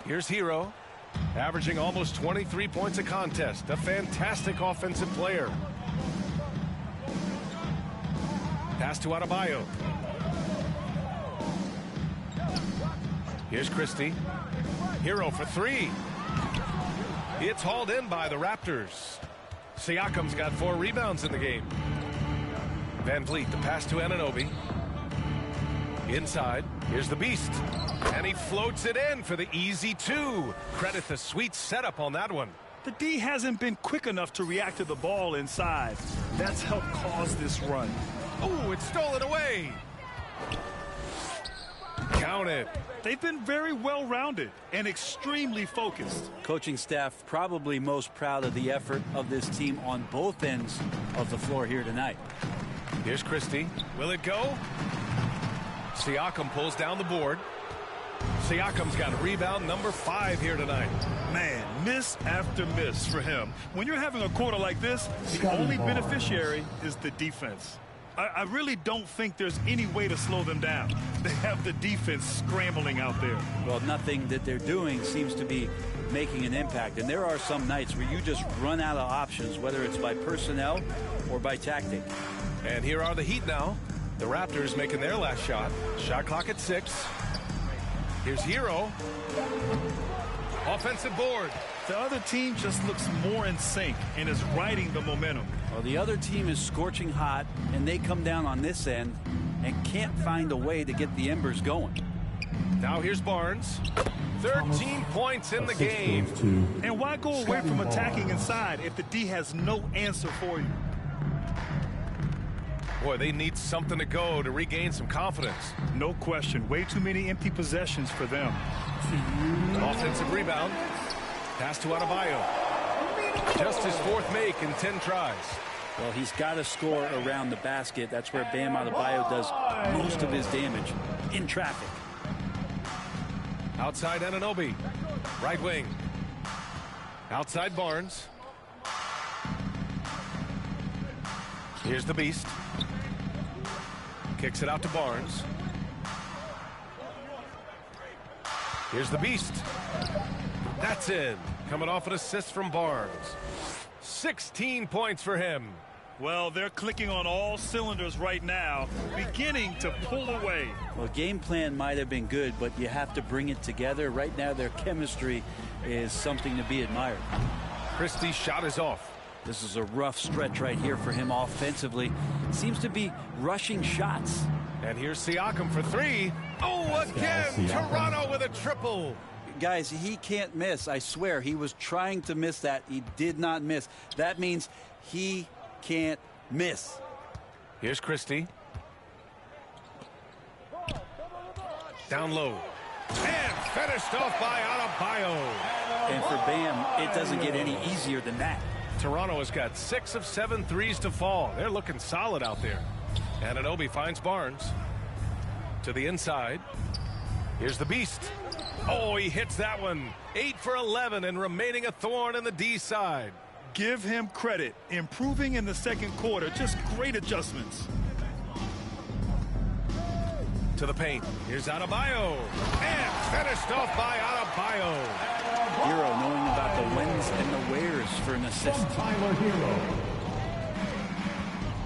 Here's Hero, averaging almost 23 points a contest. A fantastic offensive player. Pass to Adebayo. Here's Christie. Hero for 3. It's hauled in by the Raptors. Siakam's got 4 rebounds in the game. Van Vliet, the pass to Anunoby. Inside, here's the beast. And he floats it in for the easy 2. Credit the sweet setup on that one. The D hasn't been quick enough to react to the ball inside. That's helped cause this run. Oh, it's stolen away. Count it. They've been very well-rounded and extremely focused. Coaching staff probably most proud of the effort of this team on both ends of the floor here tonight. Here's Christie. Will it go? Siakam pulls down the board. Siakam's got rebound number 5 here tonight. Man, miss after miss for him. When you're having a quarter like this, the only beneficiary is the defense. I really don't think there's any way to slow them down. They have the defense scrambling out there. Well, nothing that they're doing seems to be making an impact. And there are some nights where you just run out of options, whether it's by personnel or by tactic. And here are the Heat now. The Raptors making their last shot. Shot clock at 6. Here's Hero. Offensive board. The other team just looks more in sync and is riding the momentum. Well, the other team is scorching hot, and they come down on this end and can't find a way to get the embers going. Now here's Barnes. 13 points in the game. And why go away from attacking inside if the D has no answer for you? Boy, they need something to go to regain some confidence. No question. Way too many empty possessions for them. Offensive rebound. Pass to Adebayo. Just his 4th make in 10 tries. Well, he's got to score around the basket. That's where Bam Adebayo does most of his damage, in traffic. Outside Anunoby. Right wing. Outside Barnes. Here's the beast. Kicks it out to Barnes. Here's the beast. That's in. Coming off an assist from Barnes. 16 points for him. Well, they're clicking on all cylinders right now, beginning to pull away. Well, game plan might have been good, but you have to bring it together. Right now, their chemistry is something to be admired. Christie's shot is off. This is a rough stretch right here for him offensively. Seems to be rushing shots. And here's Siakam for 3. Oh, again, Toronto with a triple. Guys, he can't miss. I swear, he was trying to miss that. He did not miss. That means he can't miss. Here's Christie. Down low. And finished off by Adebayo. And for Bam, it doesn't get any easier than that. Toronto has got 6 of 7 threes to fall. They're looking solid out there. Anunoby finds Barnes. To the inside. Here's the beast. Oh, he hits that one. 8 for 11 and remaining a thorn in the D side. Give him credit. Improving in the second quarter. Just great adjustments. To the paint. Here's Adebayo. And finished off by Adebayo. Hero knowing about the whens and the wheres for an assist.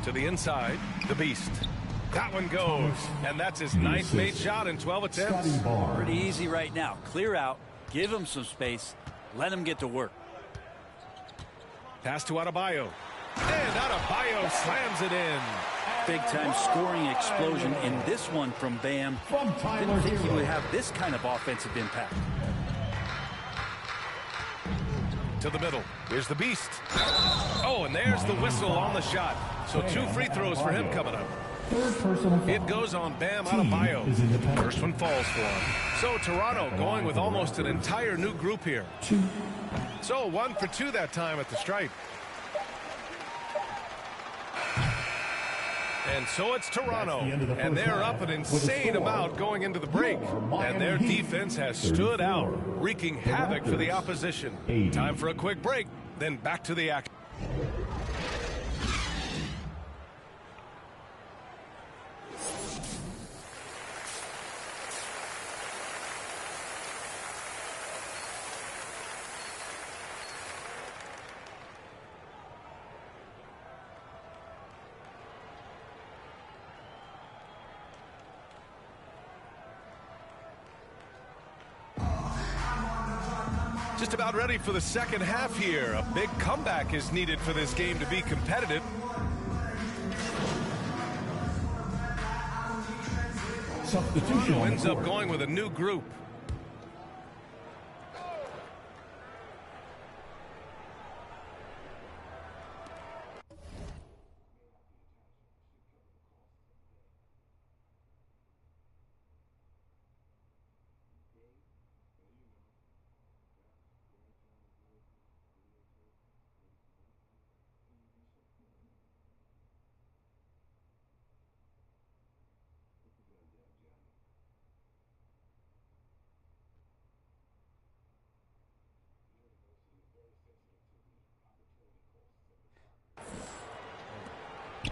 To the inside. The beast. That one goes. And that's his 9th made shot in 12 attempts. Pretty easy right now. Clear out. Give him some space. Let him get to work. Pass to Adebayo. And Adebayo slams it in. Big-time scoring explosion in this one from Bam. Didn't think he would have this kind of offensive impact. To the middle. Here's the beast. Oh, and there's the whistle on the shot. So 2 free throws for him coming up. It goes on Bam Adebayo. First one falls for him. So Toronto going with almost an entire new group here. So 1 for 2 that time at the stripe. And so it's Toronto, and they're up an insane amount going into the break. And their defense has stood out, wreaking havoc for the opposition. Time for a quick break, then back to the action. Just about ready for the second half here. A big comeback is needed for this game to be competitive. Substitution ends up going with a new group.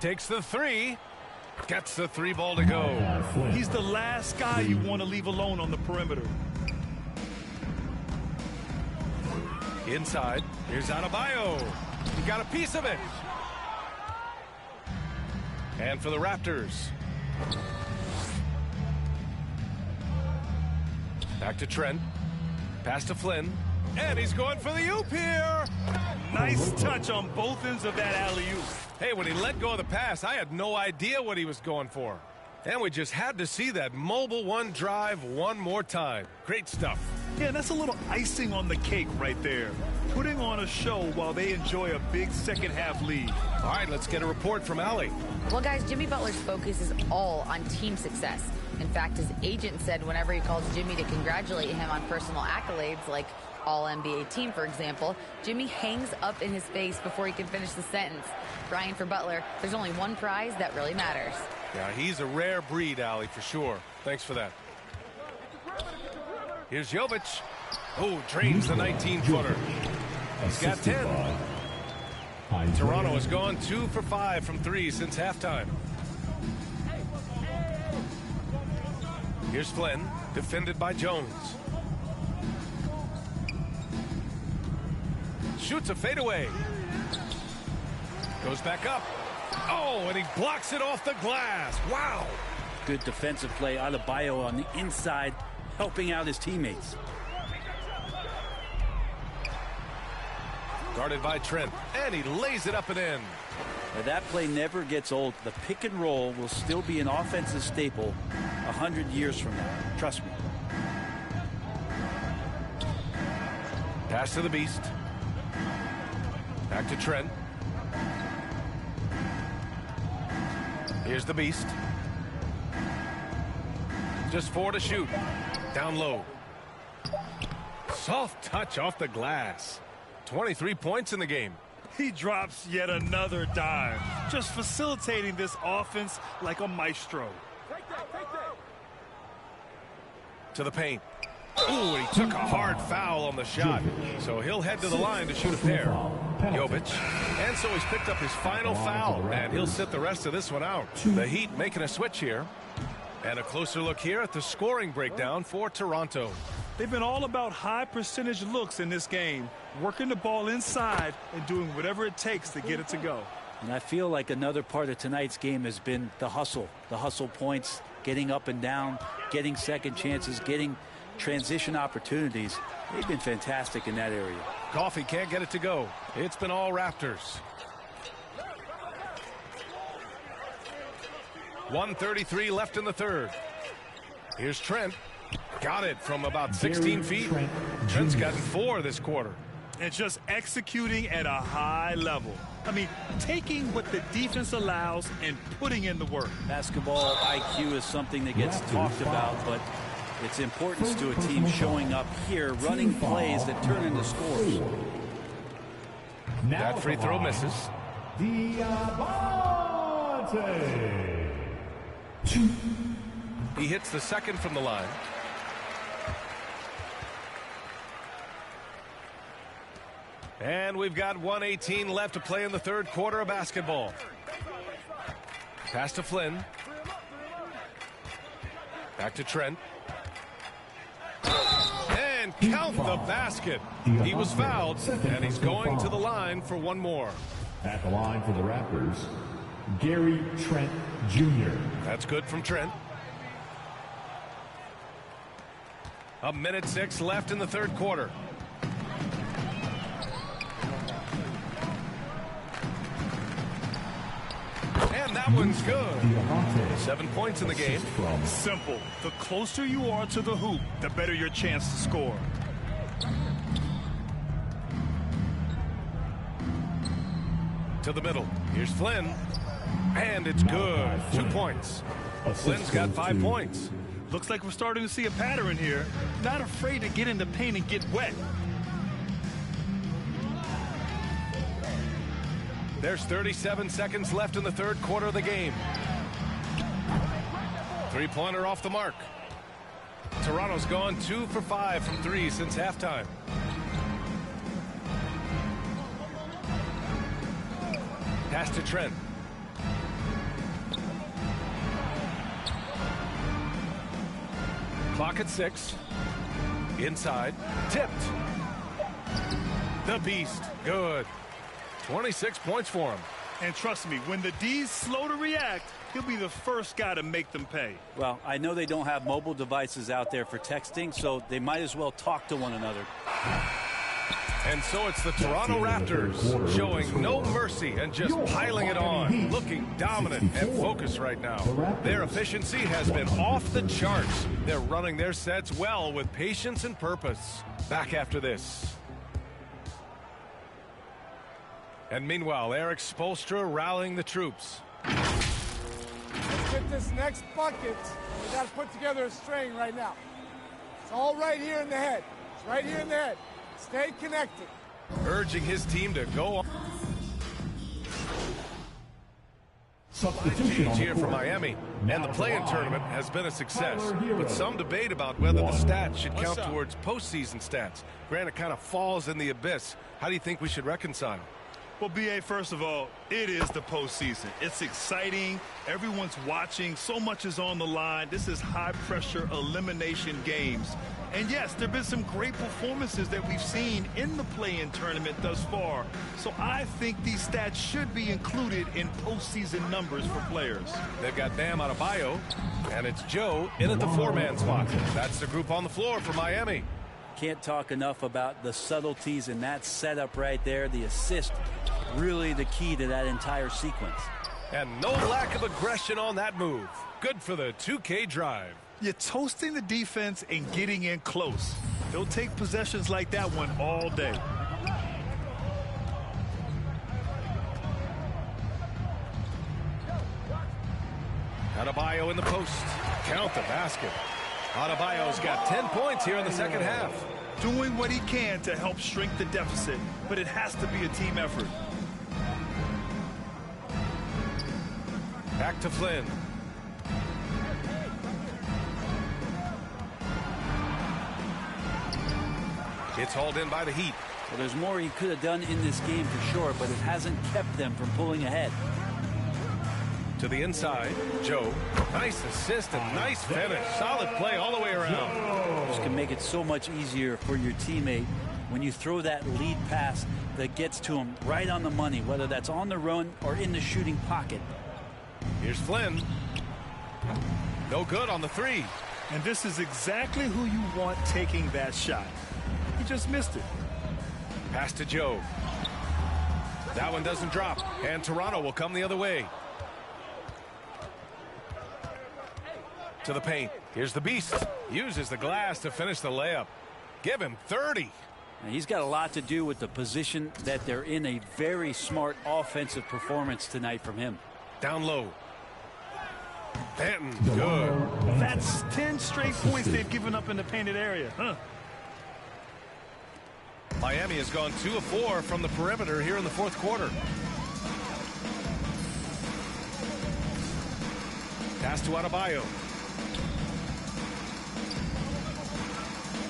Takes the 3, gets the 3 ball to go. He's the last guy you want to leave alone on the perimeter. Inside, here's Adebayo. He got a piece of it. And for the Raptors. Back to Trent. Pass to Flynn. And he's going for the oop here. Nice touch on both ends of that alley-oop. Hey, when he let go of the pass, I had no idea what he was going for. And we just had to see that mobile one drive one more time. Great stuff. Yeah, that's a little icing on the cake right there. Putting on a show while they enjoy a big second half lead. All right, let's get a report from Allie. Well, guys, Jimmy Butler's focus is all on team success. In fact, his agent said whenever he calls Jimmy to congratulate him on personal accolades like All-NBA team, for example, Jimmy hangs up in his face before he can finish the sentence. Brian, for Butler, there's only one prize that really matters. Yeah, he's a rare breed, Allie, for sure. Thanks for that. Here's Jovic. Oh, drains the 19-footer. He's got 10. Toronto has gone 2 for 5 from 3 since halftime. Here's Flynn, defended by Jones. Shoots a fadeaway. Goes back up. Oh, and he blocks it off the glass. Wow. Good defensive play. Adebayo on the inside, helping out his teammates. Guarded by Trent, and he lays it up and in. Now, that play never gets old. The pick and roll will still be an offensive staple 100 years from now. Trust me. Pass to the Beast. Back to Trent. Here's the Beast. Just 4 to shoot. Down low. Soft touch off the glass. 23 points in the game. He drops yet another dime, just facilitating this offense like a maestro. To the paint. Ooh, he took a hard foul on the shot. So he'll head to the line to shoot a pair. Jovic. And so he's picked up his final foul, and he'll sit the rest of this one out. The Heat making a switch here. And a closer look here at the scoring breakdown for Toronto. They've been all about high percentage looks in this game, working the ball inside and doing whatever it takes to get it to go. And I feel like another part of tonight's game has been the hustle points, getting up and down, getting second chances, getting transition opportunities. They've been fantastic in that area. Coffee can't get it to go. It's been all Raptors. 1:33 left in the third. Here's Trent. Got it from about 16 feet. Trent's gotten 4 this quarter. And just executing at a high level. I mean, taking what the defense allows and putting in the work. Basketball IQ is something that gets talked about, but its importance to a team showing up here, running plays that turn into scores. That free throw misses. He hits the second from the line. And we've got 1:18 left to play in the third quarter of basketball. Pass to Flynn. Back to Trent. And count the basket. He was fouled, and he's going to the line for one more. At the line for the Raptors, Gary Trent Jr. That's good from Trent. 1:06 left in the third quarter. And that one's good. 7 points in the game. Simple. The closer you are to the hoop, the better your chance to score. To the middle. Here's Flynn. And it's good. 2 points. Flynn's got 5 points. Looks like we're starting to see a pattern here. Not afraid to get in the paint and get wet. There's 37 seconds left in the third quarter of the game. Three-pointer off the mark. Toronto's gone 2 for 5 from 3 since halftime. Pass to Trent. Clock at 6. Inside. Tipped. The Beast. Good. 26 points for him. And trust me, when the D's slow to react, he'll be the first guy to make them pay. Well, I know they don't have mobile devices out there for texting, so they might as well talk to one another. And so it's the Toronto Raptors showing no mercy and just piling it on, looking dominant and focused right now. Their efficiency has been off the charts. They're running their sets well with patience and purpose. Back after this. And meanwhile, Eric Spoelstra rallying the troops. Let's get this next bucket. We got to put together a string right now. It's all right here in the head. It's right here in the head. Stay connected. Urging his team to go on. Substitution here for Miami, and the play-in tournament has been a success, but some debate about whether the stats should count towards postseason stats. Granted, it kind of falls in the abyss. How do you think we should reconcile? Well, B.A., first of all, it is the postseason. It's exciting. Everyone's watching. So much is on the line. This is high-pressure elimination games. And, yes, there have been some great performances that we've seen in the play-in tournament thus far. So I think these stats should be included in postseason numbers for players. They've got Bam Adebayo, and it's Joe in at the 4-man spot. That's the group on the floor for Miami. Can't talk enough about the subtleties in that setup right there. The assist, really the key to that entire sequence. And no lack of aggression on that move. Good for the 2K drive. You're toasting the defense and getting in close. They'll take possessions like that one all day. Adebayo in the post. Count the basket. Adebayo's got 10 points here in the second half. Doing what he can to help shrink the deficit, but it has to be a team effort. Back to Flynn. It's hauled in by the Heat. Well, there's more he could have done in this game for sure, but it hasn't kept them from pulling ahead. To the inside, Joe. Nice assist and nice finish. Solid play all the way around. This can make it so much easier for your teammate when you throw that lead pass that gets to him right on the money, whether that's on the run or in the shooting pocket. Here's Flynn. No good on the 3. And this is exactly who you want taking that shot. He just missed it. Pass to Joe. That one doesn't drop, and Toronto will come the other way. To the paint. Here's the Beast. Uses the glass to finish the layup. Give him 30. And he's got a lot to do with the position that they're in. A very smart offensive performance tonight from him. Down low. Banton, good. That's 10 straight points they've given up in the painted area. Huh? Miami has gone 2 of 4 from the perimeter here in the fourth quarter. Pass to Adebayo.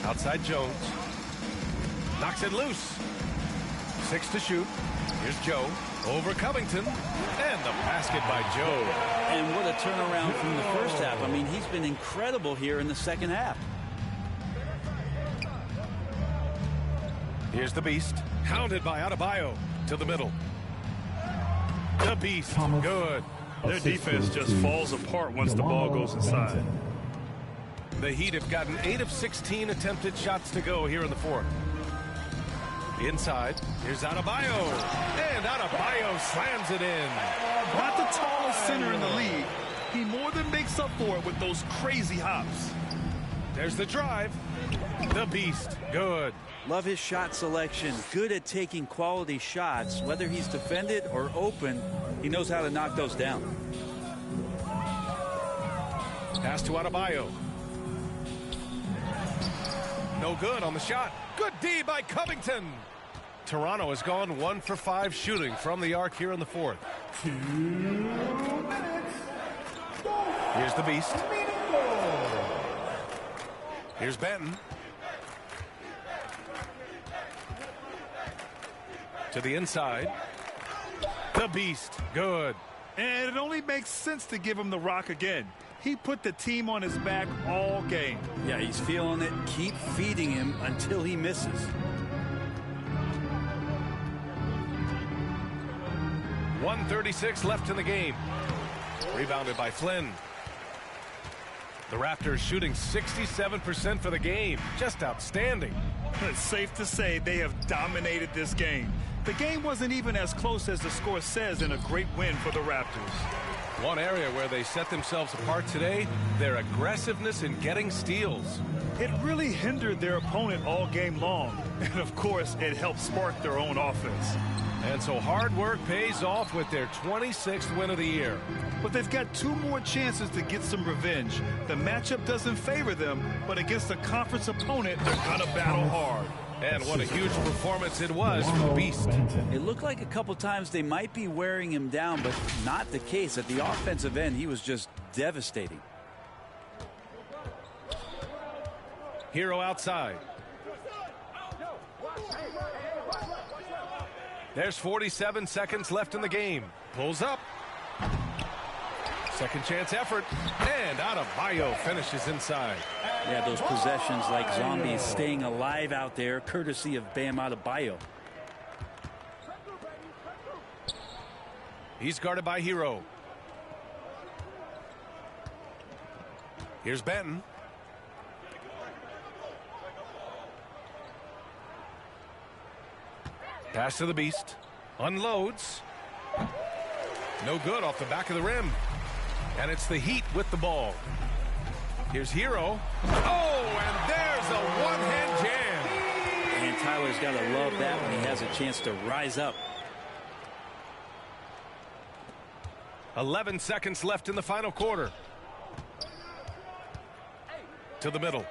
Outside Jones. Knocks it loose. 6 to shoot. Here's Joe. Over Covington. And the basket by Joe. And what a turnaround from the first half. I mean, he's been incredible here in the second half. Here's the Beast. Hounded by Adebayo. To the middle. The Beast. Good. Their defense just falls apart once the ball goes inside. The Heat have gotten 8 of 16 attempted shots to go here in the fourth. Inside, here's Adebayo. And Adebayo slams it in. Not the tallest center in the league. He more than makes up for it with those crazy hops. There's the drive. The Beast. Good. Love his shot selection. Good at taking quality shots. Whether he's defended or open, he knows how to knock those down. Pass to Adebayo. No good on the shot. Good D by Covington. Toronto has gone 1 for 5 shooting from the arc here in the fourth. 2 minutes. Here's the Beast. Here's Banton. To the inside. The Beast. Good. And it only makes sense to give him the rock again. He put the team on his back all game. Yeah, he's feeling it. Keep feeding him until he misses. .136 left in the game. Rebounded by Flynn. The Raptors shooting 67% for the game. Just outstanding. It's safe to say they have dominated this game. The game wasn't even as close as the score says in a great win for the Raptors. One area where they set themselves apart today, their aggressiveness in getting steals. It really hindered their opponent all game long. And of course, it helped spark their own offense. And so hard work pays off with their 26th win of the year. But they've got 2 more chances to get some revenge. The matchup doesn't favor them, but against a conference opponent, they're gonna battle hard. And what a huge performance it was from the Beast. It looked like a couple times they might be wearing him down, but not the case. At the offensive end, he was just devastating. Hero outside. There's 47 seconds left in the game. Pulls up. Second chance effort. And Adebayo finishes inside. Yeah, those possessions like zombies staying alive out there, courtesy of Bam Adebayo. He's guarded by Hero. Here's Banton. Pass to the Beast. Unloads. No good off the back of the rim. And it's the Heat with the ball. Here's Hero. Oh, and there's a one-hand jam. And Tyler's got to love that when he has a chance to rise up. 11 seconds left in the final quarter. To the middle.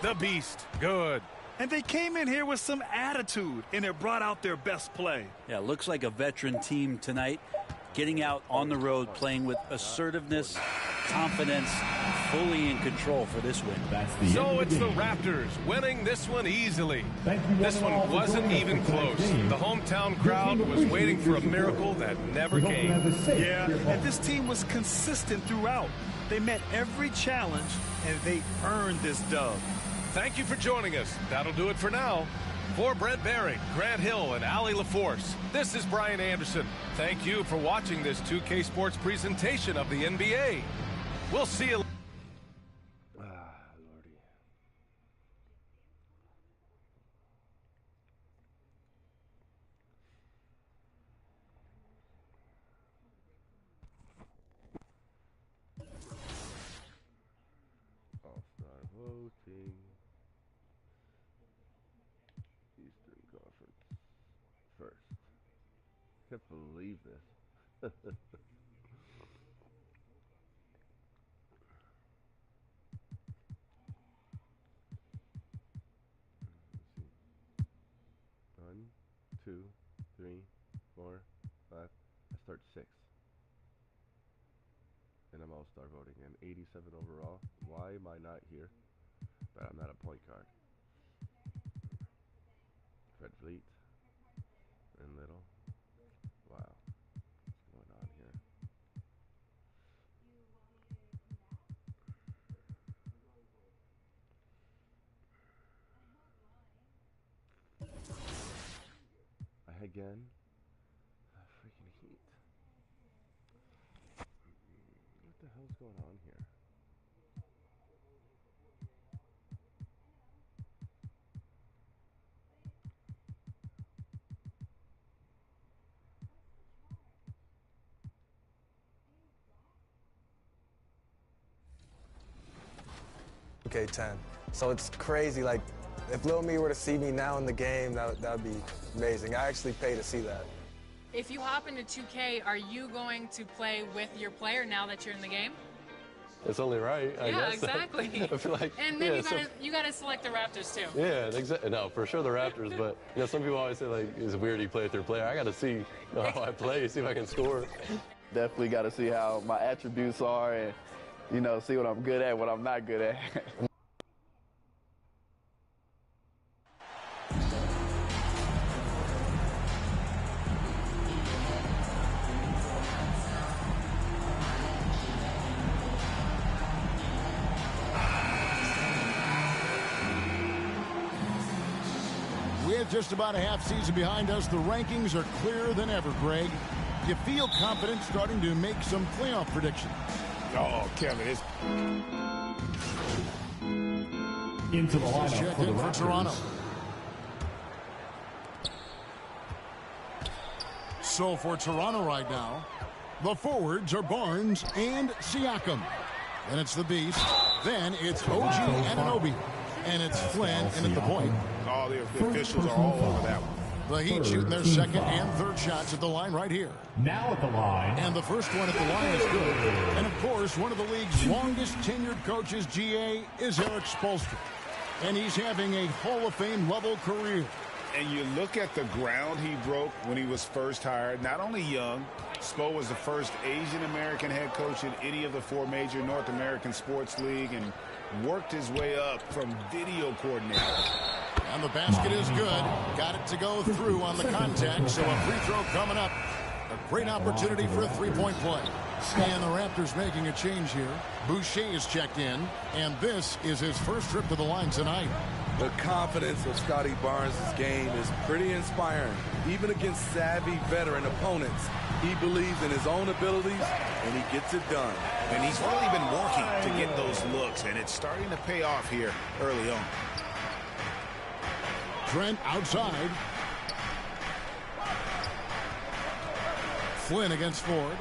The Beast. Good. And they came in here with some attitude, and it brought out their best play. Yeah, looks like a veteran team tonight. Getting out on the road, playing with assertiveness, confidence, fully in control for this win. So it's the Raptors winning this one easily. This one wasn't even close. The hometown crowd was waiting for a miracle that never came. Yeah, and this team was consistent throughout. They met every challenge, and they earned this dub. Thank you for joining us. That'll do it for now. For Brent Barry, Grant Hill, and Allie LaForce, this is Brian Anderson. Thank you for watching this 2K Sports presentation of the NBA. We'll see you. believe this. One, 2, 3, 4, 5. I start 6. And I'm all-star voting. And 87 overall. Why am I not here? But I'm not a point guard. Fred Vliet. And Little. Wow. What's going on here? Again, freaking Heat. What the hell's going on here? Okay, 10. So it's crazy. Like, if Lil Me were to see me now in the game, that would be amazing. I actually pay to see that. If you hop into 2K, are you going to play with your player now that you're in the game? It's only right, I guess. Exactly. I feel like, and then you gotta select the Raptors too. Yeah, exactly. No, for sure the Raptors, but some people always say like it's weird you play with your player. I got to see how I play, see if I can score. Definitely got to see how my attributes are, and see what I'm good at, what I'm not good at. With just about a half season behind us, the rankings are clearer than ever, Greg. You feel confident starting to make some playoff predictions? Oh, Kevin, it's... Into the lineup for the Raptors. Toronto. So for Toronto right now, the forwards are Barnes and Siakam. Then it's the Beast. Then it's OG Anunoby. And it's Flynn in at the point. All the officials are all over that one. The Heat shooting their second and third shots at the line right here. Now at the line. And the first one at the line is good. And of course, one of the league's longest tenured coaches, GA, is Eric Spoelstra. And he's having a Hall of Fame level career. And you look at the ground he broke when he was first hired. Not only young, Spo was the first Asian-American head coach in any of the 4 major North American sports league and worked his way up from video coordinator. And the basket is good. Got it to go through on the contact, so a free throw coming up. A great opportunity for a three-point play. And the Raptors making a change here. Boucher is checked in, and this is his first trip to the line tonight. The confidence of Scotty Barnes' game is pretty inspiring. Even against savvy veteran opponents, he believes in his own abilities, and he gets it done. And he's really been working to get those looks, and it's starting to pay off here early on. Trent outside. Flynn against Ford.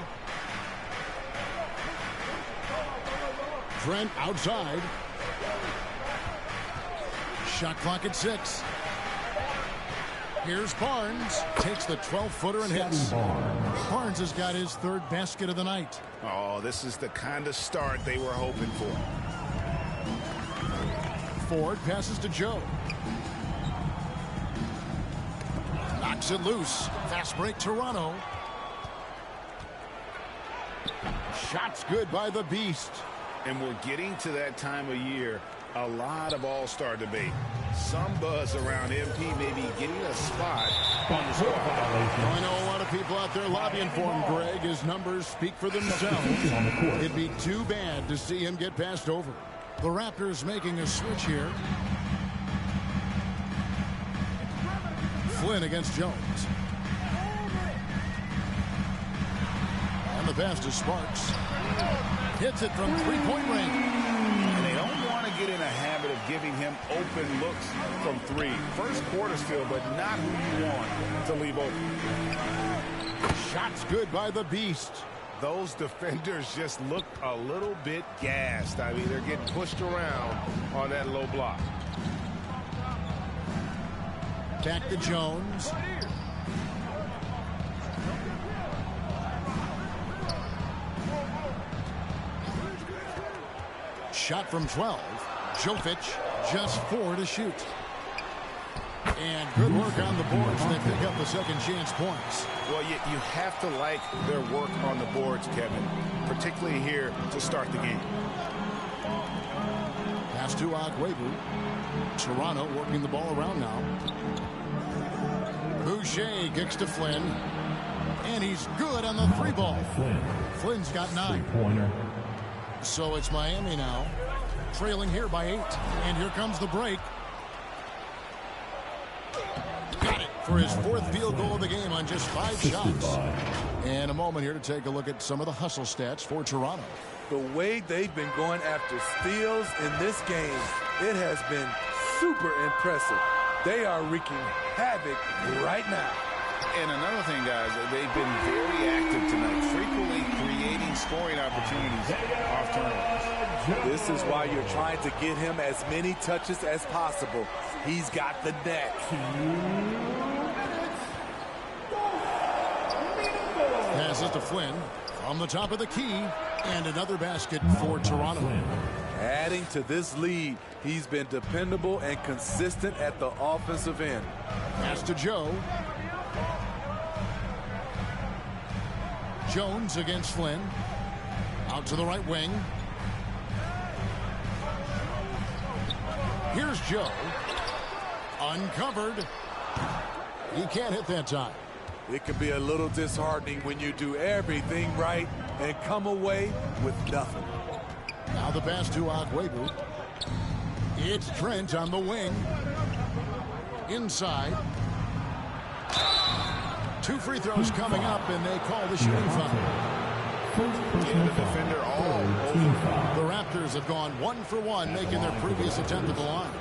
Trent outside. Shot clock at 6. Here's Barnes. Takes the 12-footer and hits. Barnes has got his third basket of the night. Oh, this is the kind of start they were hoping for. Ford passes to Joe. Knocks it loose. Fast break Toronto. Shots good by the Beast. And we're getting to that time of year. A lot of all-star debate. Some buzz around MP maybe getting a spot on the squad. I know a lot of people out there lobbying for him, Greg. His numbers speak for themselves. It'd be too bad to see him get passed over. The Raptors making a switch here. Flynn against Jones. And the pass to Sparks. Hits it from three-point range. And they don't want to get in a habit of giving him open looks from 3. First quarter still, but not who you want to leave open. Shots good by the Beast. Those defenders just look a little bit gassed. I mean, they're getting pushed around on that low block. Back to Jones. shot from 12. Jovic just 4 to shoot. And good work on the boards. They pick up the second chance points. Well, you have to like their work on the boards, Kevin, particularly here to start the game. Pass to Agwebu. Toronto working the ball around now. Boucher kicks to Flynn. And he's good on the 3-ball. Flynn's got 9. So it's Miami now, trailing here by 8. And here comes the break. Got it for his 4th field goal of the game on just 5 shots. And a moment here to take a look at some of the hustle stats for Toronto. The way they've been going after steals in this game, it has been super impressive. They are wreaking havoc right now. And another thing, guys, they've been very active tonight, frequently creating scoring opportunities off turnovers. This is why you're trying to get him as many touches as possible. He's got the neck. Passes to Flynn from the top of the key, and another basket for Toronto. Adding to this lead, he's been dependable and consistent at the offensive end. Pass to Joe. Jones against Flynn. Out to the right wing. Here's Joe. Uncovered. He can't hit that time. It can be a little disheartening when you do everything right and come away with nothing. Now the pass to Agwebu. It's Trent on the wing. Inside. 2 free throws coming up, and they call the shooting foul. The defender all over. The Raptors have gone 1 for 1, making their previous attempt at the line.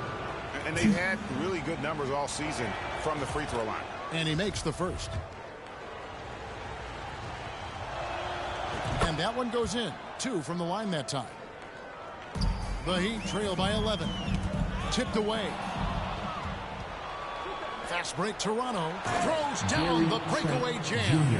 And they've had really good numbers all season from the free throw line. And he makes the first. And that one goes in. 2 from the line that time. The Heat trail by 11. Tipped away. Fast break, Toronto. Throws down the breakaway jam.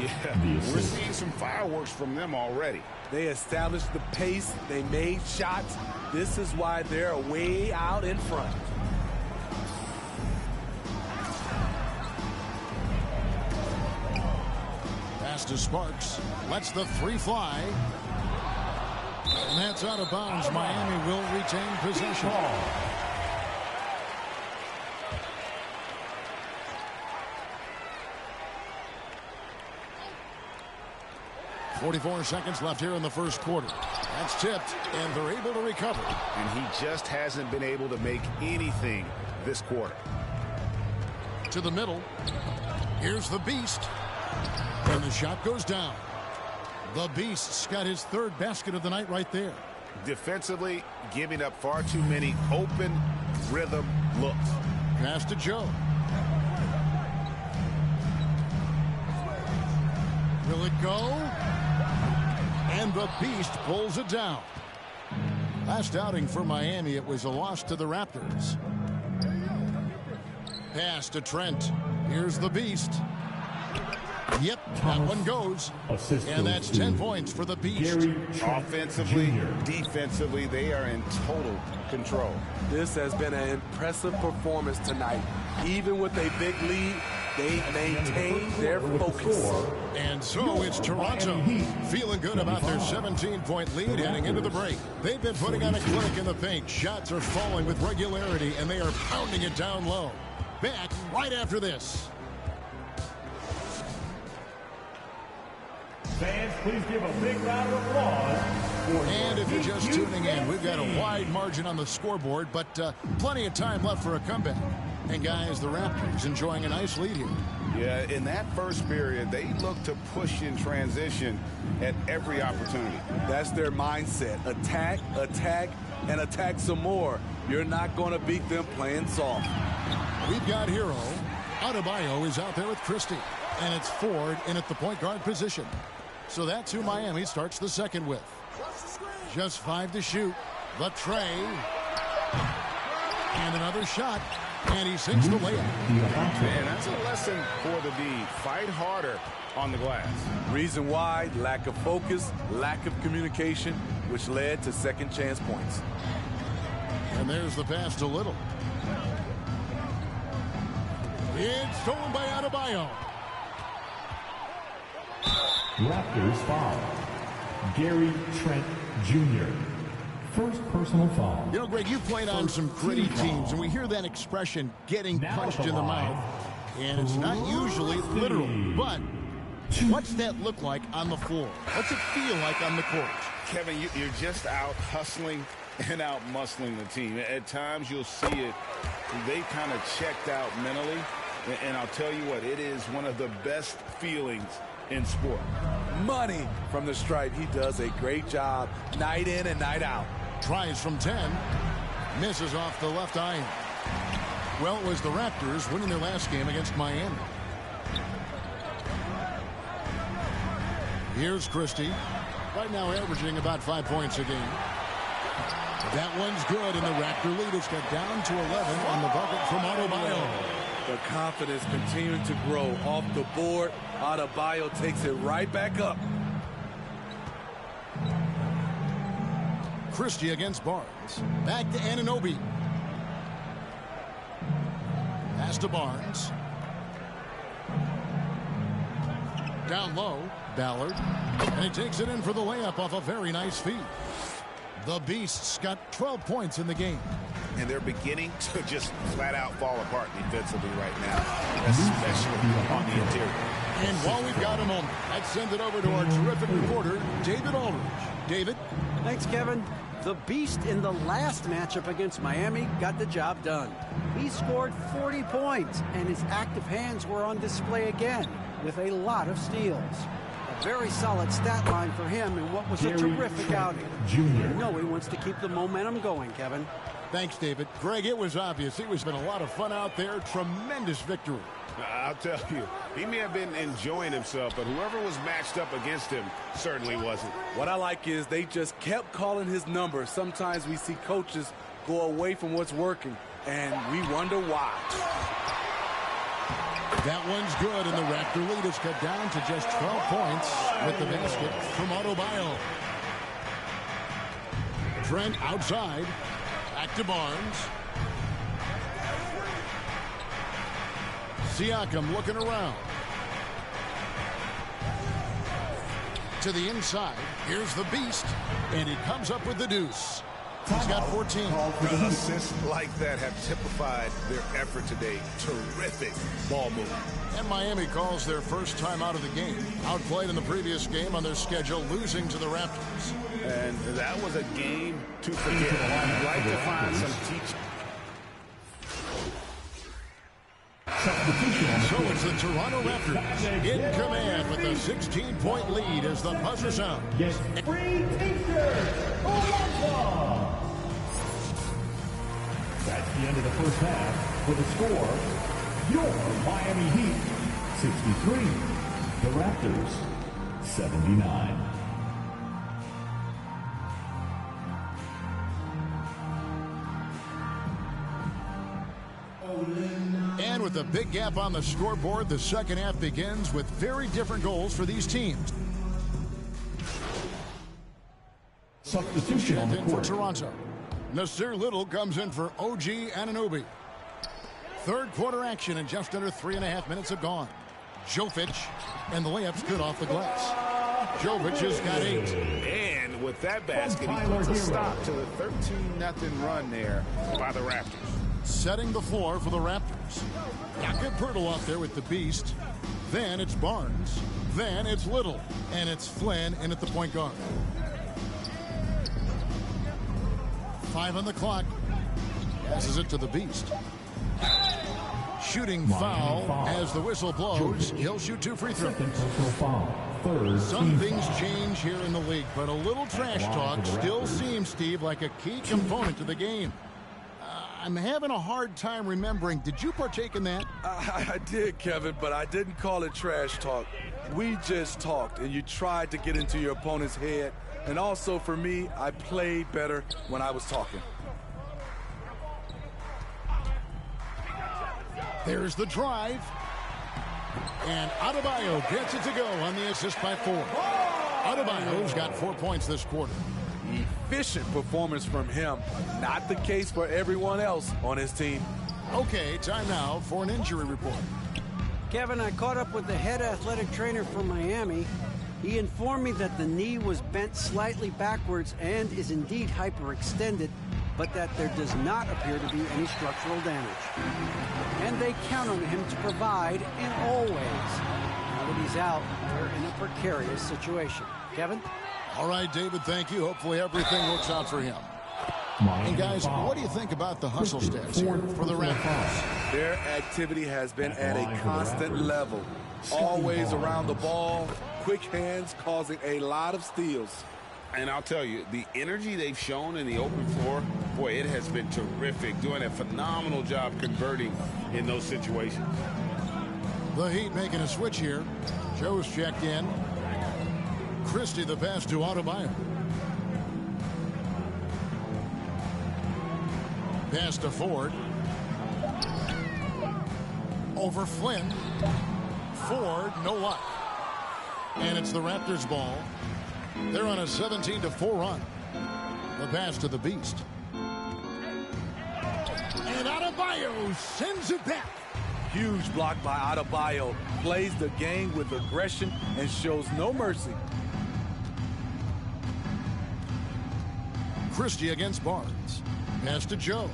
Yeah, we're seeing some fireworks from them already. They established the pace. They made shots. This is why they're way out in front. Pass to Sparks. Lets the 3 fly. And that's out of bounds. Miami will retain possession. 44 seconds left here in the first quarter. That's tipped, and they're able to recover. And he just hasn't been able to make anything this quarter. To the middle. Here's the Beast. And the shot goes down. The Beast's got his 3rd basket of the night right there. Defensively, giving up far too many open rhythm looks. Pass to Joe. Will it go? And the Beast pulls it down. Last outing for Miami, it was a loss to the Raptors. Pass to Trent. Here's the Beast. Yep, that one goes. And that's 10 points for the Beast. Offensively, defensively, they are in total control. This has been an impressive performance tonight. Even with a big lead, they maintain their focus. And so it's Toronto feeling good about their 17-point lead heading into the break. They've been putting on a clinic in the paint. Shots are falling with regularity, and they are pounding it down low. Back right after this. Fans, please give a big round of applause. And if you're just tuning in, we've got a wide margin on the scoreboard, but plenty of time left for a comeback. And guys, the Raptors enjoying a nice lead here. Yeah, in that first period, they look to push in transition at every opportunity. That's their mindset. Attack, attack, and attack some more. You're not going to beat them playing soft. We've got Hero. Adebayo is out there with Christie. And it's Ford in at the point guard position. So that's who Miami starts the second with. Just 5 to shoot. The tray. And another shot. And he sinks the layup. Man, that's a lesson for the D. Fight harder on the glass. Reason why, lack of focus, lack of communication. which led to second chance points. And there's the pass to Little. It's stolen by Adebayo. Raptors foul. Gary Trent Jr. First personal foul. You know, Greg, you've played on some gritty teams, and we hear that expression, getting punched in the mouth. And it's not usually literal, but what's that look like on the floor? What's it feel like on the court? Kevin, you're just out hustling and out muscling the team. At times you'll see it, they kind of checked out mentally. And I'll tell you what, it is one of the best feelings in sport. Money from the stripe. He does a great job night in and night out. Tries from 10. Misses off the left iron. Well, it was the Raptors winning their last game against Miami. Here's Christie. Right now averaging about 5 points a game. That one's good, and the Raptor lead has got down to 11 on the bucket from Adebayo. The confidence continuing to grow off the board. Adebayo takes it right back up. Christie against Barnes. Back to Anunoby. Pass to Barnes. Down low, Ballard. And he takes it in for the layup off a very nice feed. The Beasts got 12 points in the game. And they're beginning to just flat out fall apart defensively right now, especially on the interior. And while we've got a moment, let's send it over to our terrific reporter, David Aldridge. David? Thanks, Kevin. The Beast in the last matchup against Miami got the job done. He scored 40 points, and his active hands were on display again with a lot of steals. A very solid stat line for him in what was a terrific outing. You know he wants to keep the momentum going, Kevin. Thanks, David. Greg, it was obvious. It was been a lot of fun out there. Tremendous victory. I'll tell you, he may have been enjoying himself, but whoever was matched up against him certainly wasn't. What I like is they just kept calling his number. Sometimes we see coaches go away from what's working, and we wonder why. That one's good, and the Raptor lead is cut down to just 12 points with the basket from Adebayo. Trent outside. Back to Barnes. Siakam looking around. To the inside. Here's the Beast. And he comes up with the deuce. He's got 14. Assists like that have typified their effort today. Terrific ball movement. And Miami calls their first time out of the game. Outplayed in the previous game on their schedule, losing to the Raptors. And that was a game to forget. I'd like to find some teaching. So it's the Toronto Raptors in command with a 16-point lead as the buzzer sounds. Get free t-shirts. That's the end of the first half. With the score, your Miami Heat 63, the Raptors 79. And with a big gap on the scoreboard, the second half begins with very different goals for these teams. Substitution on the in court. for Toronto. Nasir Little comes in for OG Anunoby. Third quarter action and just under 3.5 minutes have gone. Jovic, and the layup's good off the glass. Jovic has got 8. And with that basket, he puts a stop to the 13-0 run there by the Raptors. Setting the floor for the Raptors. Jakob Poeltl out there with the Beast. Then it's Barnes. Then it's Little. And it's Flynn in at the point guard. 5 on the clock. Passes it to the Beast. Shooting foul as the whistle blows. He'll shoot 2 free throws. Some things change here in the league, but a little trash talk still seems, Steve, like a key component to the game. I'm having a hard time remembering. Did you partake in that? I did, Kevin, but I didn't call it trash talk. We just talked, and you tried to get into your opponent's head. And also, for me, I played better when I was talking. There's the drive. And Adebayo gets it to go on the assist by 4. Adebayo's got 4 points this quarter. He efficient performance from him. Not the case for everyone else on his team. Okay, time now for an injury report. Kevin, I caught up with the head athletic trainer from Miami. He informed me that the knee was bent slightly backwards and is indeed hyperextended, but that there does not appear to be any structural damage. And they count on him to provide in all ways. Now that he's out, they're in a precarious situation. Kevin? All right, David, thank you. Hopefully everything works out for him. And guys, what do you think about the hustle stats here for the Raptors? Their activity has been at a constant level. Always around the ball, quick hands causing a lot of steals. And I'll tell you, the energy they've shown in the open floor, boy, it has been terrific. Doing a phenomenal job converting in those situations. The Heat making a switch here. Joe's checked in. Christie the pass to Adebayo. Pass to Ford. Over Flynn. Ford, no luck. And it's the Raptors' ball. They're on a 17-4 run. The pass to the Beast. And Adebayo sends it back. Huge block by Adebayo. Plays the game with aggression and shows no mercy. Christie against Barnes. Pass to Joe.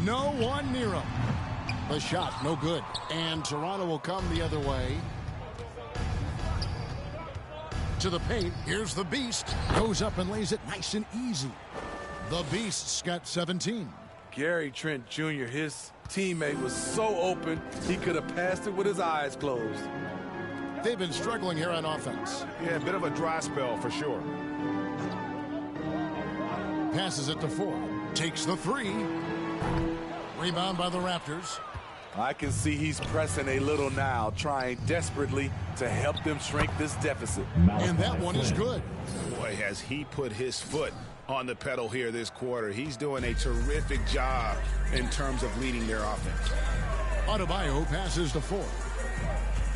No one near him. The shot, no good. And Toronto will come the other way. To the paint. Here's the Beast. Goes up and lays it nice and easy. The Beast's got 17. Gary Trent Jr., his teammate, was so open, he could have passed it with his eyes closed. They've been struggling here on offense. Yeah, a bit of a dry spell for sure. Passes it to Ford. Takes the three. Rebound by the Raptors. I can see he's pressing a little now, trying desperately to help them shrink this deficit. And that one is good. Boy, has he put his foot on the pedal here this quarter. He's doing a terrific job in terms of leading their offense. Adebayo passes to Ford.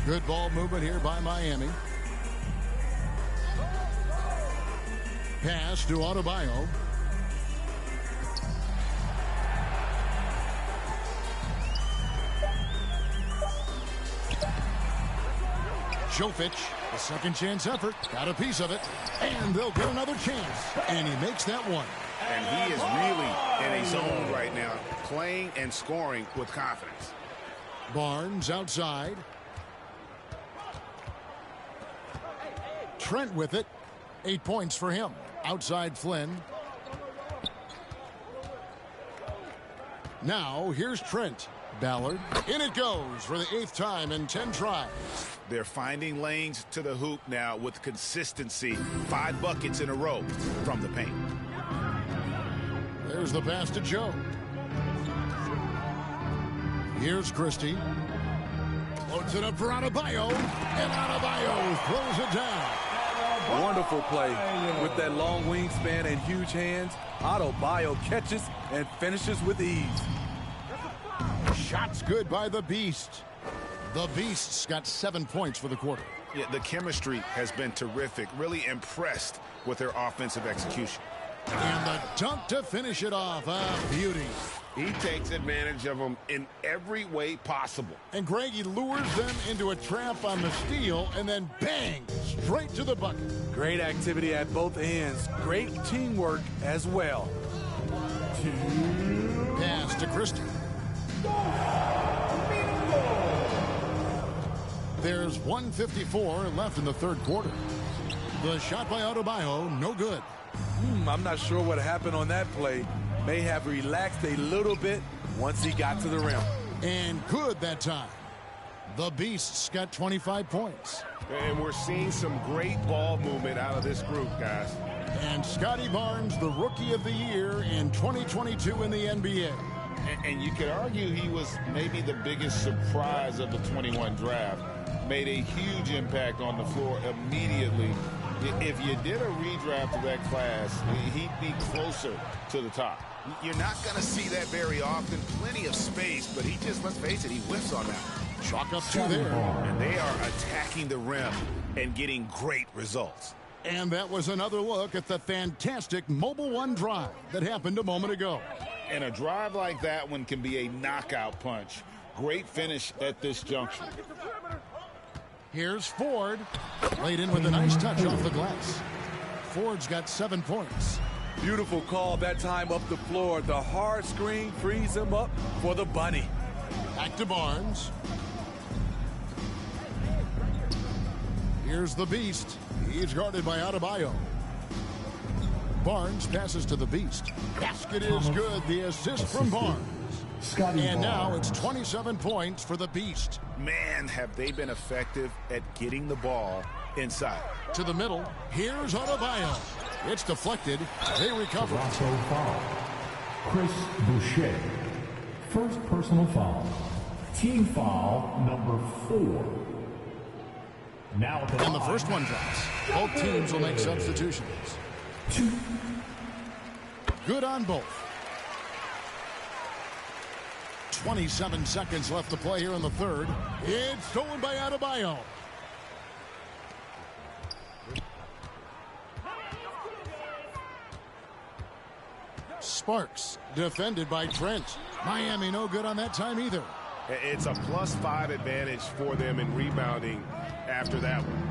Good ball movement here by Miami. Pass to Adebayo. Jovic, a second chance effort, got a piece of it, and they'll get another chance, and he makes that one. And he is really in a zone right now, playing and scoring with confidence. Barnes outside. Trent with it, 8 points for him. Outside Flynn. Now here's Trent. Ballard. In it goes for the 8th time in 10 tries. They're finding lanes to the hoop now with consistency. 5 buckets in a row from the paint. There's the pass to Joe. Here's Christie. Floats it up for Adebayo. And Adebayo throws it down. Wonderful play. With that long wingspan and huge hands, Adebayo catches and finishes with ease. Shots good by the Beast. The Beast's got 7 points for the quarter. Yeah, the chemistry has been terrific. Really impressed with their offensive execution. And the dunk to finish it off. A beauty. He takes advantage of them in every way possible. And Greg, he lures them into a trap on the steal, and then bang, straight to the bucket. Great activity at both ends. Great teamwork as well. Pass to Christie. There's 1:54 left in the third quarter. The shot by Adebayo, no good. I'm not sure what happened on that play. May have relaxed a little bit once he got to the rim. And good that time. The Beast's got 25 points. And we're seeing some great ball movement out of this group, guys. And Scotty Barnes, the Rookie of the Year in 2022 in the NBA. And you could argue he was maybe the biggest surprise of the 21 draft. Made a huge impact on the floor immediately. If you did a redraft of that class, he'd be closer to the top. You're not going to see that very often. Plenty of space, but he just, let's face it, he whiffs on that. Chalk up 2 there. And they are attacking the rim and getting great results. And that was another look at the fantastic Mobile One drive that happened a moment ago. And a drive like that one can be a knockout punch. Great finish at this junction. Here's Ford. Laid in with a nice touch off the glass. Ford's got 7 points. Beautiful call that time up the floor. The hard screen frees him up for the bunny. Back to Barnes. Here's the Beast. He's guarded by Adebayo. Barnes passes to the Beast. Basket is good. The assist from Barnes. And now it's 27 points for the Beast. Man, have they been effective at getting the ball inside. To the middle. Here's Adebayo. It's deflected. They recover. Toronto foul. Chris Boucher. First personal foul. Team foul number 4. Now and the first one drops. Both teams will make substitutions. 2. Good on both. 27 seconds left to play here in the third. It's stolen by Adebayo. Sparks defended by Trent. Miami no good on that time either. It's a +5 advantage for them in rebounding after that one.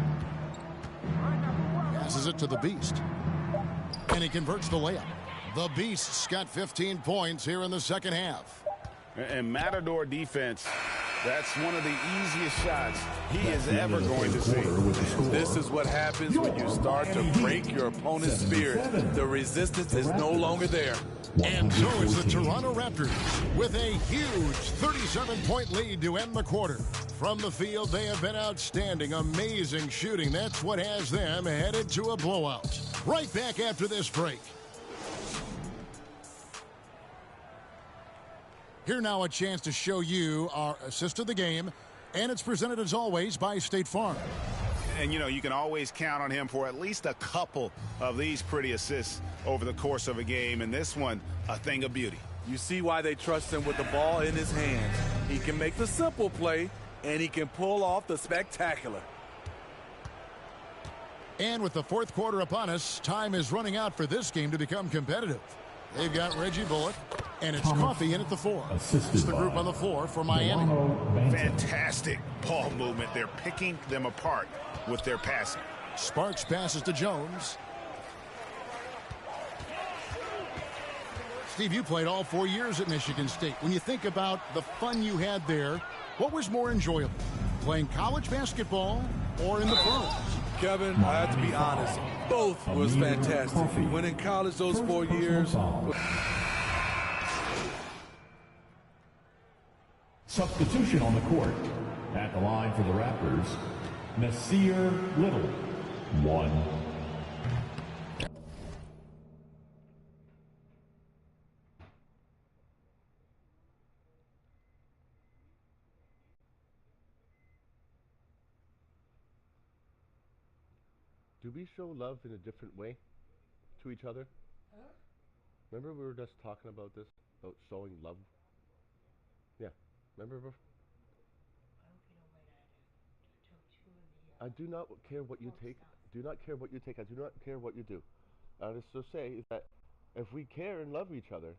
Passes it to the Beast. And he converts the layup. The Beast's got 15 points here in the second half. And Matador defense, that's one of the easiest shots he is ever going to see. This is what happens when you start to break your opponent's spirit. The resistance is no longer there. And so it's the Toronto Raptors with a huge 37-point lead to end the quarter. From the field, they have been outstanding, amazing shooting. That's what has them headed to a blowout. Right back after this break. Here now a chance to show you our assist of the game, and it's presented as always by State Farm. And, you know, you can always count on him for at least a couple of these pretty assists over the course of a game, and this one, a thing of beauty. You see why they trust him with the ball in his hands. He can make the simple play, and he can pull off the spectacular. And with the fourth quarter upon us, time is running out for this game to become competitive. They've got Reggie Bullock, and it's Coffey in at the 4. It's the group on the floor for Miami. Fantastic ball movement. They're picking them apart with their passing. Sparks passes to Jones. Steve, you played all 4 years at Michigan State. When you think about the fun you had there, what was more enjoyable, playing college basketball or in the pros? Kevin, I have to be honest, both was fantastic. When in college those 4 years. Substitution on the court. At the line for the Raptors, Nasir Little. 1. Do we show love in a different way to each other? Remember we were just talking about this, about showing love? Yeah. Remember? I do not care what you take. Do not care what you take. I do not care what you do. And it's to say is that if we care and love each other,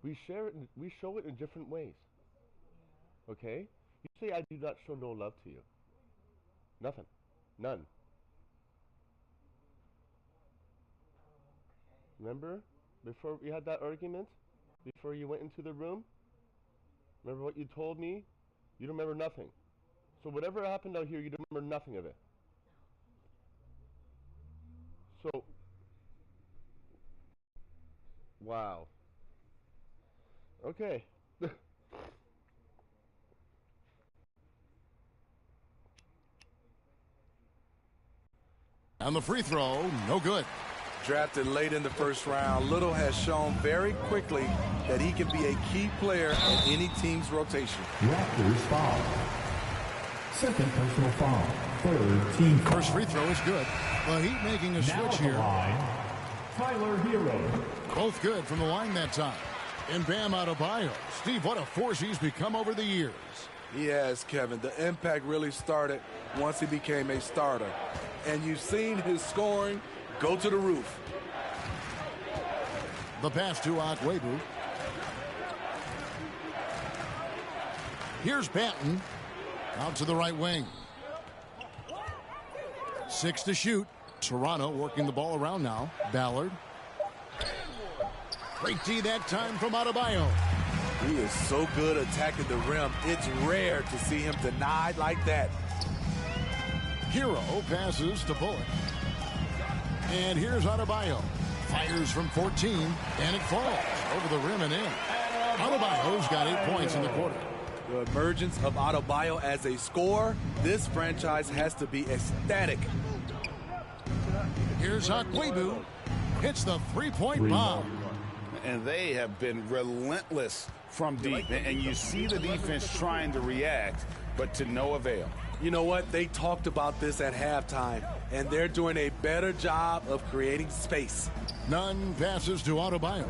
we share it. We show it in different ways. Okay? You say I do not show no love to you. Nothing. None. Remember, before we had that argument, before you went into the room, remember what you told me? You don't remember nothing. So whatever happened out here, you don't remember nothing of it. So, wow. Okay. And the free throw, no good. Drafted late in the first round, Little has shown very quickly that he can be a key player in any team's rotation. Raptors foul. Second personal foul. Third team foul. First free throw is good. The Heat making a switch here. Line, Tyler Hero. Both good from the line that time. And Bam Adebayo. Steve, what a force he's become over the years. He has, Kevin. The impact really started once he became a starter. and you've seen his scoring go to the roof. The pass to Akwebu. Here's Banton. Out to the right wing. 6 to shoot. Toronto working the ball around now. Ballard. Great D that time from Adebayo. He is so good attacking the rim. It's rare to see him denied like that. Hero passes to Bullock. And here's Adebayo. Fires from 14, and it falls over the rim and in. Adebayo's got 8 points in the quarter. The emergence of Adebayo as a scorer, this franchise has to be ecstatic. Here's Akwebu. Hits the three-point bomb. And they have been relentless from deep. And you see the defense trying to react, but to no avail. You know what? They talked about this at halftime, and they're doing a better job of creating space. Nunn passes to Adebayo.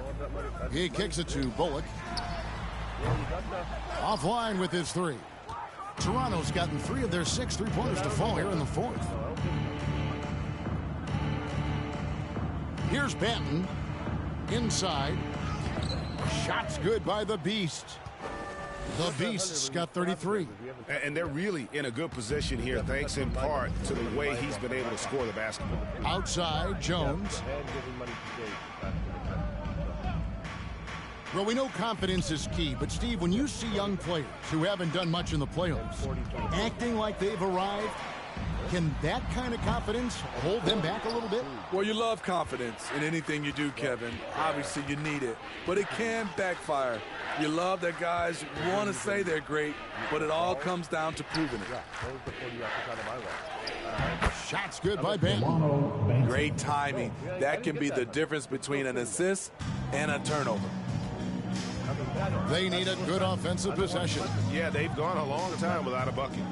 He kicks it to Bullock. Offline with his 3. Toronto's gotten 3 of their 6 3-pointers to fall here in the 4th. Here's Banton. Inside. Shots good by the Beast. The Beast's got 33. And they're really in a good position here, thanks in part to the way he's been able to score the basketball. Outside, Jones. Well, we know confidence is key, but Steve, when you see young players who haven't done much in the playoffs acting like they've arrived, can that kind of confidence hold them back a little bit? Well, you love confidence in anything you do, Kevin. Obviously, you need it, but it can backfire. You love that guys want to say they're great, but it all comes down to proving it. Shots good by Banton. Great timing. That can be the difference between an assist and a turnover. They need a good offensive possession. Yeah, they've gone a long time without a bucket.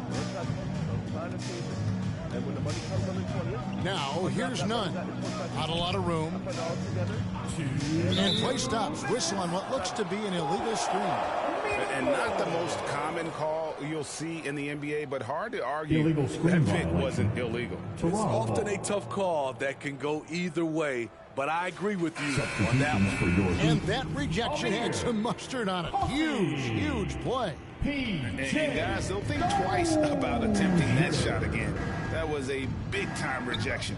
Now, here's Nunn. Not a lot of room. And play stops. Whistle on what looks to be an illegal screen. And not the most common call you'll see in the NBA, but hard to argue that pick wasn't illegal. It's often a tough call that can go either way, but I agree with you on that one. And that rejection had some mustard on it. Huge, huge play. And guys, don't think twice about attempting that shot again. That was a big-time rejection.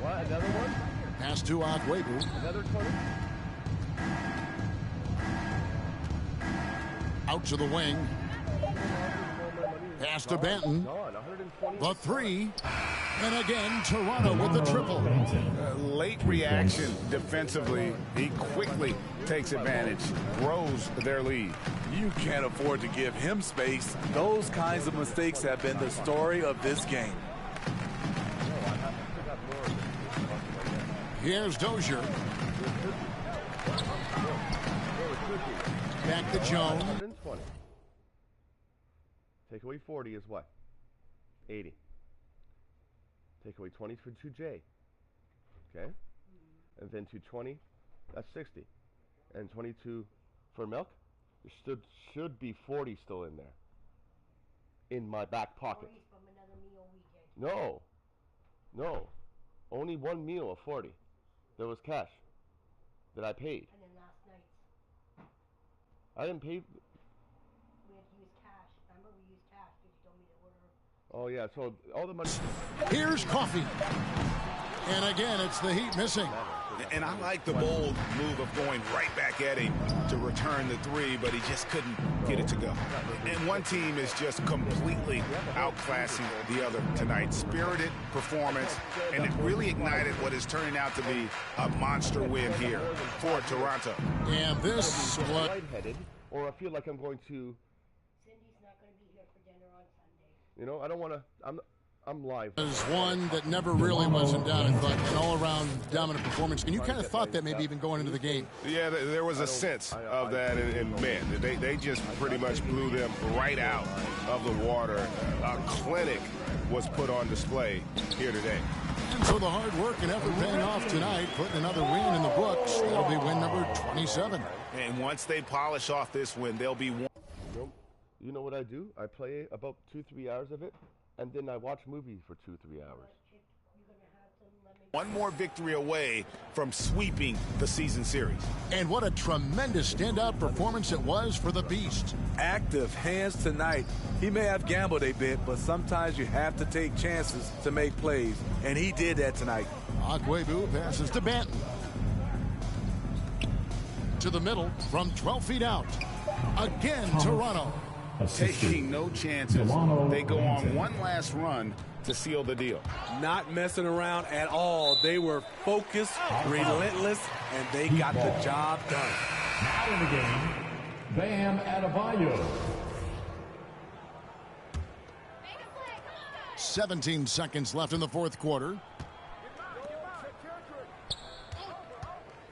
What, another one? Pass to Akwebu. Another 20? Out to the wing. Pass to Banton. The 3. And again, Toronto with the triple. Late reaction defensively. He quickly takes advantage, grows their lead. You can't afford to give him space. Those kinds of mistakes have been the story of this game. Here's Dozier. Back to Jones. 120. Take away 40 is what? 80. Take away 20 for 2J. Okay? And then 220, that's 60. And 22 for Milk, there should be 40 still in there. In my back pocket. No. No. Only one meal of 40. There was cash that I paid. And then last night. I didn't pay. We had to use cash. Remember, we used cash because you told me to order. Oh, yeah. So all the money. Here's Coffee. And again, it's the Heat missing. And I like the bold move of going right back at him to return the 3, but he just couldn't get it to go. And one team is just completely outclassing the other tonight. Spirited performance, and it really ignited what is turning out to be a monster win here for Toronto. And this lightheaded, or I feel like I'm going to. Cindy's not going to be here for dinner on Sunday. You know, I don't want to. I'm live. There's one that never really was in doubt, but an all-around dominant performance. And you kind of thought that maybe even going into the game. Yeah, there was a sense of that, and man, they just pretty much blew them right out of the water. A clinic was put on display here today. And so the hard work and effort paying off tonight, putting another win in the books. That'll be win number 27. And once they polish off this win, they'll be one. You know what I do? I play about 2-3 hours of it, and then I watch movies for 2-3 hours. One more victory away from sweeping the season series. And what a tremendous standout performance it was for the Beast. Active hands tonight. He may have gambled a bit, but sometimes you have to take chances to make plays, and he did that tonight. Agwebu passes to Banton. To the middle from 12 feet out. Again, Toronto. Taking no chances. They go on one last run to seal the deal. Not messing around at all. They were focused, relentless, and they got the job done. Now in the game, Bam Adebayo. 17 seconds left in the fourth quarter.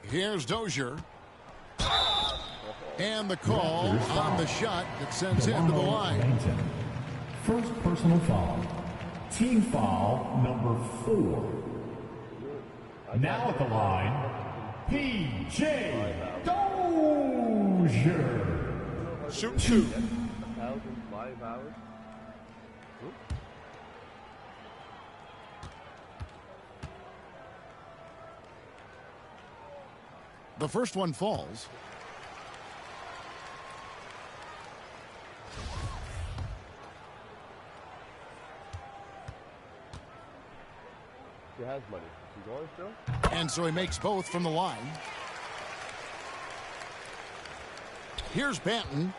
Here's Dozier. And the call on the shot that sends him to the line. First personal foul. Team foul number 4. Now at the line, P.J. Dozier. Shoot 2. 1,005 hours. The first one falls. She has money. Is she going still? And so he makes both from the line. Here's Banton.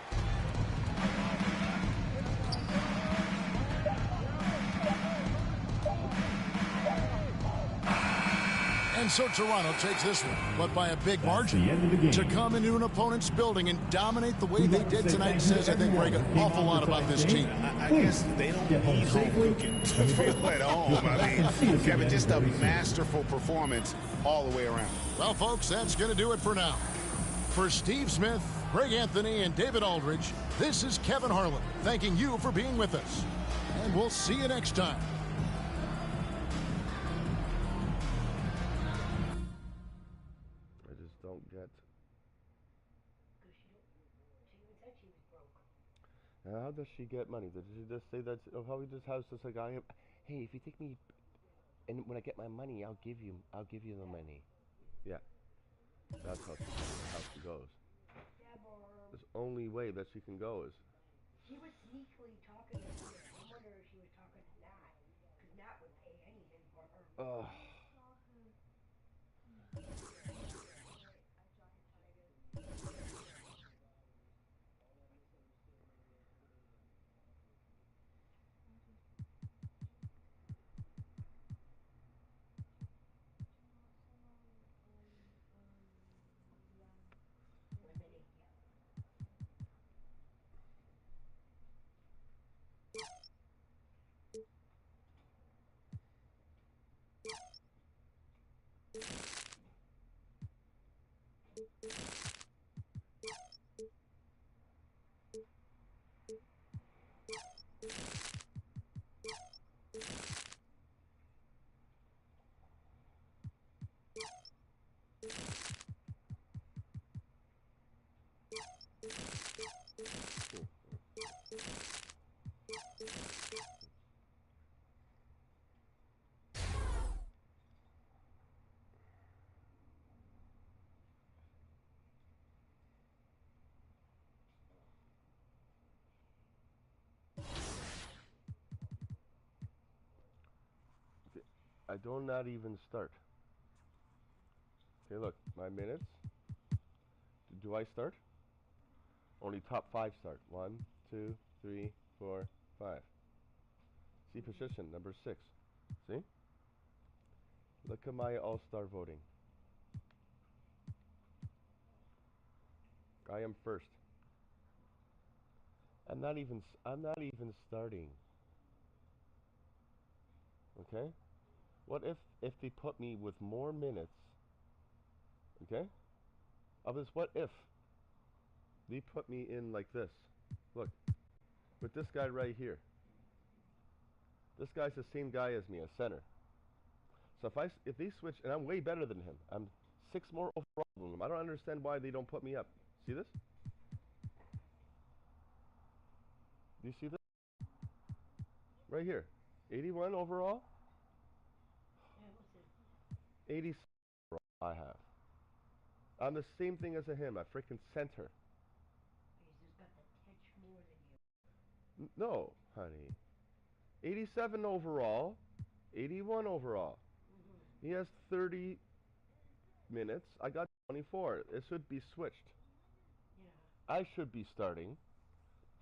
And so Toronto takes this one, but by a big margin. To come into an opponent's building and dominate the way they did tonight says, I think, Greg, an awful lot about this team. I guess they don't need home cooking to feel at home. I mean, Kevin, just a masterful performance all the way around. Well, folks, that's going to do it for now. For Steve Smith, Greg Anthony, and David Aldridge, this is Kevin Harlan thanking you for being with us. And we'll see you next time. Don't get. How does she get money? Did she just say that? How he just has this like, hey, if you take me, and when I get my money, I'll give you the money. Yeah, that's how she goes. The only way that she can go is. She was sneakily talking to her. I wonder if she was talking to Nat, because Nat would pay anything for her. I do not even start. Okay, look, my minutes. Do I start? Only top 5 start. 1, 2, 3, 4, 5. See position number 6. See? Look at my all-star voting. I am first. I'm not even starting. Okay? What if they put me with more minutes? Okay? Of this, what if they put me in like this? Look, with this guy right here. This guy's the same guy as me, a center. So if they switch, and I'm way better than him. I'm 6 more overall than him. I don't understand why they don't put me up. See this? You see this? Right here. 81 overall. Yeah, what's it? 87 overall I have. I'm the same thing as him. A freaking center. He's just got the touch more than you. No, honey. 87 overall. 81 overall. He has 30 minutes. I got 24. It should be switched. Yeah. I should be starting.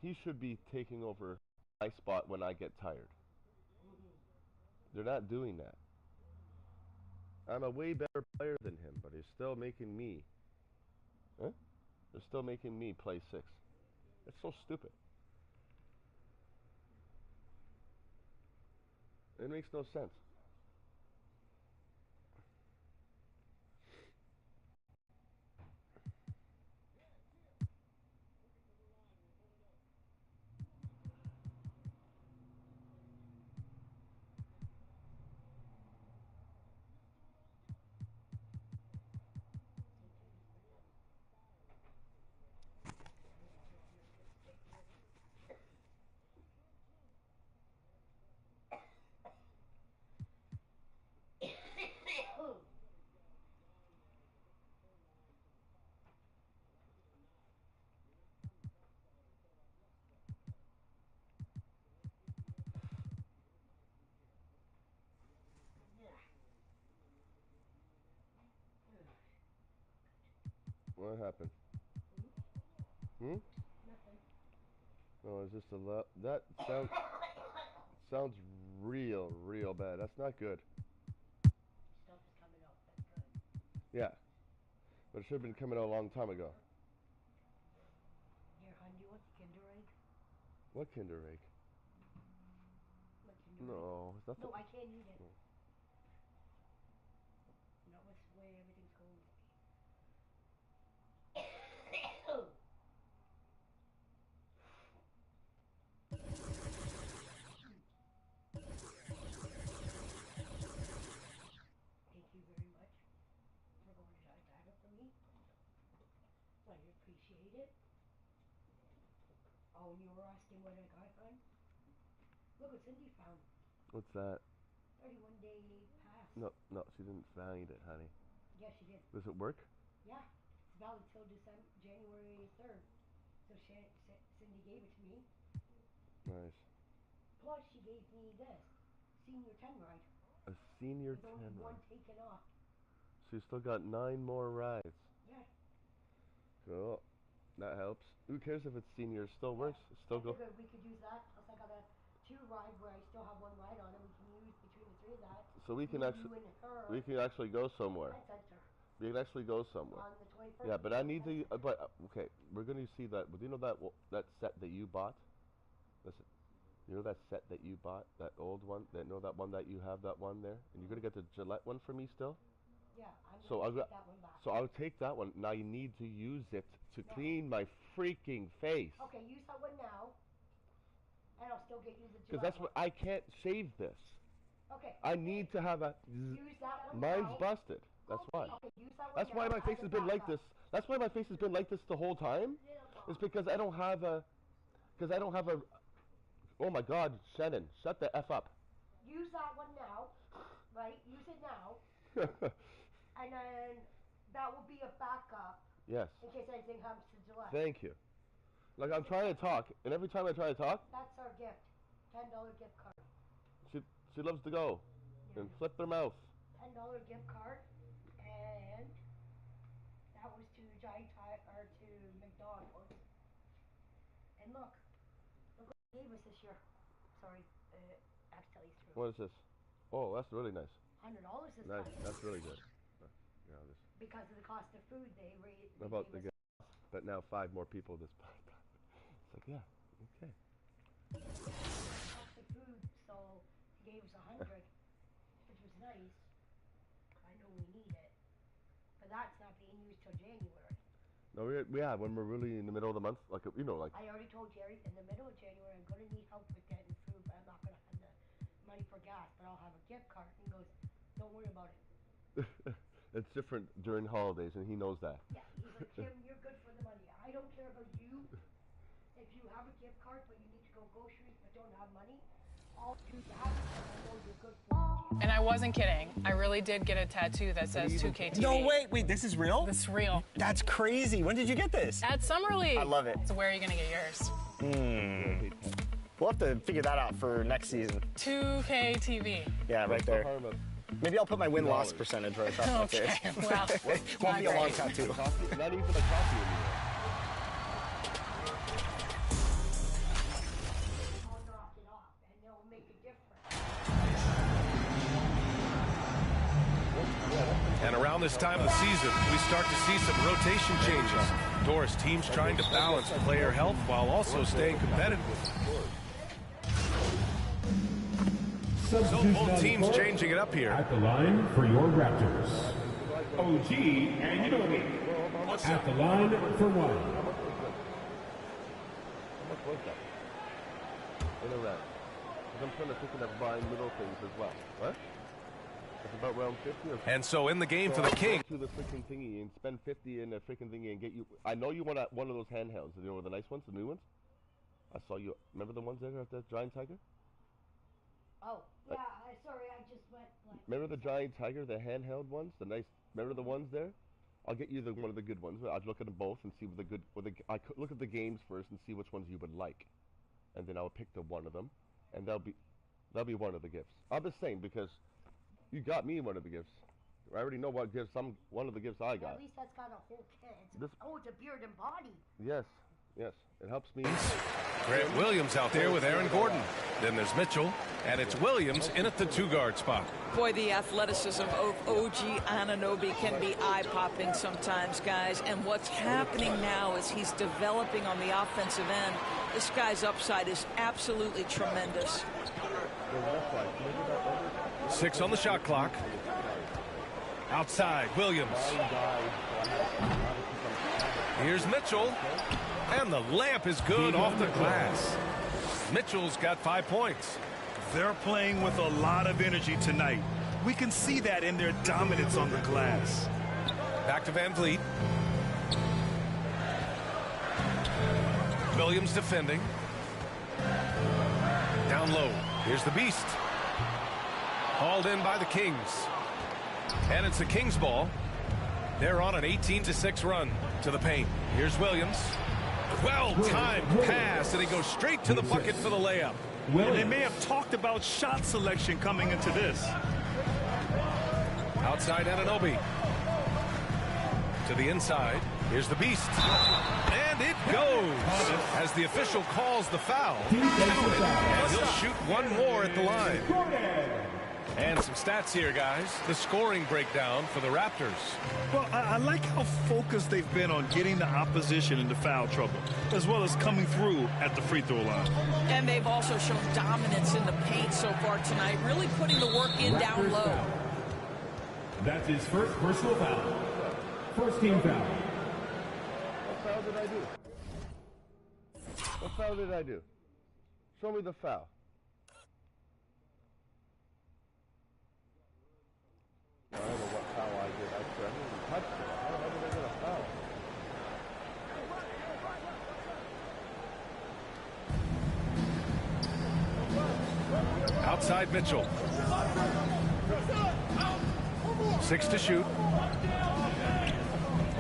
He should be taking over my spot when I get tired. They're not doing that. I'm a way better player than him, but he's still making me. Huh? They're still making me play 6. It's so stupid. It makes no sense. What happened? Hmm? Nothing. No, it's just a lot. That sounds real bad. That's not good. Stuff is coming out. That's good. Yeah. But it should have been coming out a long time ago. Here, hon, do you want the Kinder Egg? What Kinder Egg? What Kinder No, Egg? it's not. No, I can't eat it. No. Not with the way everything's going with me. Thank you very much for going to Diana for me. I appreciate it. Oh, and you were asking what I got, hon? Look what Cindy found. What's that? 31-day pass. No, she didn't find it, honey. Yeah, she did. Does it work? Yeah, it's valid till January 3rd. So Cindy gave it to me. Nice. Plus, she gave me this senior 10 ride. A senior With only 10 one ride. taken off. So you still got 9 more rides. Yeah. Cool. That helps. Who cares if it's senior? It still works. It still I go. figured we could use that. Plus, I got a 2 ride where I still have 1 ride on, and we can use between the 3 of that. So we can me, actually you, and her. we can actually go somewhere. And Center. We can actually go somewhere. On the 21st. Yeah, but I need to. But okay, we're gonna see that. But you know that that set that you bought? Listen, you know that set that you bought, that old one, that that one that you have, that one there, and you're gonna get the Gillette one for me still. Yeah, I'm gonna take that one back. So I'll take that one. Now you need to use it to clean my freaking face. Okay, use that one now, and I'll still get you the Gillette. Because that's what I can't shave this. Okay. I need to have a. Use that one Mine's now. busted. That's why. Okay, use that one That's why now my face as a has been like backup. this. That's why my face has been like this the whole time. It's because I don't have a. Because I don't have a. Oh my God, Shannon, shut the F up. Use that one now, right? Use it now, and then that will be a backup. Yes. In case anything happens to Gillette. Thank you. Like I'm trying to talk, and every time I try to talk, That's our gift. $10 gift card. she loves to go and flip their mouth. $10 gift card, and that was to to McDonald's. And look what they gave us this year. Sorry, accidentally threw. What is this? Oh, that's really nice. $100 this Nice. time. That's really good. Yeah, this. Because of the cost of food, they raised. About the gas, but now 5 more people this time. It's like, yeah, okay. Cost of food, so he gave us 100, which was nice. I know we need it, but that's not being used till January. No, when we're really in the middle of the month, like like. I already told Jerry in the middle of January I'm gonna need help with getting food, but I'm not gonna have the money for gas, but I'll have a gift card. And he goes, don't worry about it. It's different during holidays, and he knows that. Yeah, he's like, Kim, you're good for the money. I don't care about you. If you have a gift card, but you need to go groceries but don't have money, I'll do that because I know you're good for it. And I wasn't kidding. I really did get a tattoo that says 2K TV. No, wait, this is real? This is real. That's crazy. When did you get this? At Summer League. I love it. So where are you going to get yours? We'll have to figure that out for next season. 2K TV. Yeah, right there. Maybe I'll put my win-loss percentage right across Okay, well, won't be a long tattoo. Not even a coffee anymore. And around this time of the season, we start to see some rotation changes. Doris teams trying to balance player health while also staying competitive. So both teams changing it up here. At the line for your Raptors, OG and Yogi. At the line for one. How much was that? In a round. Because I'm trying to think of buying little things as well. What? It's about round 50 or And so in the game for the King. To the freaking thingy and spend 50 in a freaking thingy and get you. I know you want one of those handhelds. You know the nice ones, the new ones. I saw you. Remember the ones there at the Giant Tiger? Oh, yeah. Sorry, I just went. Remember the Giant Tiger, the handheld ones, the nice. Remember the ones there? I'll get you one of the good ones. I'd look at them both and see what the good. I could look at the games first and see which ones you would like, and then I'll pick the one of them, and that'll be one of the gifts. I'm the same because. You got me one of the gifts. I already know what gifts. One of the gifts I got. At least that's got a whole kit. It's a beard and body. Yes, yes. It helps me. Grant Williams out there with Aaron Gordon. Then there's Mitchell, and it's Williams in at the 2-guard spot. Boy, the athleticism of OG Anunoby can be eye-popping sometimes, guys. And what's happening now is he's developing on the offensive end. This guy's upside is absolutely tremendous. 6 on the shot clock. Outside, Williams. Here's Mitchell. And the layup is good off the glass. Mitchell's got 5 points. They're playing with a lot of energy tonight. We can see that in their dominance on the glass. Back to Van Vliet. Williams defending. Down low. Here's the Beast. Hauled in by the Kings. And it's the Kings' ball. They're on an 18-6 run to the paint. Here's Williams. Well-timed pass, and he goes straight to the bucket for the layup. And they may have talked about shot selection coming into this. Outside Anunoby. To the inside. Here's the Beast. And it goes as the official calls the foul. And he'll shoot one more at the line. And some stats here, guys. The scoring breakdown for the Raptors. Well, I like how focused they've been on getting the opposition into foul trouble, as well as coming through at the free throw line. And they've also shown dominance in the paint so far tonight, really putting the work in down low. That's his first personal foul. First team foul. What foul did I do? What foul did I do? Show me the foul. I don't know what foul I did. I didn't even touch it. How did I get a foul? Outside Mitchell. 6 to shoot.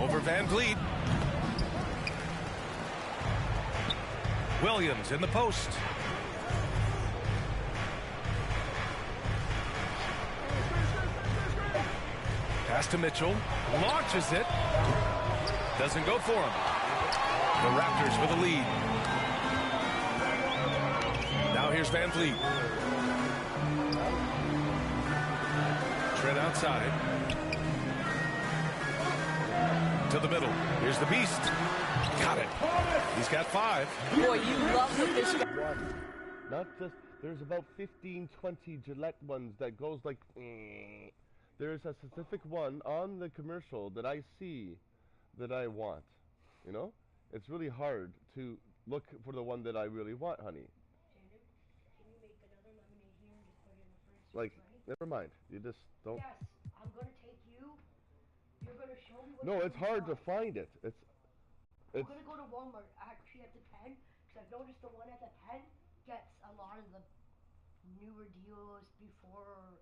Over Van Vliet. Williams in the post. Pass to Mitchell. Launches it. Doesn't go for him. The Raptors with a lead. Now here's Van Vliet. Trent outside. To the middle. Here's the Beast. Got it. He's got 5. Boy, you love that this guy. Not just, there's about 15, 20 Gillette ones that goes like, There's a specific one on the commercial that I see that I want, you know? It's really hard to look for the one that I really want, honey. Like, never mind. You just don't. Yes, I'm going to take you. You're going to show me what No, it's hard to find it. I'm going to go to Walmart actually at the 10 because I've noticed the one at the 10 gets a lot of the newer deals before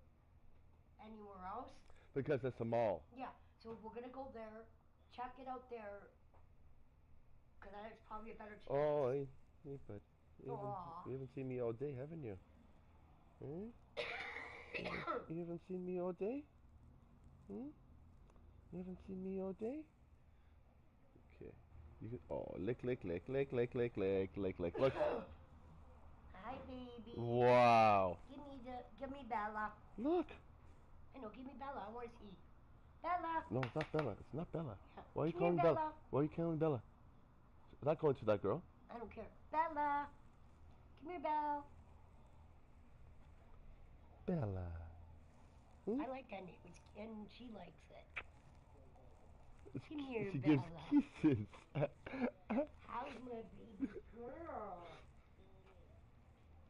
anywhere else. Because it's a mall. Yeah, so we're gonna go there, check it out there, because that's probably a better chance. Oh, hey, but Aw. you haven't seen me all day, haven't you? Hmm? You haven't seen me all day? Hmm? You haven't seen me all day? Okay. You can, oh, lick, lick, lick, lick, lick, lick, lick, lick, lick. Look. Hi, baby. Wow. Give me Bella. Look. I know, give me Bella. I want to see. Bella. No, it's not Bella. It's not Bella. Yeah. Why are you Come here, calling Bella? Bella. Why are you calling Bella? I'm not going to that girl. I don't care. Bella. Come here, Belle. Bella. Hmm? I like that name, and she likes it. Come here, She Bella. gives kisses.